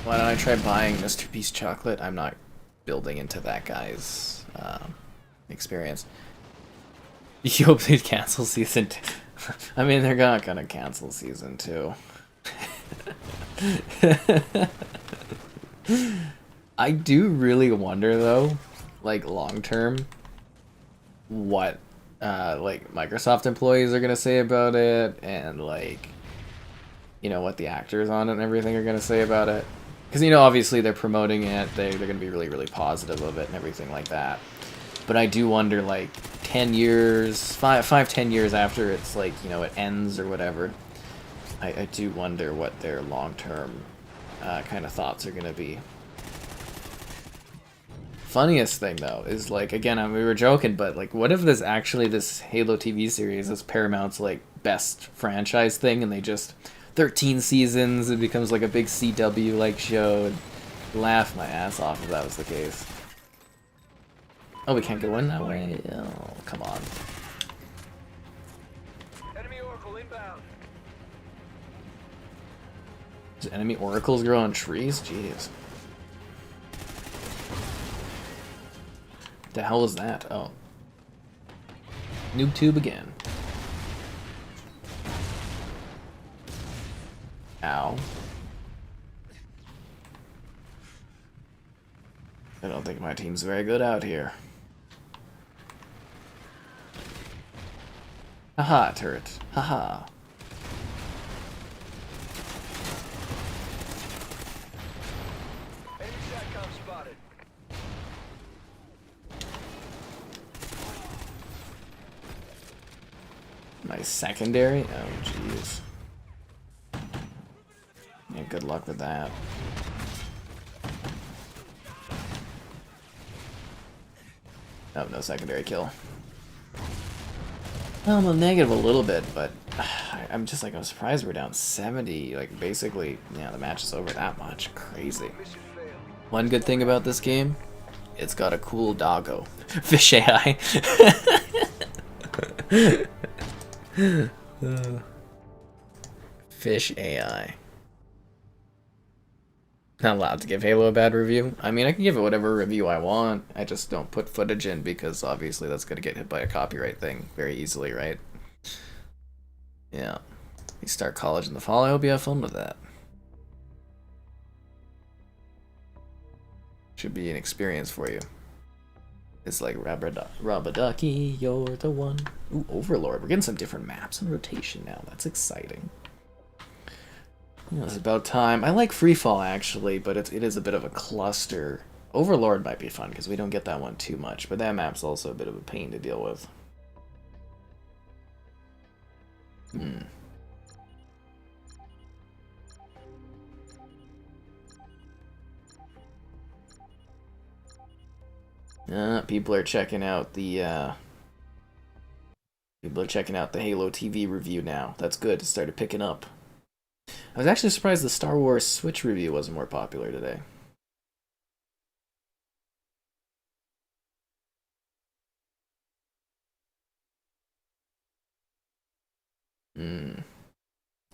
Why don't I try buying Mr. Beast chocolate? I'm not building into that guy's experience. You hope they'd cancel season 2. I mean, they're not gonna cancel season 2. I do really wonder, though, like long term, what like Microsoft employees are gonna say about it, and like, you know, what the actors on it and everything are gonna say about it. Because, you know, obviously they're promoting it, they're gonna be really, really positive of it and everything like that. But I do wonder, like, 10 years, 10 years after it's like, you know, it ends or whatever, I do wonder what their long-term kind of thoughts are gonna be. Funniest thing though is, like, again, we were joking, but like, what if this Halo TV series is Paramount's like best franchise thing, and they just 13 seasons, it becomes like a big CW like show, and laugh my ass off if that was the case. Oh, we can't go in that way? Oh, come on. Enemy Oracle inbound. Does enemy oracles grow on trees? Jeez. The hell is that? Oh. Noob tube again. Ow. I don't think my team's very good out here. Haha, turret. Haha. Enemy SATCOM spotted. My secondary? Oh, jeez. Yeah, good luck with that. Oh, no secondary kill. Well, I'm a negative a little bit, but I'm just like, I'm surprised we're down 70. Like, basically, yeah, the match is over that much. Crazy. Mission failed. One good thing about this game, it's got a cool doggo. Fish AI. Fish AI. Not allowed to give Halo a bad review. I mean, I can give it whatever review I want. I just don't put footage in because obviously that's going to get hit by a copyright thing very easily, right? Yeah. You start college in the fall. I hope you have fun with that. Should be an experience for you. It's like Rabadaki, you're the one. Ooh, Overlord. We're getting some different maps in rotation now. That's exciting. It's about time. I like Freefall actually, but it is a bit of a cluster. Overlord might be fun because we don't get that one too much, but that map's also a bit of a pain to deal with. People are checking out the Halo TV review now. That's good. It started picking up. I was actually surprised the Star Wars Switch review wasn't more popular today.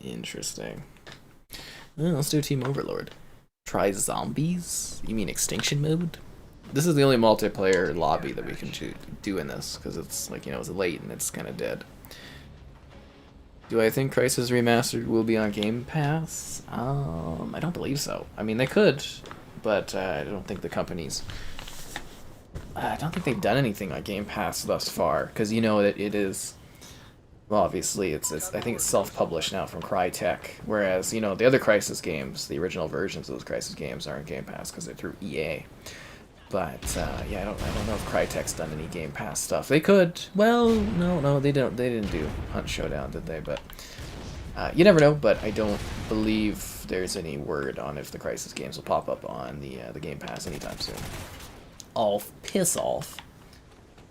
Interesting. Well, let's do Team Overlord. Try zombies? You mean Extinction mode? This is the only multiplayer lobby that we can do in this, because it's like, you know, it's late and it's kind of dead. Do I think Crisis Remastered will be on Game Pass? I don't believe so. I mean, they could, but I don't think the companies... I don't think they've done anything on Game Pass thus far, because you know that it is... Well, obviously, it's I think it's self-published now from Crytek, whereas, you know, the other Crisis games, the original versions of those Crisis games aren't Game Pass because they're through EA. But yeah, I don't know if Crytek's done any Game Pass stuff. They could. Well, no, they don't. They didn't do Hunt Showdown, did they? But you never know. But I don't believe there's any word on if the Crisis games will pop up on the Game Pass anytime soon. All piss off.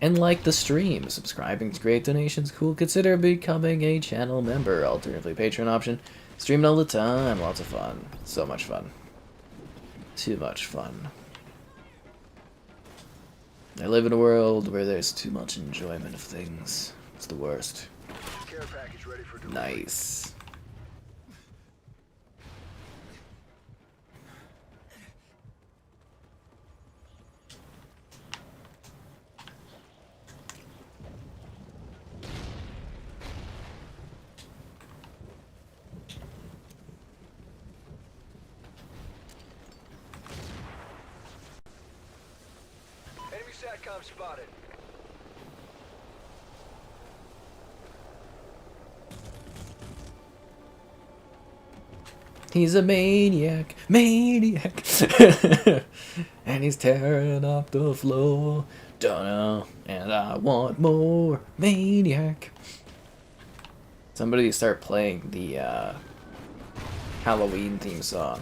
And like the stream, subscribing to great donations, cool. Consider becoming a channel member. Alternatively, Patreon option. Streaming all the time, lots of fun. So much fun. Too much fun. I live in a world where there's too much enjoyment of things. It's the worst. Care package ready for delivery. Nice. Enemy SATCOM spotted. He's a maniac, maniac. And he's tearing up the floor. Don't know, and I want more. Maniac. Somebody start playing the Halloween theme song.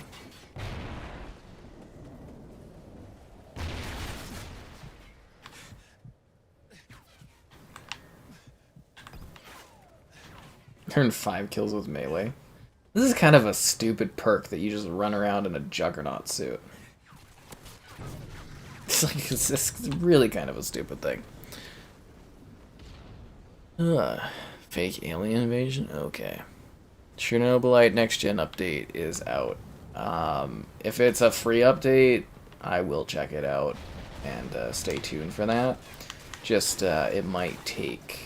Turn 5 kills with melee. This is kind of a stupid perk that you just run around in a juggernaut suit. It's really kind of a stupid thing. Fake alien invasion? Okay. Chernobylite next gen update is out. If it's a free update, I will check it out and stay tuned for that. Just it might take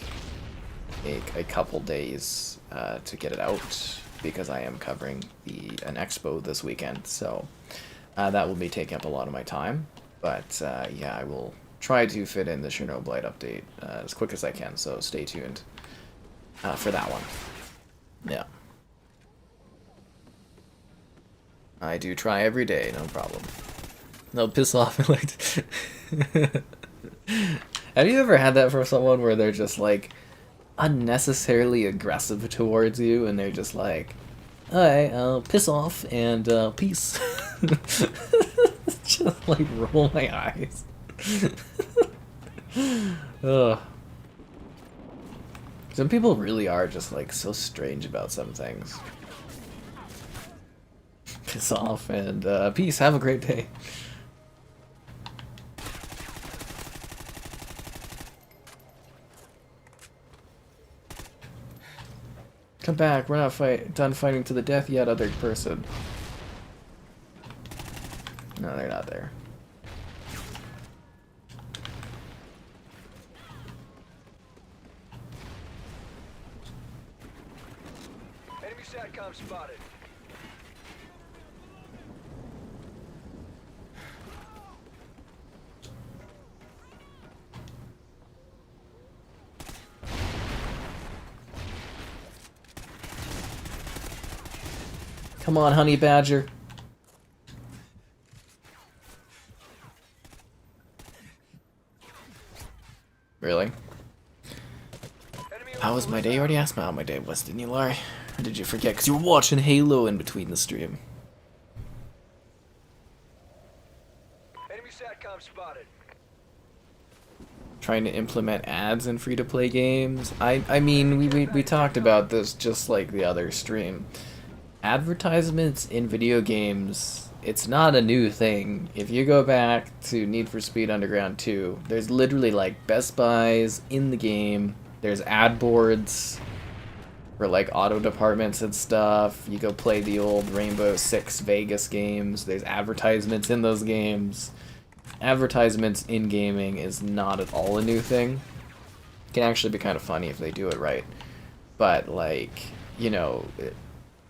a couple days to get it out because I am covering an Expo this weekend, so that will be taking up a lot of my time. But yeah, I will try to fit in the Chernobylite update as quick as I can, so stay tuned for that one. Yeah. I do try every day, no problem. No, piss off. Have you ever had that for someone where they're just like unnecessarily aggressive towards you and they're just like, alright, I'll piss off and peace. Just like roll my eyes. Ugh. Some people really are just like so strange about some things. Piss off and peace, have a great day. Come back, we're not done fighting to the death yet, other person. No, they're not there. Enemy SATCOM spotted. Come on, honey badger. Really? How was my day? You already asked me how my day was, didn't you, Larry? Or did you forget? Because you were watching Halo in between the stream. Enemy SATCOM spotted. Trying to implement ads in free-to-play games. I mean, we talked about this just like the other stream. Advertisements in video games, it's not a new thing. If you go back to Need for Speed Underground 2, there's literally like Best Buys in the game. There's ad boards for like auto departments and stuff. You go play the old Rainbow Six Vegas games. There's advertisements in those games. Advertisements in gaming is not at all a new thing. It can actually be kind of funny if they do it right. But like, you know,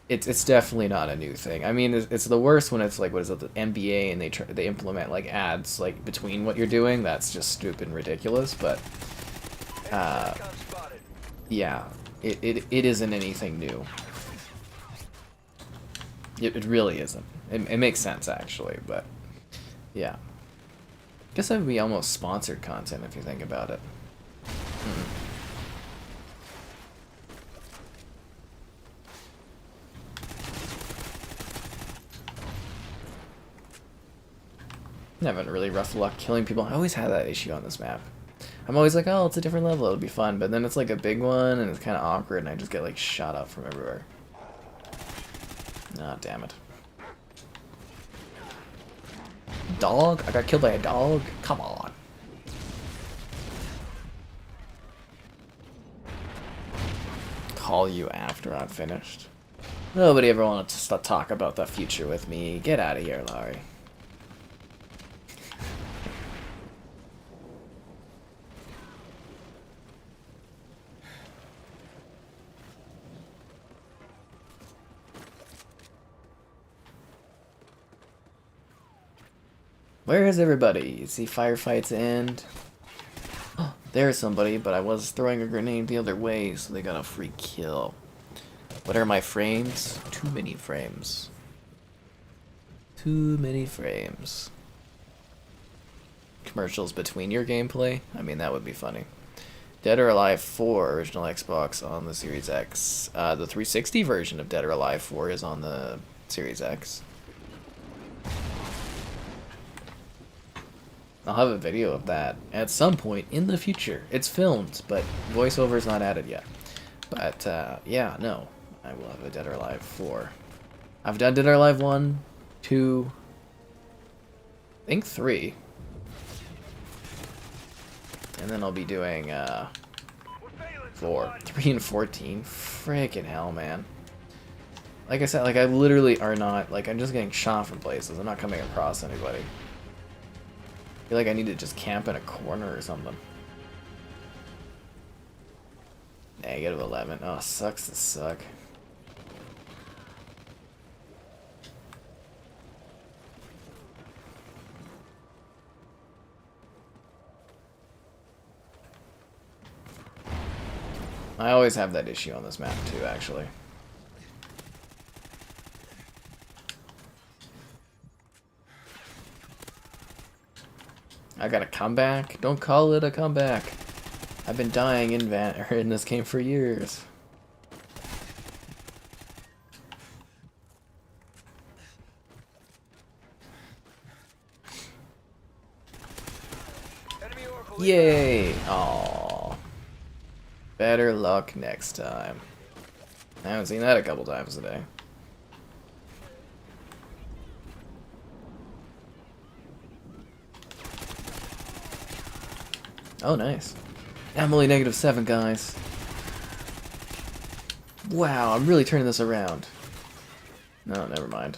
it's definitely not a new thing. I mean, it's the worst when it's like, what is it, the NBA, and they implement like ads like between what you're doing. That's just stupid and ridiculous. But yeah, it isn't anything new. It really isn't. It makes sense actually, but yeah. Guess that would be almost sponsored content if you think about it. I haven't really rough luck killing people. I always had that issue on this map. I'm always like, oh, it's a different level, it'll be fun. But then it's like a big one, and it's kind of awkward, and I just get like shot up from everywhere. Ah, damn it. Dog? I got killed by a dog? Come on. Call you after I'm finished. Nobody ever wanted to talk about the future with me. Get out of here, Larry. Where is everybody? You see firefights end? Oh, there's somebody, but I was throwing a grenade the other way, so they got a free kill. What are my frames? Too many frames. Too many frames. Commercials between your gameplay? I mean, that would be funny. Dead or Alive 4, original Xbox on the Series X. The 360 version of Dead or Alive 4 is on the Series X. I'll have a video of that at some point in the future. It's filmed, but voiceover's not added yet. But, yeah, no. I will have a Dead or Alive 4. I've done Dead or Alive 1, 2, I think 3. And then I'll be doing, 4. 3 and 14. Frickin' hell, man. Like I said, like, I literally are not, like, I'm just getting shot from places. I'm not coming across anybody. I feel like I need to just camp in a corner or something. -11. Oh, sucks to suck. I always have that issue on this map too, actually. I got a comeback? Don't call it a comeback. I've been dying in this game for years. Yay! Aww. Better luck next time. I haven't seen that a couple times today. Oh, nice. I'm only -7, guys. Wow, I'm really turning this around. No, never mind.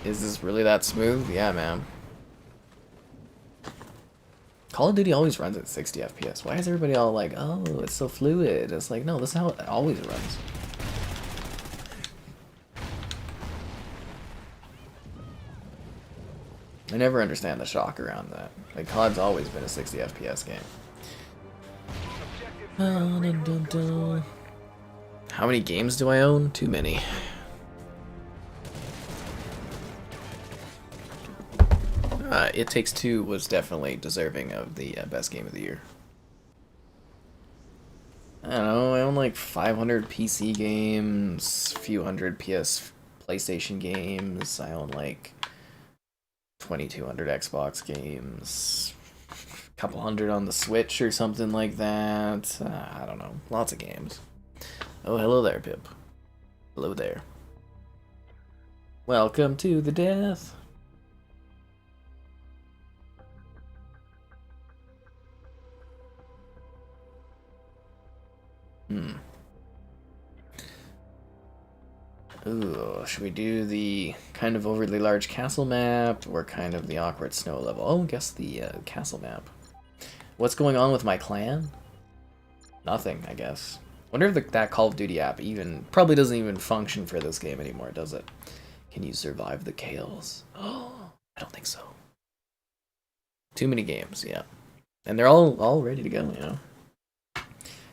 Is this really that smooth? Yeah, man. Call of Duty always runs at 60 FPS. Why is everybody all like, oh, it's so fluid? It's like, no, this is how it always runs. I never understand the shock around that. Like, COD's always been a 60 FPS game. How many games do I own? Too many. It Takes Two was definitely deserving of the best game of the year. I don't know, I own like 500 PC games, a few hundred PlayStation games, I own like 2,200 Xbox games, a couple hundred on the Switch or something like that. I don't know, lots of games. Oh, hello there, Pip. Hello there. Welcome to the death. Ooh, should we do the kind of overly large castle map or kind of the awkward snow level? Oh, guess the castle map. What's going on with my clan? Nothing, I guess. Wonder if that Call of Duty app probably doesn't even function for this game anymore, does it? Can you survive the chaos? Oh, I don't think so. Too many games, yeah. And they're all ready to go, you know.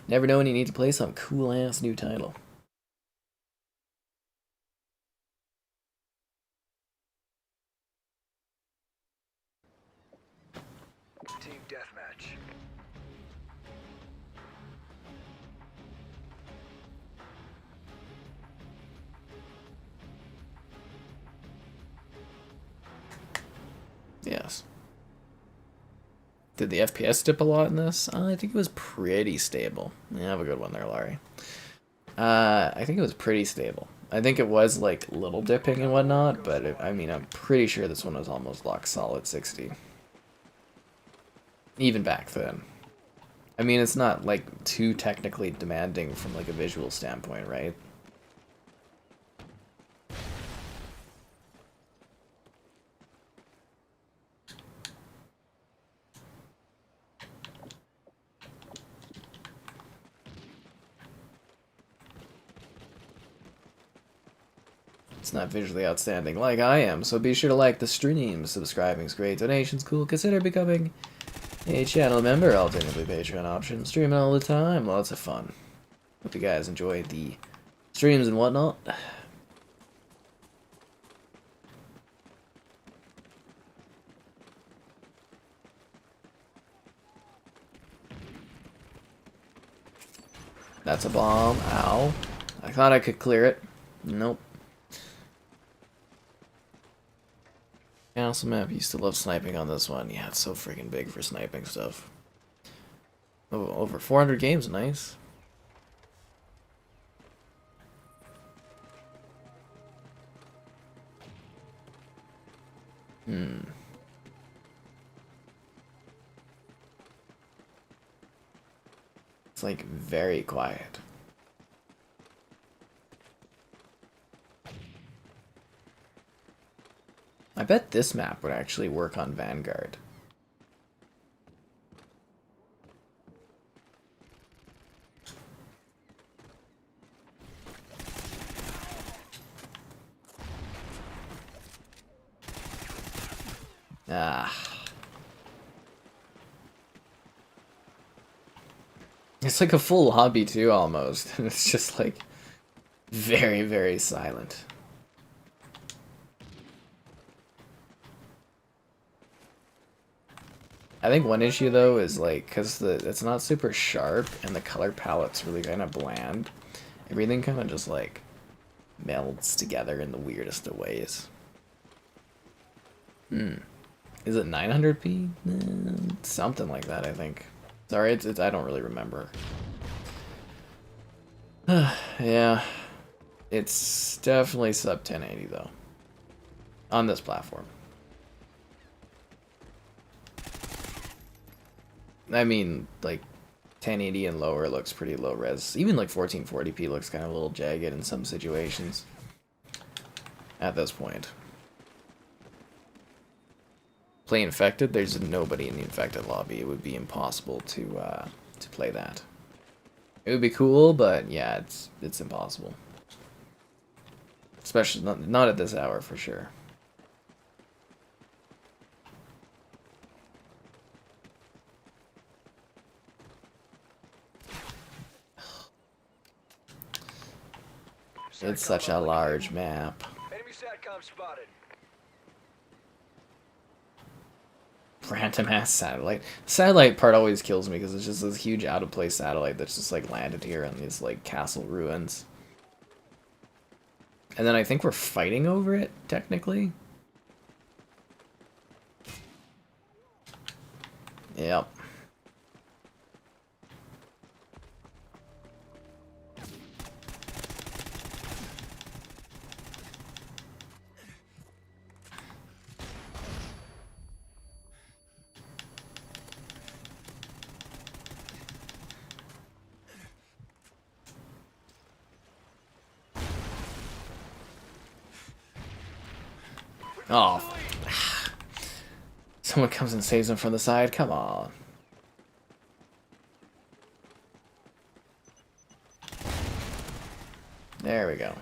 Never know when you need to play some cool-ass new title. Team deathmatch. Yes. Did the FPS dip a lot in this? I think it was pretty stable. Yeah, have a good one there, Laurie. I think it was pretty stable. I think it was like little dipping and whatnot, but I mean, I'm pretty sure this one was almost lock solid 60. Even back then. I mean, it's not like too technically demanding from like a visual standpoint, right? It's not visually outstanding like I am, so be sure to like the stream. Subscribing's great, donations cool. Consider becoming a channel member, alternatively Patreon option. Streaming all the time, lots of fun. Hope you guys enjoyed the streams and whatnot. That's a bomb. Ow. I thought I could clear it. Nope. Castle map. Used to love sniping on this one. Yeah, it's so freaking big for sniping stuff. Oh, over 400 games. Nice. It's like very quiet. I bet this map would actually work on Vanguard. Ah. It's like a full lobby too, almost. And it's just like very, very silent. I think one issue though is like, because it's not super sharp and the color palette's really kind of bland, everything kind of just like melds together in the weirdest of ways. Is it 900p? Something like that, I think. Sorry, it's I don't really remember. Yeah, it's definitely sub 1080 though on this platform. I mean, like 1080 and lower looks pretty low res. Even like 1440p looks kind of a little jagged in some situations at this point. Play Infected, there's nobody in the Infected lobby. It would be impossible to play that. It would be cool, but yeah, it's impossible. Especially not at this hour for sure. It's such a large map. Enemy SATCOM spotted. Random ass satellite. Satellite part always kills me because it's just this huge out of place satellite that's just like landed here on these like castle ruins. And then I think we're fighting over it, technically. Yep. Oh. Someone comes and saves him from the side. Come on. There we go.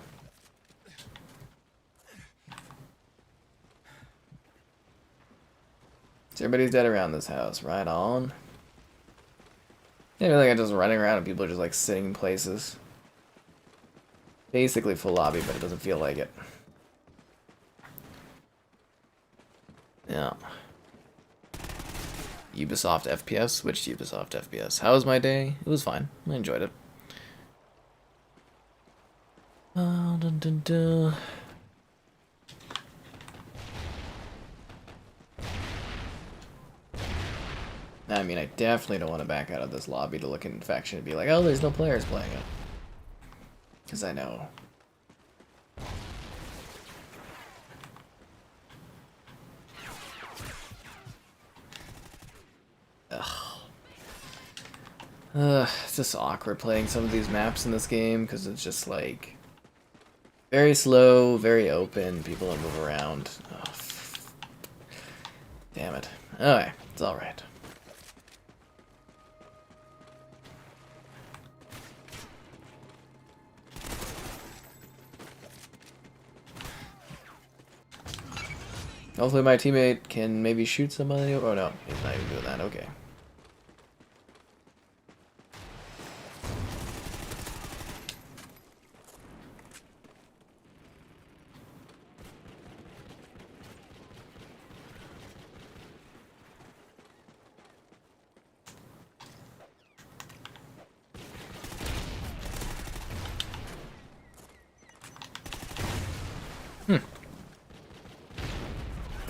So everybody's dead around this house. Right on. Yeah, I feel like I'm just running around and people are just like sitting in places. Basically full lobby, but it doesn't feel like it. Yeah. Ubisoft FPS? Which Ubisoft FPS? How was my day? It was fine. I enjoyed it. Dun, dun, dun. I mean, I definitely don't want to back out of this lobby to look at Infection and be like, oh, there's no players playing it. Because I know. It's just awkward playing some of these maps in this game because it's just like very slow, very open. People don't move around. Oh, damn it. Okay, it's all right. Hopefully my teammate can maybe shoot somebody. Oh no, he's not even doing that. Okay.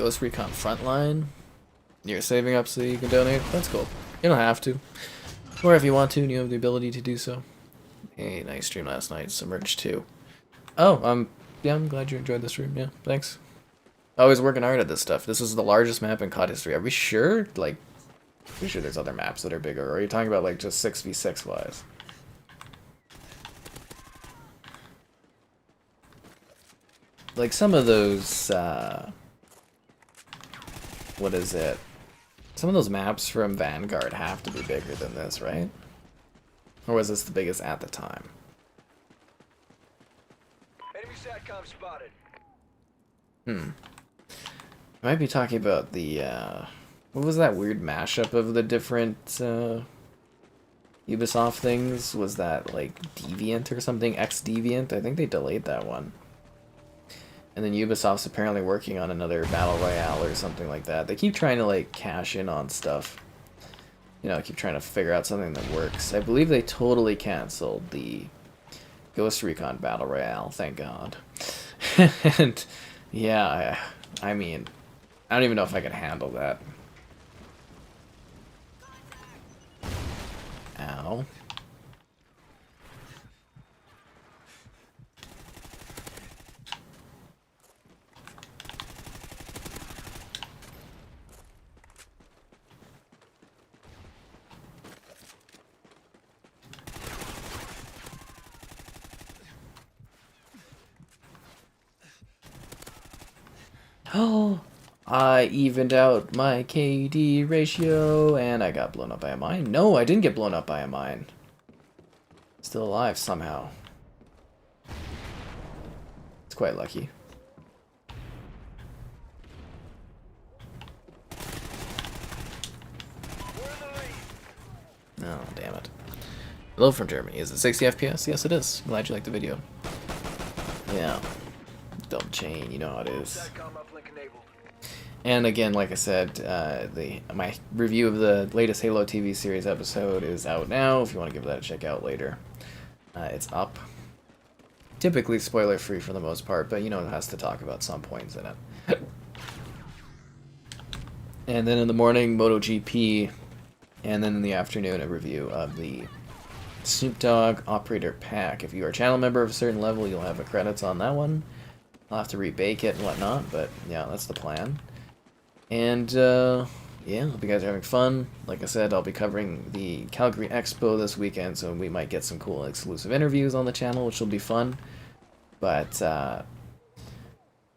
Ghost Recon Frontline. You're saving up so you can donate. That's cool. You don't have to. Or if you want to and you have the ability to do so. Hey, nice stream last night. Submerged 2. Oh, yeah, I'm glad you enjoyed the stream. Yeah, thanks. Always working hard at this stuff. This is the largest map in COD history. Are we sure? Like, pretty sure there's other maps that are bigger. Or are you talking about, like, just 6v6 wise? Like, some of those, what is it? Some of those maps from Vanguard have to be bigger than this, right? Or was this the biggest at the time? Enemy SATCOM spotted. I might be talking about the, what was that weird mashup of the different, Ubisoft things? Was that, like, Deviant or something? X-Deviant? I think they delayed that one. And then Ubisoft's apparently working on another Battle Royale or something like that. They keep trying to, like, cash in on stuff. You know, keep trying to figure out something that works. I believe they totally canceled the Ghost Recon Battle Royale, thank God. And, yeah, I mean, I don't even know if I can handle that. Ow. Oh, I evened out my KD ratio, and I got blown up by a mine. No, I didn't get blown up by a mine. Still alive somehow. It's quite lucky. Oh, damn it. Hello from Germany. Is it 60 FPS? Yes, it is. Glad you liked the video. Yeah. Double chain, you know how it is. SATCOM uplink enabled. And again, like I said, my review of the latest Halo TV series episode is out now, if you want to give that a check out later. It's up. Typically spoiler-free for the most part, but you know it has to talk about some points in it. And then in the morning, MotoGP, and then in the afternoon, a review of the Snoop Dogg Operator Pack. If you are a channel member of a certain level, you'll have the credits on that one. I'll have to rebake it and whatnot, but yeah, that's the plan. And, yeah, hope you guys are having fun. Like I said, I'll be covering the Calgary Expo this weekend, so we might get some cool exclusive interviews on the channel, which will be fun. But,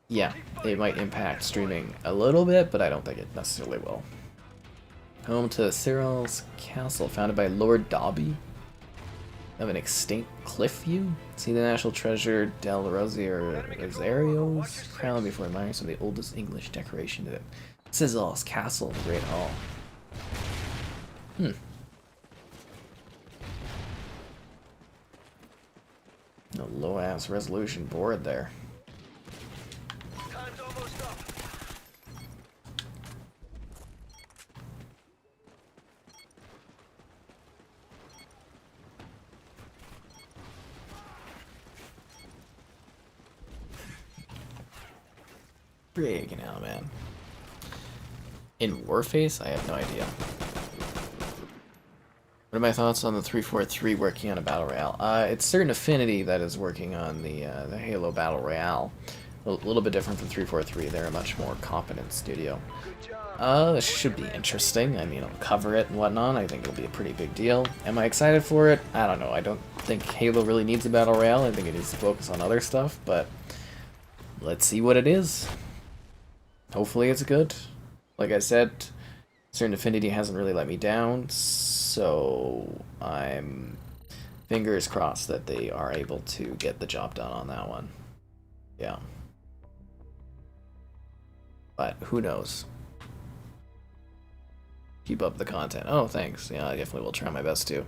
yeah, it might impact streaming a little bit, but I don't think it necessarily will. Home to Cyril's Castle, founded by Lord Dobby. Of an extinct cliff view. See the national treasure Del Rosario's crown before admiring some of the oldest English decoration to it. Sizzle's Castle in the Great Hall. A low-ass resolution board there. Time's almost up. Freaking hell, man. In Warface? I have no idea. What are my thoughts on the 343 working on a Battle Royale? It's Certain Affinity that is working on the Halo Battle Royale. A little bit different from 343. They're a much more competent studio. Good job. This should be interesting. I mean, I'll cover it and whatnot. I think it'll be a pretty big deal. Am I excited for it? I don't know. I don't think Halo really needs a Battle Royale. I think it needs to focus on other stuff, but let's see what it is. Hopefully it's good. Like I said, Certain Affinity hasn't really let me down, so I'm fingers crossed that they are able to get the job done on that one. Yeah. But who knows? Keep up the content. Oh, thanks. Yeah, I definitely will try my best to.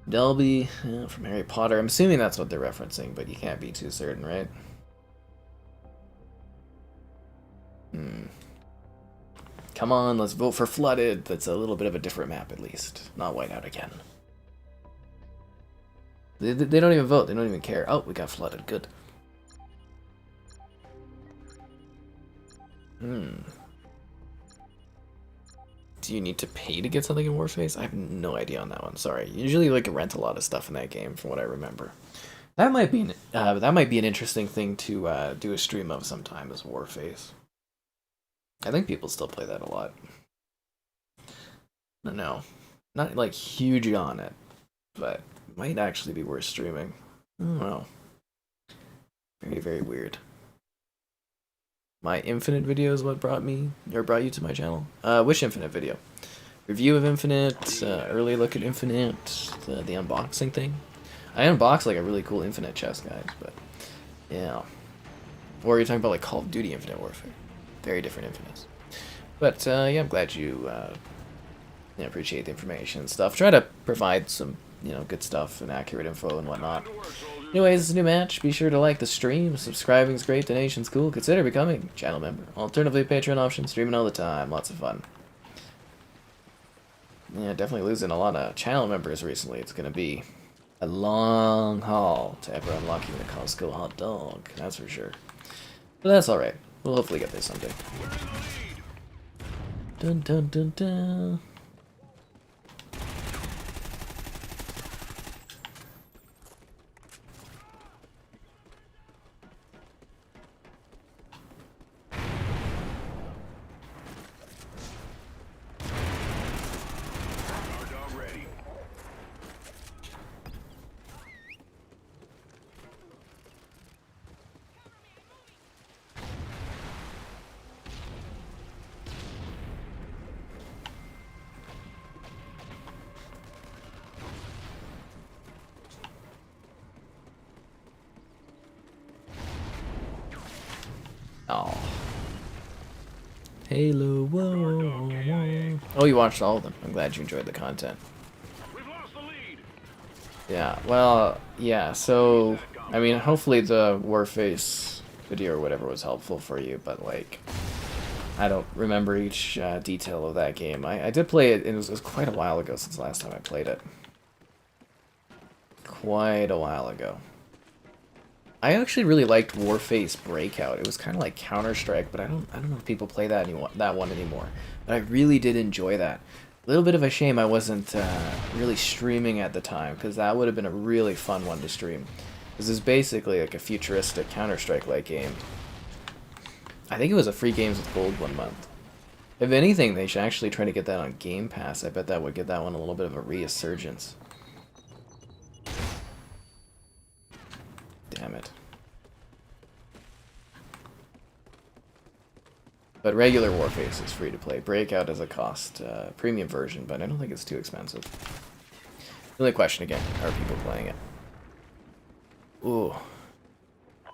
Delby, from Harry Potter. I'm assuming that's what they're referencing, but you can't be too certain, right? Come on, let's vote for Flooded. That's a little bit of a different map, at least. Not Whiteout again. They don't even vote. They don't even care. Oh, we got Flooded. Good. Hmm. Do you need to pay to get something in Warface? I have no idea on that one. Sorry. Usually, like, rent a lot of stuff in that game, from what I remember. That might be an interesting thing to do a stream of sometime. Is Warface? I think people still play that a lot. I don't know, not like huge on it, but might actually be worth streaming. I don't know. Very, very weird. My Infinite video is what brought you to my channel. Which Infinite video? Review of Infinite, early look at Infinite, the unboxing thing. I unboxed like a really cool Infinite chest, guys, but yeah. Or you're talking about like Call of Duty Infinite Warfare. Very different Infinites. But yeah, I'm glad you appreciate the information and stuff. Try to provide some, good stuff and accurate info and whatnot. Anyways, it's a new match. Be sure to like the stream. Subscribing's great. Donation's cool. Consider becoming a channel member. Alternatively, Patreon option. Streaming all the time. Lots of fun. Yeah, definitely losing a lot of channel members recently. It's going to be a long haul to ever unlocking the Costco hot dog. That's for sure. But that's alright. We'll hopefully get there someday. Dun dun dun dun. Oh. Halo, whoa. Oh, you watched all of them. I'm glad you enjoyed the content. We've lost the lead. Yeah, well, yeah, so, I mean, hopefully the Warface video or whatever was helpful for you, but, like, I don't remember each detail of that game. I did play it, and it was quite a while ago since the last time I played it. Quite a while ago. I actually really liked Warface Breakout. It was kind of like Counter-Strike, but I don't know if people play that one anymore. But I really did enjoy that. A little bit of a shame I wasn't really streaming at the time, because that would have been a really fun one to stream. This is basically like a futuristic Counter-Strike-like game. I think it was a free Games with Gold 1 month. If anything, they should actually try to get that on Game Pass. I bet that would give that one a little bit of a resurgence. Damn it. But regular Warface is free to play. Breakout is a cost premium version, but I don't think it's too expensive. The only question again, are people playing it? Ooh.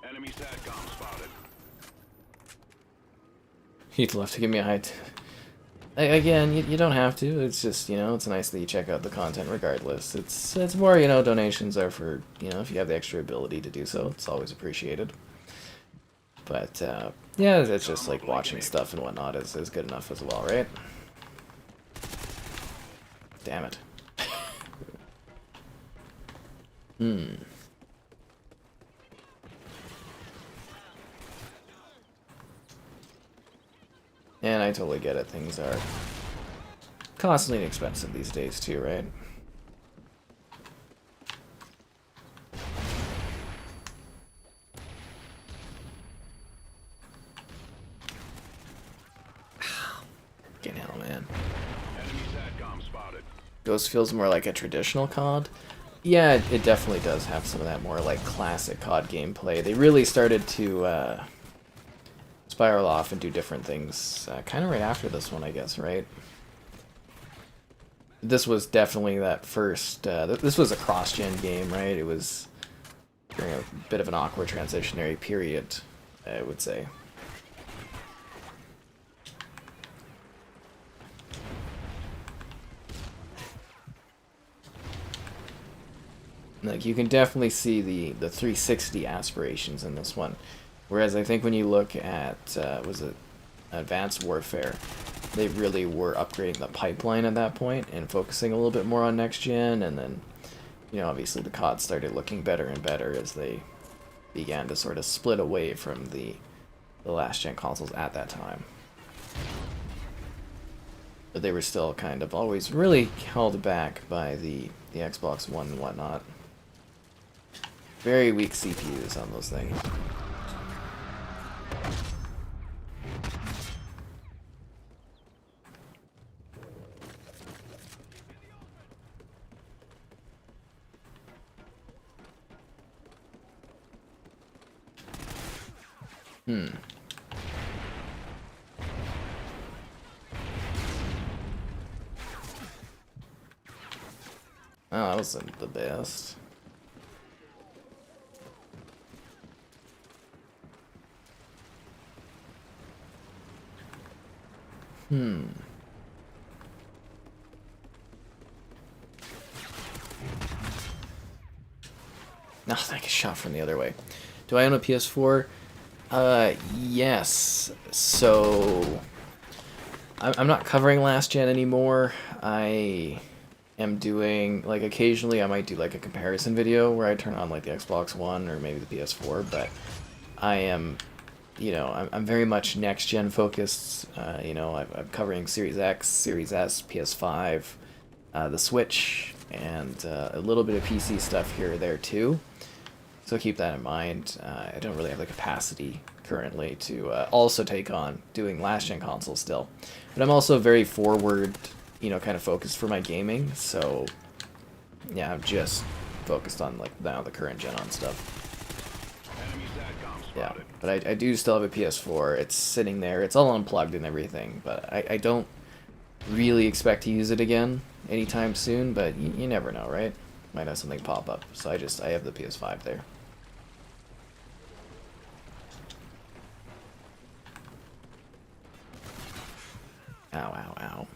Enemy SATCOM spotted. You'd love to give me a high... Again, you don't have to. It's just, it's nice that you check out the content regardless. It's more, donations are for, if you have the extra ability to do so. It's always appreciated. But, yeah, it's just like watching stuff and whatnot is good enough as well, right? Damn it. And I totally get it. Things are costly and expensive these days too, right? Fucking hell, man. Enemy SATCOM spotted. Ghost feels more like a traditional COD. Yeah, it definitely does have some of that more like classic COD gameplay. They really started to spiral off and do different things kind of right after this one, I guess, right? This was definitely that first... this was a cross-gen game, right? It was during a bit of an awkward transitionary period, I would say. Like, you can definitely see the 360 aspirations in this one. Whereas I think when you look at, was it Advanced Warfare, they really were upgrading the pipeline at that point and focusing a little bit more on next gen, and then, obviously the COD started looking better and better as they began to sort of split away from the the last gen consoles at that time. But they were still kind of always really held back by the Xbox One and whatnot. Very weak CPUs on those things. Oh, that wasn't the best. No, I get shot from the other way. Do I own a PS4? Yes. So, I'm not covering last gen anymore. I am doing, like, occasionally I might do, like, a comparison video where I turn on, like, the Xbox One or maybe the PS4, but I am, you know, I'm very much next gen focused. You know, I'm covering Series X, Series S, PS5, the Switch, and a little bit of PC stuff here or there too. So keep that in mind. I don't really have the capacity currently to also take on doing last gen consoles still, but I'm also very forward, you know, kind of focused for my gaming. So yeah, I'm just focused on like now the current gen on stuff. Yeah, but I do still have a PS4. It's sitting there. It's all unplugged and everything, but I don't really expect to use it again anytime soon, but you never know, right? Might have something pop up. So I have the PS5 there. Ow, ow.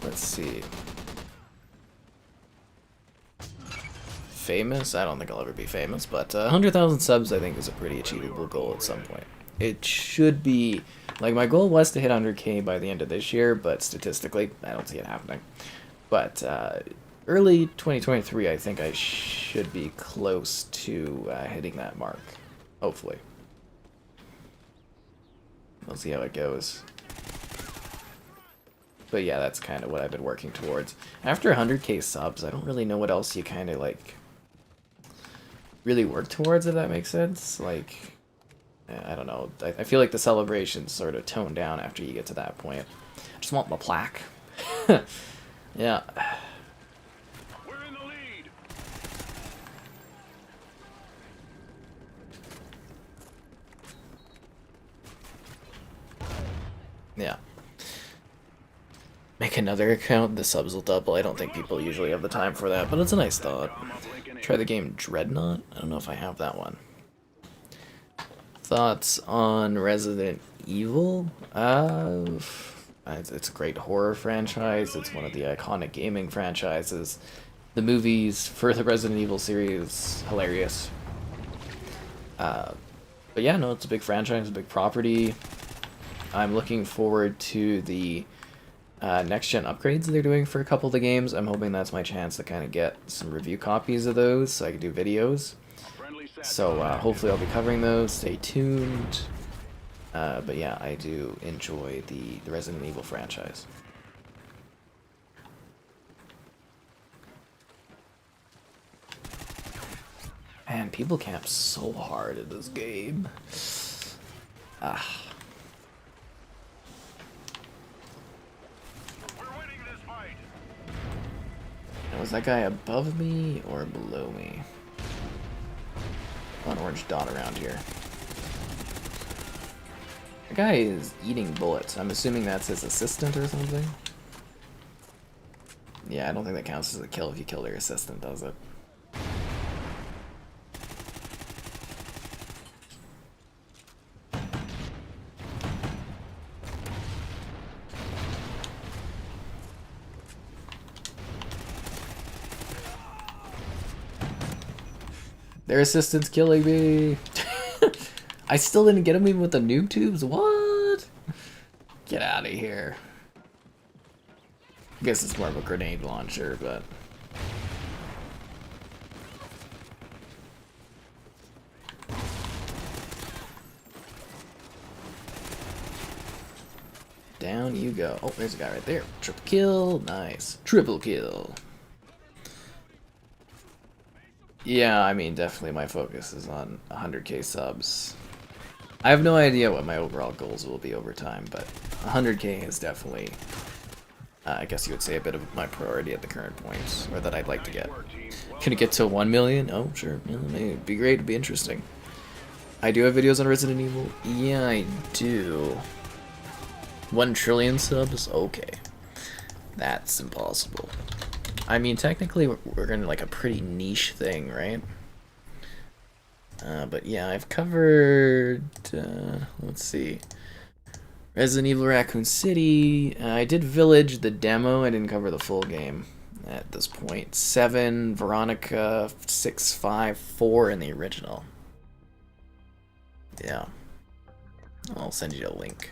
Let's see. Famous? I don't think I'll ever be famous, but 100,000 subs I think is a pretty achievable goal at some point. It should be, like, my goal was to hit 100K by the end of this year, but statistically, I don't see it happening. But early 2023, I think I should be close to hitting that mark, hopefully. We'll see how it goes. But yeah, that's kind of what I've been working towards. After 100K subs, I don't really know what else you kind of, like, really work towards, if that makes sense. Like, I don't know. I feel like the celebrations sort of tone down after you get to that point. I just want my plaque. Yeah. We're in the lead. Yeah. Make another account, the subs will double. I don't think people usually have the time for that, but it's a nice thought. Try the game Dreadnought? I don't know if I have that one. Thoughts on Resident Evil? It's a great horror franchise. It's one of the iconic gaming franchises. The movies for the Resident Evil series, hilarious. But yeah, no, it's a big franchise, a big property. I'm looking forward to the next-gen upgrades they're doing for a couple of the games. I'm hoping that's my chance to kind of get some review copies of those so I can do videos. So hopefully I'll be covering those. Stay tuned. But yeah, I do enjoy the Resident Evil franchise. Man, people camp so hard in this game. Ah. Was that guy above me or below me? An orange dot around here. The guy is eating bullets. I'm assuming that's his assistant or something. Yeah, I don't think that counts as a kill if you kill your assistant, does it? Their assistant's killing me. I still didn't get him even with the noob tubes? What? Get out of here. I guess it's more of a grenade launcher, but... Down you go. Oh, there's a guy right there. Triple kill. Nice. Triple kill. Yeah, I mean, definitely my focus is on 100k subs. I have no idea what my overall goals will be over time, but 100k is definitely, I guess you would say, a bit of my priority at the current point, or that I'd like to get. Can it get to 1 million? Oh, sure. Yeah, it'd be great. It'd be interesting. I do have videos on Resident Evil. Yeah, I do. 1 trillion subs? Okay. That's impossible. I mean, technically, we're in like a pretty niche thing, right? But yeah, I've covered, let's see, Resident Evil Raccoon City. I did Village, the demo. I didn't cover the full game at this point. 7, Veronica, 6, 5, 4 in the original. Yeah. I'll send you a link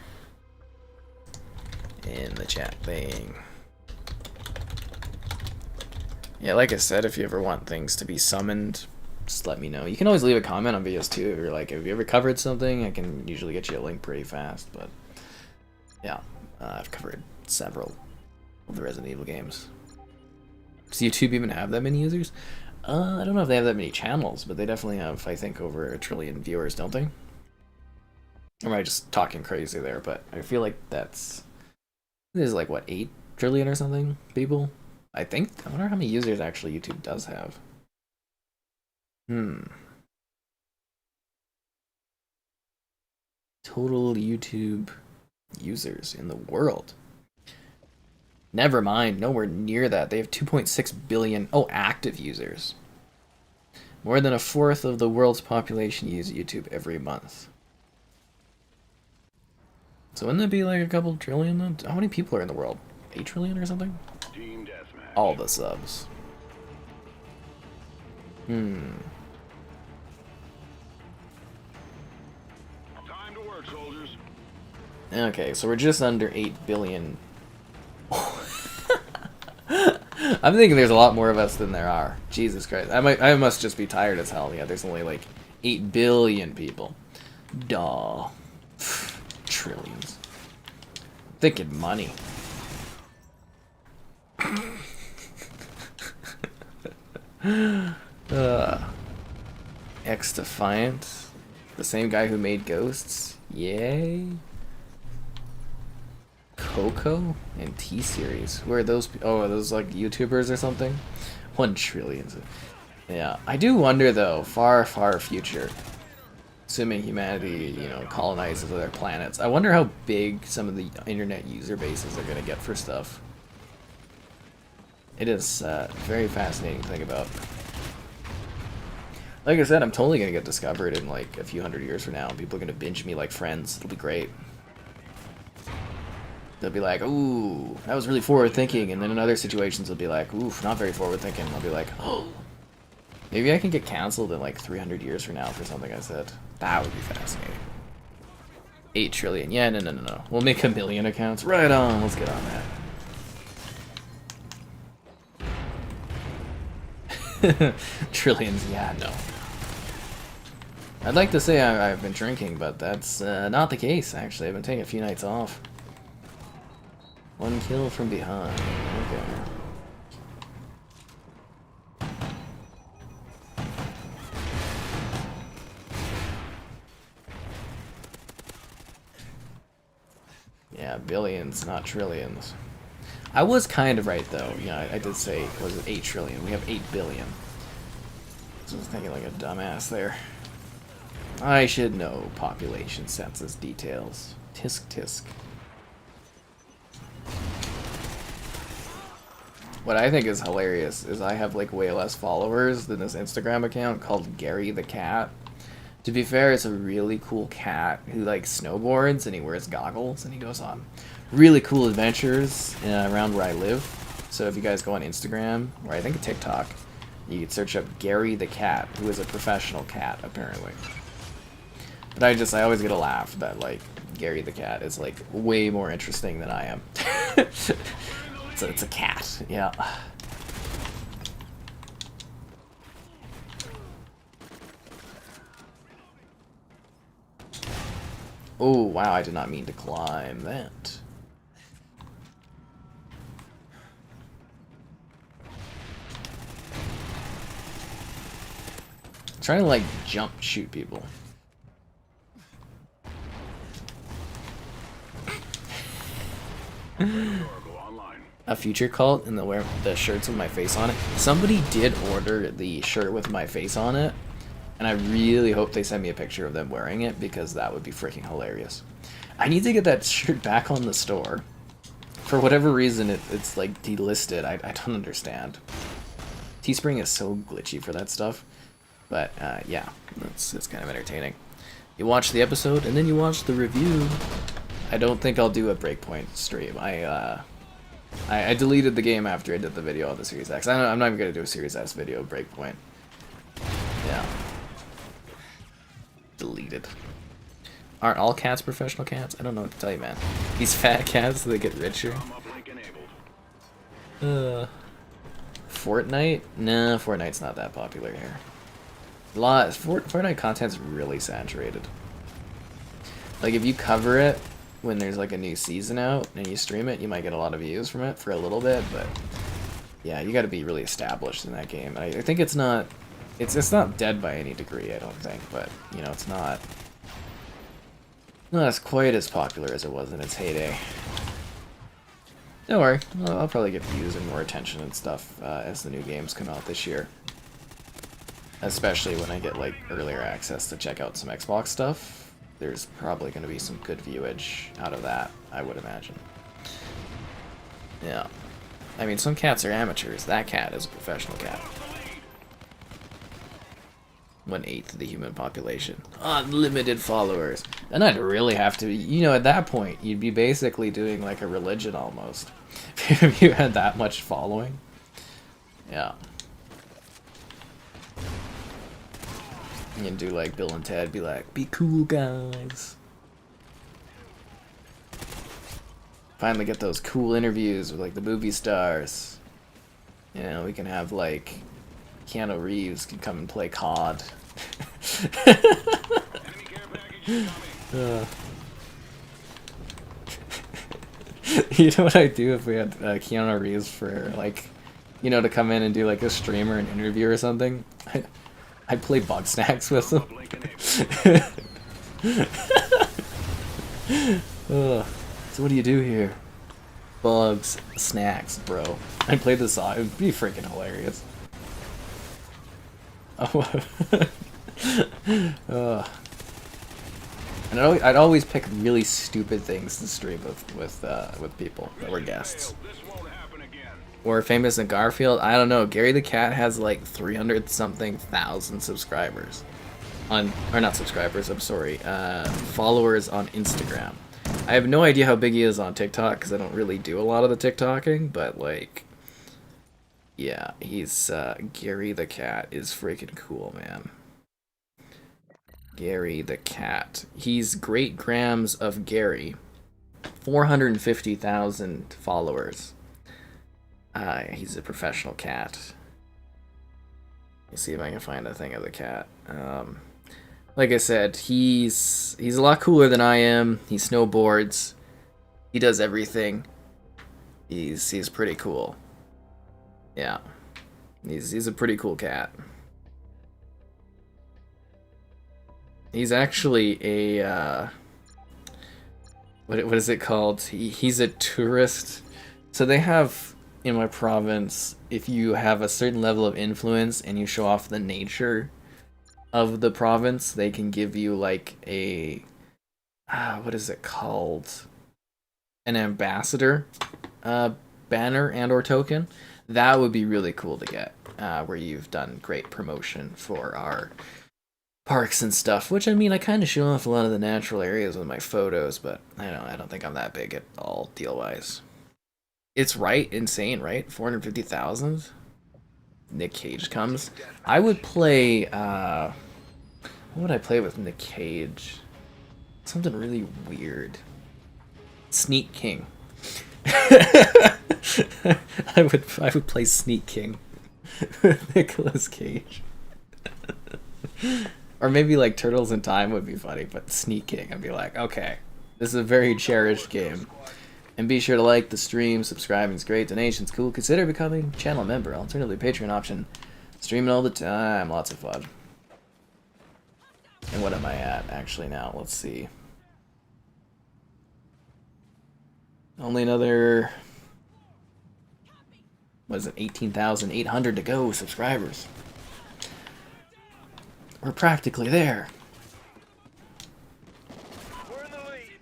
in the chat thing. Yeah, like I said, if you ever want things to be summoned, just let me know. You can always leave a comment on videos too. If you're like, have you ever covered something? I can usually get you a link pretty fast. But yeah, I've covered several of the Resident Evil games. Does YouTube even have that many users? I don't know if they have that many channels, but they definitely have, I think, over 1 trillion viewers, don't they? Or am I just talking crazy there? But I feel like there's like, what, 8 trillion or something people? I think. I wonder how many users actually YouTube does have. Total YouTube users in the world. Never mind, nowhere near that. They have 2.6 billion, active users. More than 1/4 of the world's population use YouTube every month. So wouldn't that be like a couple trillion then? How many people are in the world? 8 trillion or something? Team deathmatch. All the subs. Time to work, soldiers. Okay, so we're just under 8 billion. I'm thinking there's a lot more of us than there are. Jesus Christ. I must just be tired as hell. Yeah, there's only like 8 billion people. Duh. Trillions. Thinking money. X-Defiant. The same guy who made Ghosts. Yay. Coco and T-Series. Who are those? Oh, are those like YouTubers or something? 1 trillion. Yeah. I do wonder though, far, far future, assuming humanity, colonizes other planets, I wonder how big some of the internet user bases are going to get for stuff. It is very fascinating to think about. Like I said, I'm totally going to get discovered in like a few hundred years from now. People are going to binge me like Friends. It'll be great. They'll be like, ooh, that was really forward thinking. And then in other situations, they'll be like, oof, not very forward thinking. I'll be like, oh, maybe I can get canceled in like 300 years from now for something I said. That would be fascinating. 8 trillion. Yeah, no. We'll make 1 million accounts. Right on. Let's get on that. Trillions. Yeah, no. I'd like to say I've been drinking, but that's not the case, actually. I've been taking a few nights off. 1 kill from behind. Okay. Yeah, billions, not trillions. I was kind of right, though. Yeah, I did say, was it 8 trillion? We have 8 billion. So I was thinking like a dumbass there. I should know population census details. Tisk tisk. What I think is hilarious is I have like way less followers than this Instagram account called Gary the Cat. To be fair, it's a really cool cat who like snowboards and he wears goggles and he goes on really cool adventures around where I live. So if you guys go on Instagram, or I think TikTok, you could search up Gary the Cat, who is a professional cat apparently. But I always get a laugh that like Gary the Cat is like way more interesting than I am. So it's a cat, yeah. Oh, wow, I did not mean to climb that. trying to like jump shoot people. Oracle online. A future cult and wear the shirts with my face on it. Somebody did order the shirt with my face on it, and I really hope they send me a picture of them wearing it because that would be freaking hilarious. I need to get that shirt back on the store. For whatever reason, it's like delisted. I don't understand. Teespring is so glitchy for that stuff. But yeah, it's kind of entertaining. You watch the episode and then you watch the review. I don't think I'll do a Breakpoint stream. I deleted the game after I did the video on the Series X. I'm not even gonna do a Series S video of Breakpoint. Yeah. Deleted. Aren't all cats professional cats? I don't know what to tell you, man. These fat cats, they get richer. Fortnite? Nah, Fortnite's not that popular here. Fortnite content's really saturated. Like, if you cover it when there's like a new season out and you stream it, you might get a lot of views from it for a little bit, but yeah, you gotta be really established in that game. I think it's not dead by any degree, I don't think, but you know, it's not as quite as popular as it was in its heyday. Don't worry, I'll probably get views and more attention and stuff as the new games come out this year. Especially when I get like earlier access to check out some Xbox stuff. There's probably going to be some good viewage out of that, I would imagine. Yeah. I mean, some cats are amateurs. That cat is a professional cat. 1/8 of the human population. Unlimited followers. And I'd really have to, you know, at that point, you'd be basically doing like a religion almost. If you had that much following. Yeah. You can do like Bill and Ted, be like, be cool, guys. Finally get those cool interviews with like the movie stars. You know, we can have like Keanu Reeves can come and play COD. You know what I'd do if we had Keanu Reeves for like, you know, to come in and do like a stream or an interview or something? I'd play Bug Snacks with him. So what do you do here? Bugs, snacks, bro. I'd play this song. It'd be freaking hilarious. And I'd always pick really stupid things to stream with people that were guests. Or Famous and Garfield. I don't know. Gary the Cat has like 300-something thousand subscribers. Or not subscribers, I'm sorry. Followers on Instagram. I have no idea how big he is on TikTok because I don't really do a lot of the TikToking, but like, yeah, he's Gary the Cat is freaking cool, man. Gary the Cat. He's Great Grams of Gary. 450,000 followers. He's a professional cat. Let's see if I can find a thing of the cat. Like I said, he's a lot cooler than I am. He snowboards. He does everything. He's pretty cool. Yeah. He's a pretty cool cat. He's actually a what is it called? He's a tourist. So they have in my province, if you have a certain level of influence and you show off the nature of the province, they can give you like a what is it called? An ambassador banner and or token. That would be really cool to get, where you've done great promotion for our parks and stuff, which I mean, I kind of show off a lot of the natural areas with my photos, but I don't think I'm that big at all deal-wise. It's insane, right? 450,000? Nick Cage comes. I would play, what would I play with Nick Cage? Something really weird. Sneak King. I would play Sneak King with Nicolas Cage. Or maybe like Turtles in Time would be funny, but Sneak King, I'd be like, okay, this is a very cherished game. And be sure to like the stream, subscribe, it's great, donations cool, consider becoming channel member, alternatively Patreon option, streaming all the time, lots of fun. And what am I at actually now? Let's see. Only another, what is it, 18,800 to go subscribers. We're practically there. We're in the lead.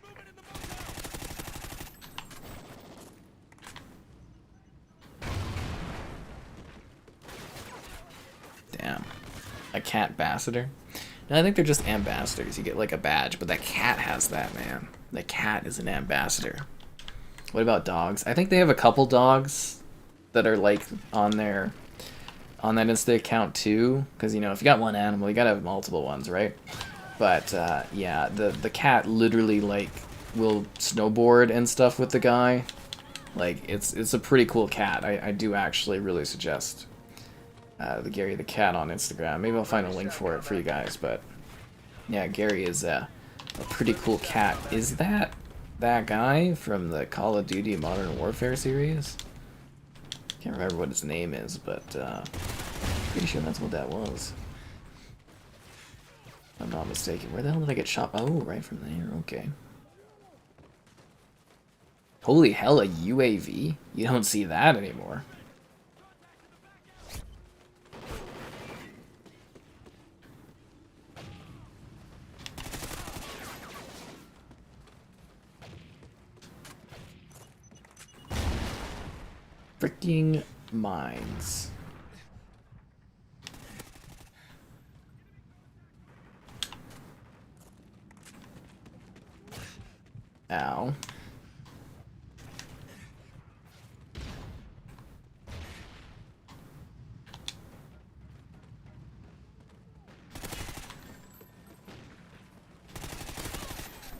Damn. A cat ambassador? No, I think they're just ambassadors. You get like a badge, but that cat has that, man. The cat is an ambassador. What about dogs? I think they have a couple dogs that are like on that Insta account too. Because, you know, if you got one animal, you gotta have multiple ones, right? But yeah, the cat literally like will snowboard and stuff with the guy. Like it's a pretty cool cat. I do actually really suggest the Gary the cat on Instagram. Maybe I'll find a link for it for you guys. But yeah, Gary is a pretty cool cat. Is that guy from the Call of Duty Modern Warfare series? Can't remember what his name is, but pretty sure that's what that was. If I'm not mistaken. Where the hell did I get shot? Oh, right from there. Okay. Holy hell, a UAV? You don't see that anymore. Freaking mines. Ow.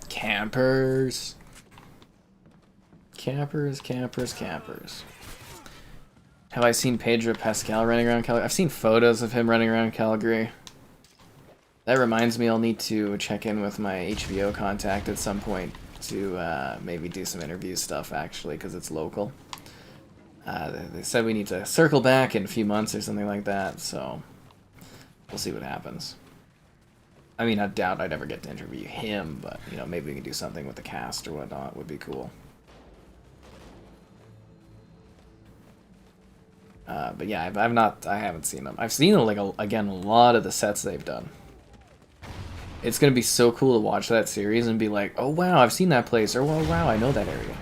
Campers. Campers, campers, campers. Have I seen Pedro Pascal running around Calgary? I've seen photos of him running around Calgary. That reminds me I'll need to check in with my HBO contact at some point to maybe do some interview stuff, actually, because it's local. They said we need to circle back in a few months or something like that, so we'll see what happens. I mean, I doubt I'd ever get to interview him, but, you know, maybe we can do something with the cast or whatnot. Would be cool. But yeah, I haven't seen them. I've seen, like, again, a lot of the sets they've done. It's gonna be so cool to watch that series and be like, oh wow, I've seen that place, or oh wow, I know that area.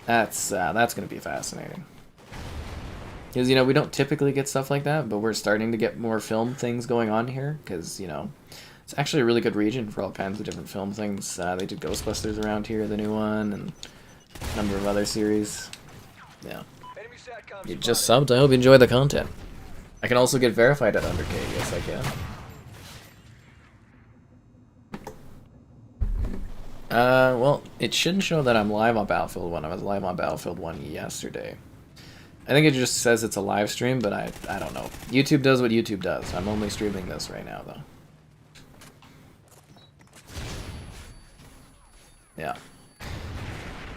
That's gonna be fascinating. Because, you know, we don't typically get stuff like that, but we're starting to get more film things going on here, because, you know, it's actually a really good region for all kinds of different film things. They did Ghostbusters around here, the new one, and a number of other series. Yeah. Enemy SATCOM You just spotted. subbed. I hope you enjoy the content. I can also get verified at 100K. Yes, I can. Well, it shouldn't show that I'm live on Battlefield 1. I was live on Battlefield 1 yesterday. I think it just says it's a live stream, but I don't know. YouTube does what YouTube does. I'm only streaming this right now, though. Yeah.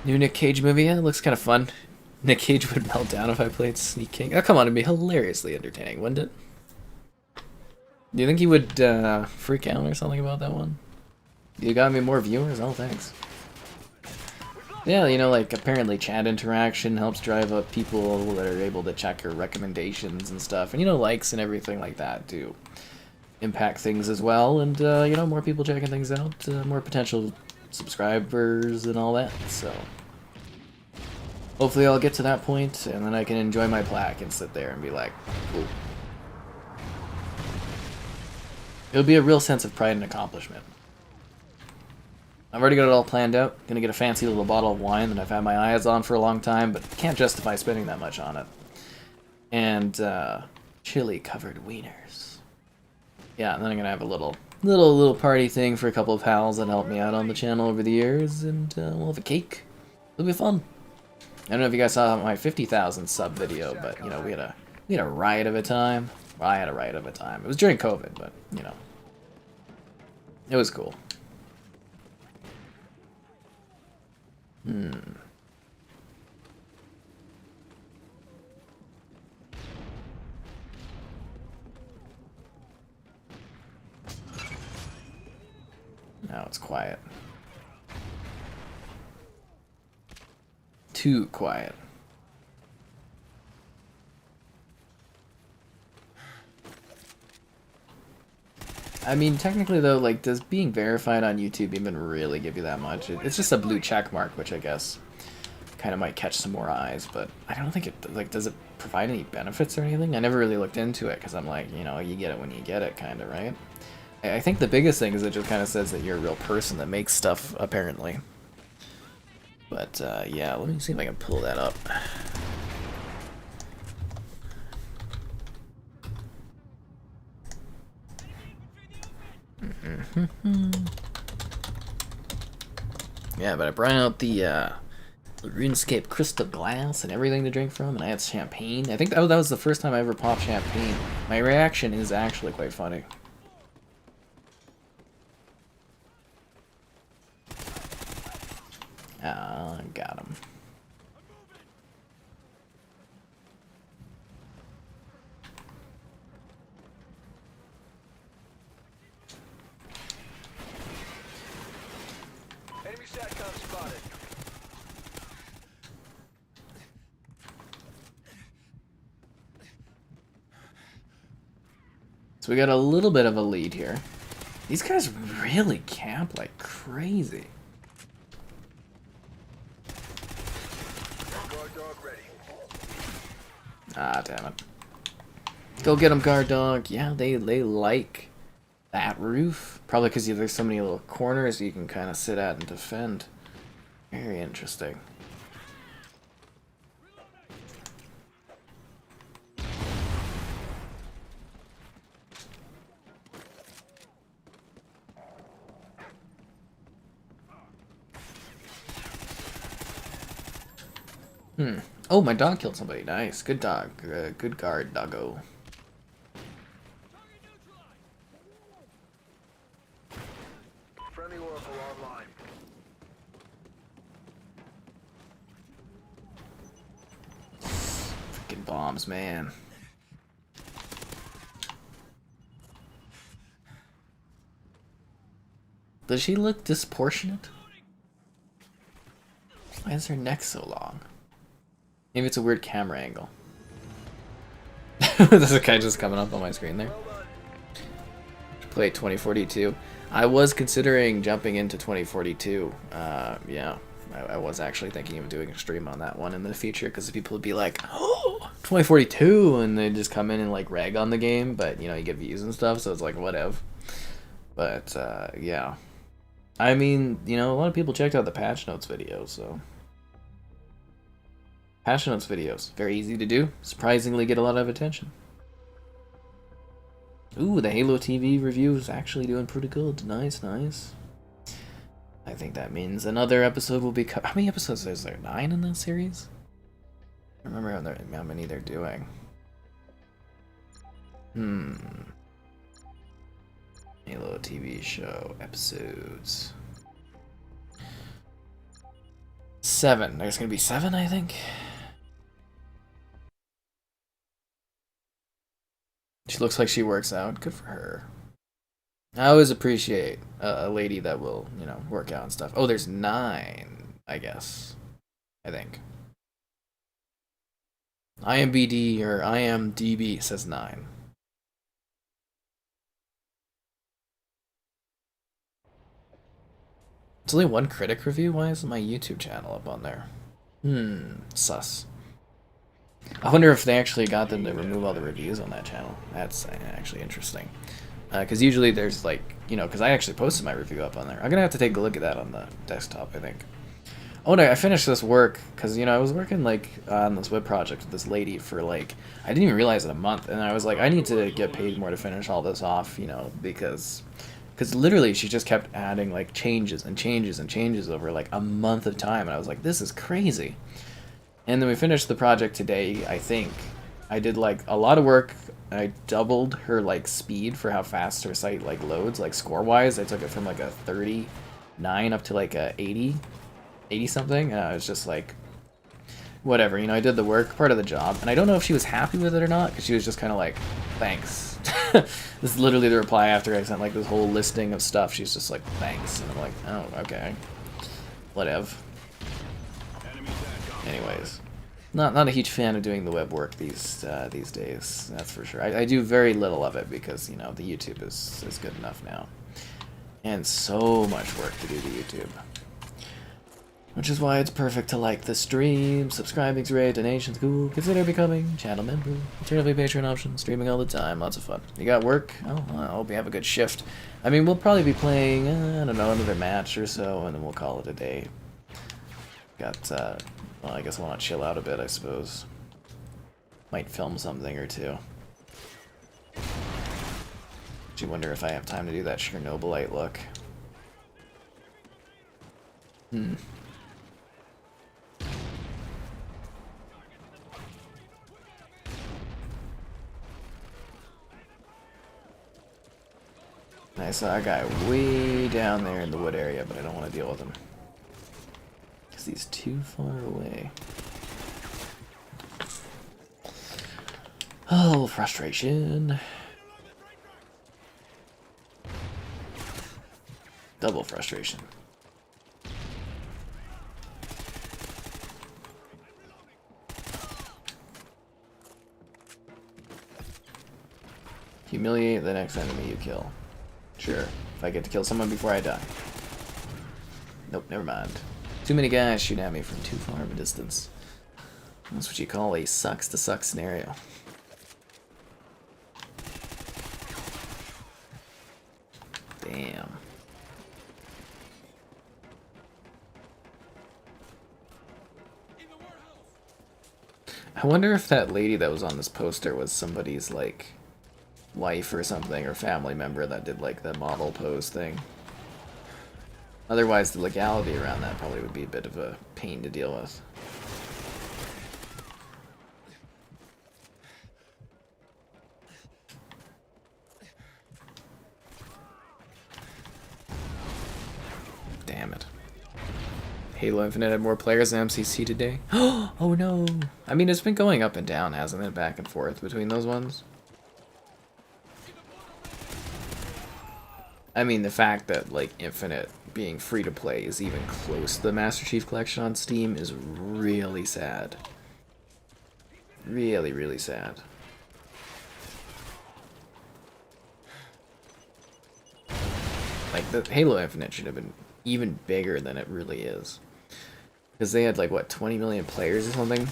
New Nick Cage movie? Yeah, it looks kind of fun. Nick Cage would melt down if I played Sneak King. Oh, come on, it'd be hilariously entertaining, wouldn't it? Do you think he would freak out or something about that one? You got me more viewers? Oh, thanks. Yeah, you know, like, apparently chat interaction helps drive up people that are able to check your recommendations and stuff. And, you know, likes and everything like that do impact things as well. And, you know, more people checking things out, more potential subscribers and all that. So, hopefully I'll get to that point, and then I can enjoy my plaque and sit there and be like, cool. It'll be a real sense of pride and accomplishment. I've already got it all planned out. Gonna get a fancy little bottle of wine that I've had my eyes on for a long time, but can't justify spending that much on it. And chili-covered wieners. Yeah, and then I'm gonna have a little party thing for a couple of pals that helped me out on the channel over the years, and we'll have a cake. It'll be fun. I don't know if you guys saw my 50,000 sub video, but you know, we had a riot of a time. Well, I had a riot of a time. It was during COVID, but you know, it was cool. Now it's quiet. Too quiet. I mean, technically though, like, does being verified on YouTube even really give you that much? It's just a blue check mark, which I guess kind of might catch some more eyes, but I don't think it, like, does it provide any benefits or anything? I never really looked into it, because I'm like, you know, you get it when you get it, kind of, right? I think the biggest thing is it just kind of says that you're a real person that makes stuff, apparently. But, yeah, let me see if I can pull that up. Yeah, but I brought out the RuneScape crystal glass and everything to drink from, and I had champagne. I think that was the first time I ever popped champagne. My reaction is actually quite funny. Ah, got him. Enemy SATCOM spotted. So we got a little bit of a lead here. These guys really camp like crazy. Guard dog ready. Ah, damn it. Go get them, guard dog. Yeah, they like that roof. Probably because there's so many little corners you can kind of sit at and defend. Very interesting. Oh, my dog killed somebody. Nice. Good dog. Good guard, doggo. Friendly Oracle online. Freaking bombs, man. Does she look disproportionate? Why is her neck so long? Maybe it's a weird camera angle. There's a guy just coming up on my screen there. Play 2042. I was considering jumping into 2042. Yeah, I was actually thinking of doing a stream on that one in the future because people would be like, "Oh, 2042," and they just come in and like rag on the game, but you know you get views and stuff, so it's like whatever. But yeah, I mean, you know, a lot of people checked out the patch notes video, so. Patch notes videos, very easy to do, surprisingly get a lot of attention. Ooh, the Halo TV review is actually doing pretty good. Nice, nice. I think that means another episode will be how many episodes is there? 9 in that series? I don't remember how many they're doing. Halo TV show episodes. 7. There's gonna be 7, I think. She looks like she works out. Good for her. I always appreciate a lady that will, you know, work out and stuff. Oh, there's 9, I guess. I think. IMBD or IMDB says 9. It's only 1 critic review? Why isn't my YouTube channel up on there? Sus. I wonder if they actually got them to remove all the reviews on that channel. That's actually interesting. Because usually there's like, you know, because I actually posted my review up on there. I'm going to have to take a look at that on the desktop, I think. Oh no, I finished this work because, you know, I was working like on this web project with this lady for like, I didn't even realize it, a month. And I was like, I need to get paid more to finish all this off, you know, because literally she just kept adding like changes and changes and changes over like a month of time. And I was like, this is crazy. And then we finished the project today, I think. I did like a lot of work. I doubled her like speed for how fast her site like loads, like score-wise. I took it from like a 39 up to like a 80 something. And I was just like, whatever, you know, I did the work, part of the job. And I don't know if she was happy with it or not, because she was just kind of like, thanks. This is literally the reply after I sent like this whole listing of stuff. She's just like, thanks. And I'm like, oh, okay. Whatever. Anyways. Not a huge fan of doing the web work these days, that's for sure. I do very little of it because, you know, the YouTube is good enough now. And so much work to do the YouTube. Which is why it's perfect to like the stream, subscribing's great, donations cool, consider becoming channel member, alternatively Patreon option, streaming all the time, lots of fun. You got work? Oh, I hope you have a good shift. I mean, we'll probably be playing, I don't know, another match or so, and then we'll call it a day. Got, well, I guess I want to chill out a bit, I suppose. Might film something or two. Do you wonder if I have time to do that Chernobylite look? I saw a guy way down there in the wood area, but I don't want to deal with him. Because he's too far away. Oh, frustration. Double frustration. Humiliate the next enemy you kill. Sure, if I get to kill someone before I die. Nope, never mind. Too many guys shoot at me from too far of a distance. That's what you call a sucks to suck scenario. Damn. I wonder if that lady that was on this poster was somebody's, like, wife or something, or family member that did, like, the model pose thing. Otherwise, the legality around that probably would be a bit of a pain to deal with. Damn it. Halo Infinite had more players than MCC today. Oh no! I mean, it's been going up and down, hasn't it? Back and forth between those ones. I mean, the fact that, like, Infinite being free to play is even close to the Master Chief Collection on Steam is really sad. Really, really sad. Like, the Halo Infinite should have been even bigger than it really is. Because they had, like, what, 20 million players or something?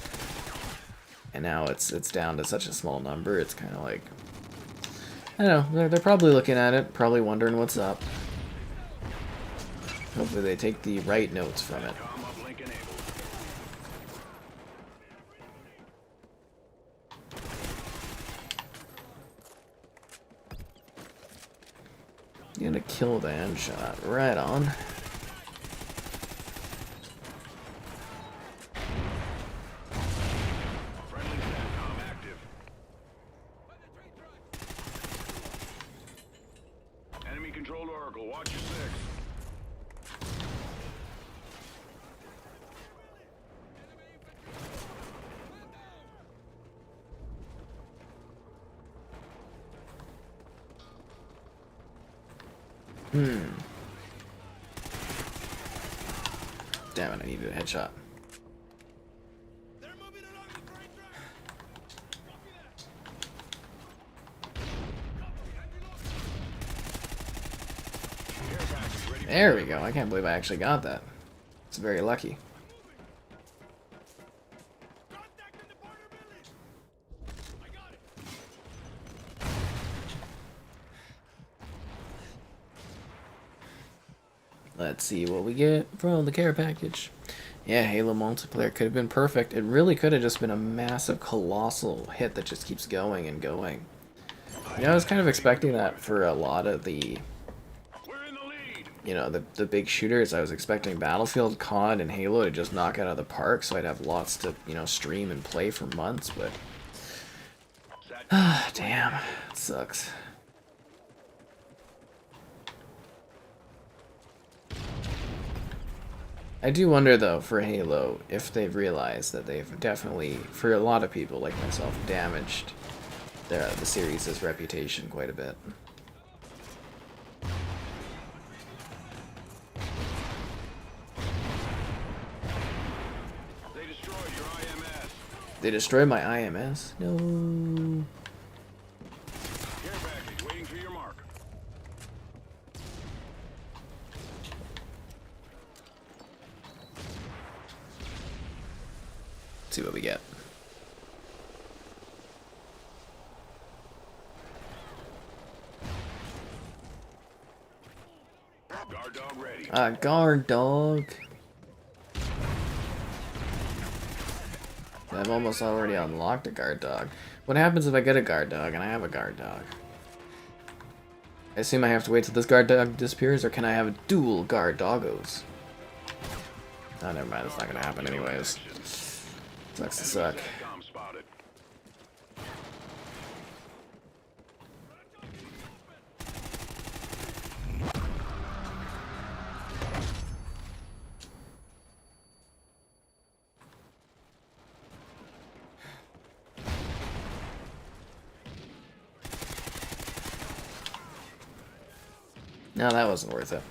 And now it's down to such a small number, it's kind of like... I don't know, they're probably looking at it, probably wondering what's up. Hopefully they take the right notes from it. You're gonna kill the end shot, right on. Damn it, I needed a headshot. There we go. I can't believe I actually got that. It's very lucky. Let's see what we get from the care package. Yeah, Halo multiplayer could have been perfect. It really could have just been a massive, colossal hit that just keeps going and going. You know, I was kind of expecting that for a lot of the, you know, the big shooters. I was expecting Battlefield, COD, and Halo to just knock it out of the park, so I'd have lots to, you know, stream and play for months, but... damn, it sucks. I do wonder, though, for Halo, if they've realized that they've definitely, for a lot of people like myself, damaged the series' reputation quite a bit. They destroyed your IMS. They destroyed my IMS? No. Care package waiting for your mark. Let's see what we get. Guard dog ready. Guard dog. I've almost already unlocked a guard dog. What happens if I get a guard dog and I have a guard dog? I assume I have to wait till this guard dog disappears, or can I have dual guard doggos? Oh, never mind. It's not gonna happen anyways. Sucks to suck. SATCOM spotted. No, that wasn't worth it.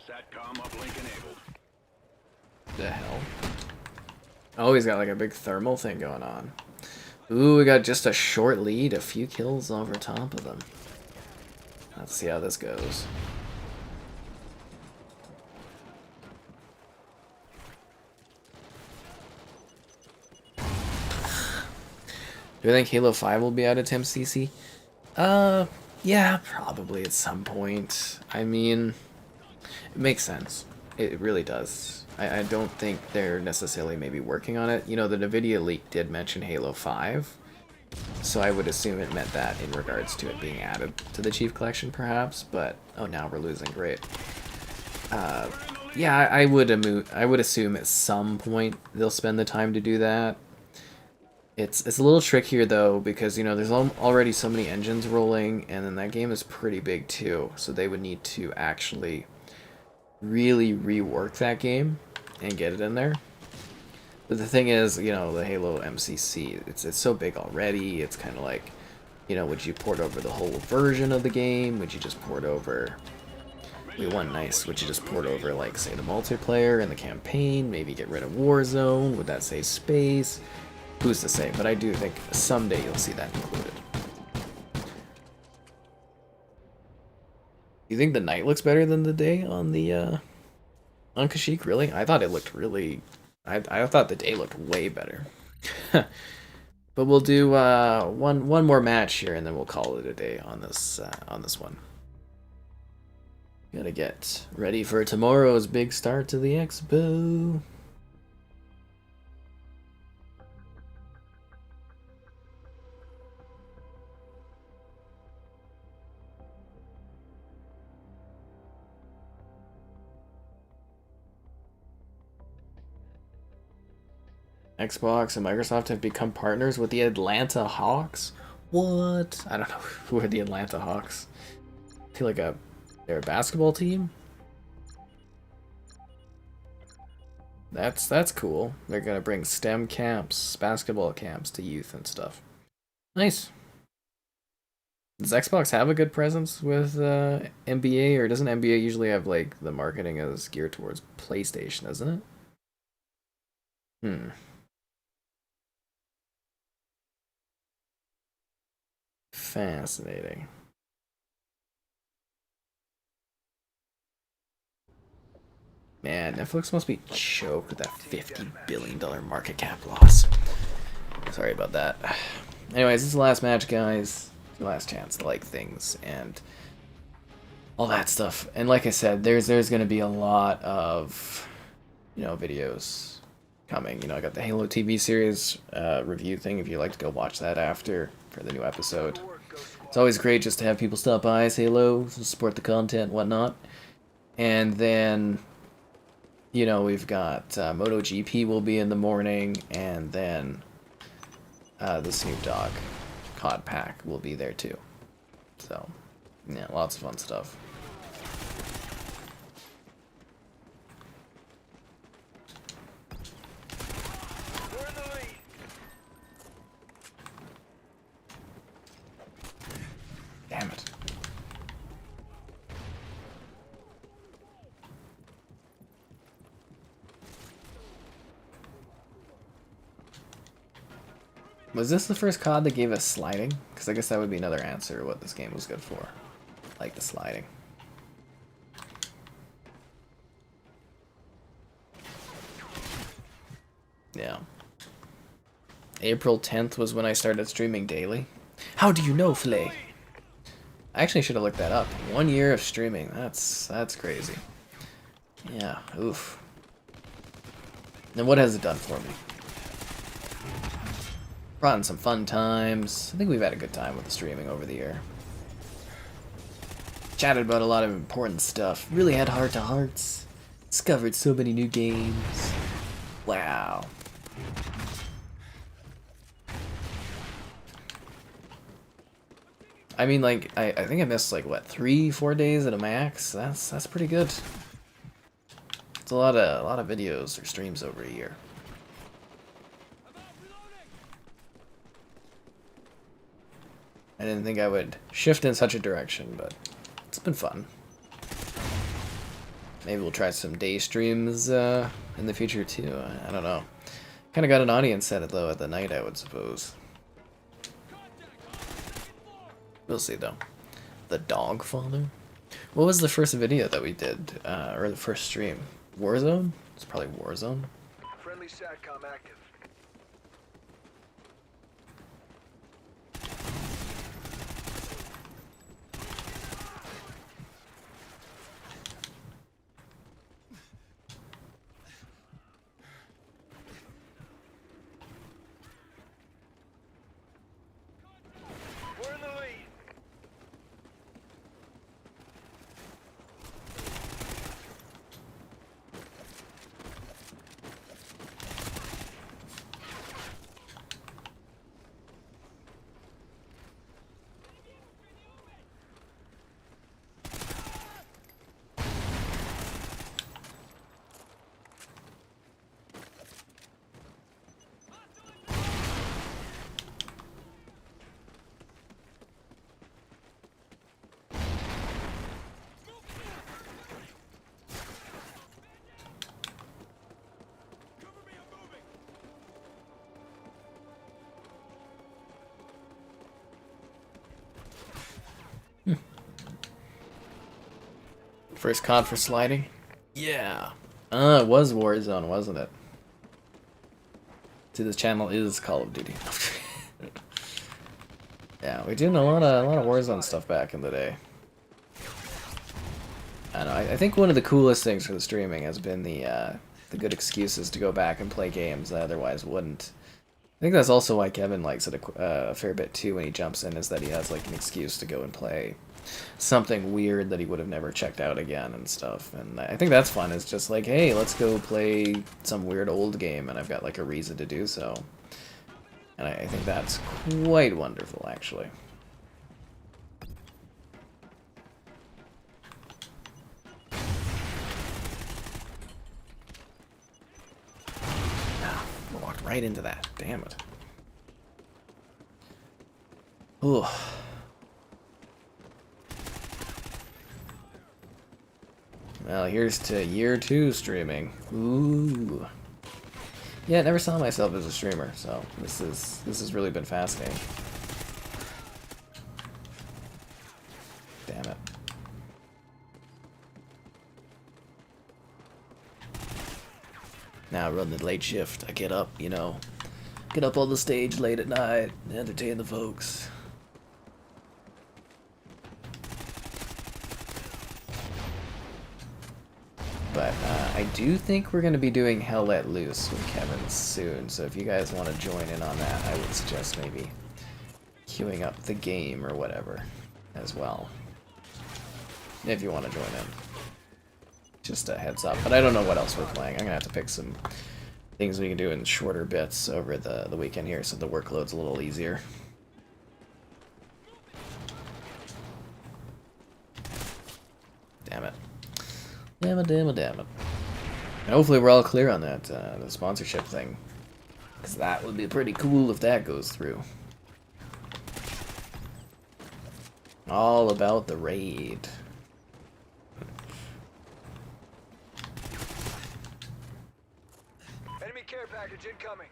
SATCOM uplink enabled. The hell? Oh, he's got like a big thermal thing going on. Ooh, we got just a short lead, a few kills over top of them. Let's see how this goes. Do I think Halo 5 will be out of Temp CC? Yeah, probably at some point. I mean, it makes sense. It really does. I don't think they're necessarily maybe working on it. You know, the NVIDIA leak did mention Halo 5, so I would assume it meant that in regards to it being added to the Chief Collection, perhaps, but... Oh, now we're losing. Great. Yeah, I would assume at some point they'll spend the time to do that. It's a little trickier though, because you know there's already so many engines rolling, and then that game is pretty big too, so they would need to actually really rework that game and get it in there. But the thing is, you know, the Halo MCC, it's so big already. It's kind of like, you know, would you port over the whole version of the game? Would you just port over? We won nice. Would you just port over, like, say, the multiplayer and the campaign? Maybe get rid of Warzone? Would that save space? Who's to say? But I do think someday you'll see that included. You think the night looks better than the day on the on Kashyyyk? Really? I thought it looked really. I thought the day looked way better. But we'll do one more match here, and then we'll call it a day on this one. Gotta get ready for tomorrow's big start to the Expo. Xbox and Microsoft have become partners with the Atlanta Hawks? What? I don't know who are the Atlanta Hawks. I feel like they're a basketball team? That's cool. They're gonna bring STEM camps, basketball camps to youth and stuff. Nice. Does Xbox have a good presence with NBA, or doesn't NBA usually have like the marketing is geared towards PlayStation, isn't it? Hmm. Fascinating. Man, Netflix must be choked with that $50 billion market cap loss. Sorry about that. Anyways, this is the last match, guys. The last chance to like things and all that stuff. And like I said, there's going to be a lot of, you know, videos coming. You know, I got the Halo TV series review thing if you'd like to go watch that after for the new episode. It's always great just to have people stop by, say hello, support the content, whatnot. And then, you know, we've got MotoGP will be in the morning, and then the Snoop Dogg COD pack will be there too. So, yeah, lots of fun stuff. We're in the lead. Was this the first COD that gave us sliding? Because I guess that would be another answer of what this game was good for. Like the sliding. Yeah. April 10th was when I started streaming daily. How do you know, Flay? I actually should have looked that up. 1 year of streaming. That's crazy. Yeah, oof. And what has it done for me? Brought in some fun times. I think we've had a good time with the streaming over the year. Chatted about a lot of important stuff. Really had heart-to-hearts. Discovered so many new games. Wow. I mean, like, I think I missed, like, what, 3-4 days at a max? That's pretty good. It's a lot of videos or streams over a year. I didn't think I would shift in such a direction, but it's been fun. Maybe we'll try some day streams in the future, too. I don't know. Kind of got an audience set, though, at the night, I would suppose. We'll see, though. The Dog Father? What was the first video that we did? Or the first stream? Warzone? It's probably Warzone. Friendly SATCOM active. We're in the lead. First COD for sliding? Yeah. It was Warzone, wasn't it? See, this channel is Call of Duty. Yeah, we did a lot of Warzone stuff back in the day. I don't know. I think one of the coolest things for the streaming has been the good excuses to go back and play games that otherwise wouldn't. I think that's also why Kevin likes it a fair bit too when he jumps in, is that he has like an excuse to go and play something weird that he would have never checked out again and stuff. And I think that's fun. It's just like, hey, let's go play some weird old game, and I've got like a reason to do so. And I think that's quite wonderful, actually. Ah, I walked right into that. Damn it. Ooh. Well, here's to year 2 streaming. Ooh. Yeah, I never saw myself as a streamer, so this has really been fascinating. Damn it. Now I run the late shift. I get up, you know, get up on the stage late at night, entertain the folks. But I do think we're going to be doing Hell Let Loose with Kevin soon, so if you guys want to join in on that, I would suggest maybe queuing up the game or whatever as well. If you want to join in. Just a heads up. But I don't know what else we're playing. I'm going to have to pick some things we can do in shorter bits over the weekend here so the workload's a little easier. Damn it. Damn it, damn it, damn it. And hopefully we're all clear on that, the sponsorship thing. Because that would be pretty cool if that goes through. All about the raid. Enemy care package incoming.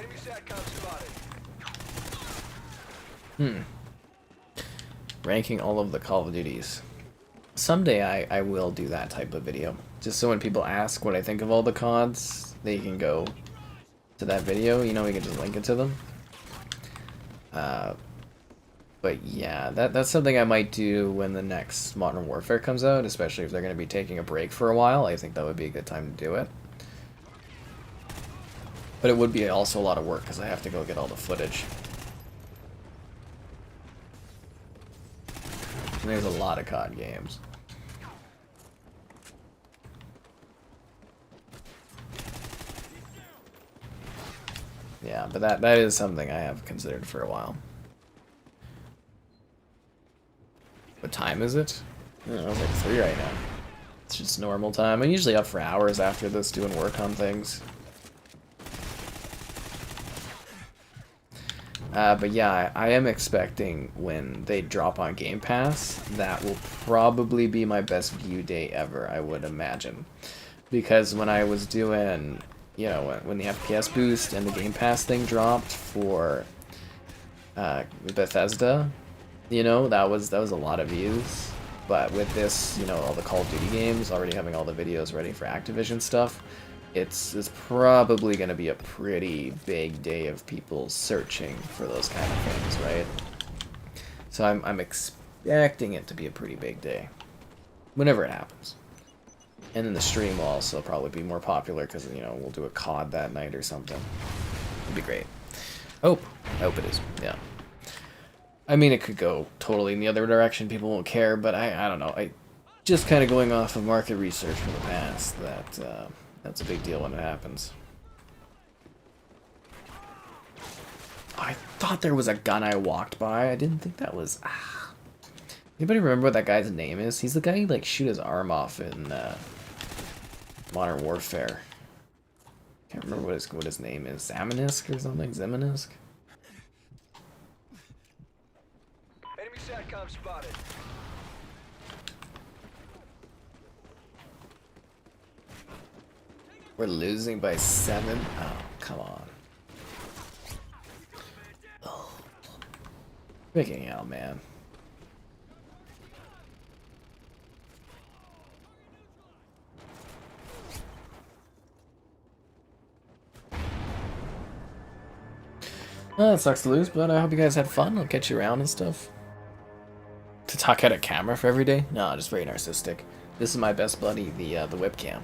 Enemy SATCOM spotted. Ranking all of the Call of Duties. Someday I will do that type of video. Just so when people ask what I think of all the CODs, they can go to that video. You know, we can just link it to them. But yeah, that's something I might do when the next Modern Warfare comes out, especially if they're going to be taking a break for a while. I think that would be a good time to do it. But it would be also a lot of work because I have to go get all the footage. And there's a lot of COD games. Yeah, but that is something I have considered for a while. What time is it? I don't know, it's like 3 right now. It's just normal time. I'm usually up for hours after this doing work on things. But yeah, I am expecting when they drop on Game Pass, that will probably be my best view day ever, I would imagine. Because when I was doing, you know, when the FPS boost and the Game Pass thing dropped for Bethesda, you know, that was a lot of views. But with this, you know, all the Call of Duty games, already having all the videos ready for Activision stuff, it's probably going to be a pretty big day of people searching for those kind of things, right? So I'm expecting it to be a pretty big day, whenever it happens. And then the stream will also probably be more popular because, you know, we'll do a COD that night or something. It'd be great. I hope it is, yeah. I mean, it could go totally in the other direction. People won't care, but I don't know. I just kind of going off of market research from the past that that's a big deal when it happens. I thought there was a gun I walked by. I didn't think that was. Anybody remember what that guy's name is? He's the guy who like shoot his arm off in Modern Warfare. Can't remember what his name is. Zamanisk or something. Zemanisk. Enemy SATCOM spotted. We're losing by 7. Oh, come on. Oh. Freaking hell, man. Well, that sucks to lose, but I hope you guys had fun. I'll catch you around and stuff. To talk at a camera for every day? No, just very narcissistic. This is my best buddy, the webcam.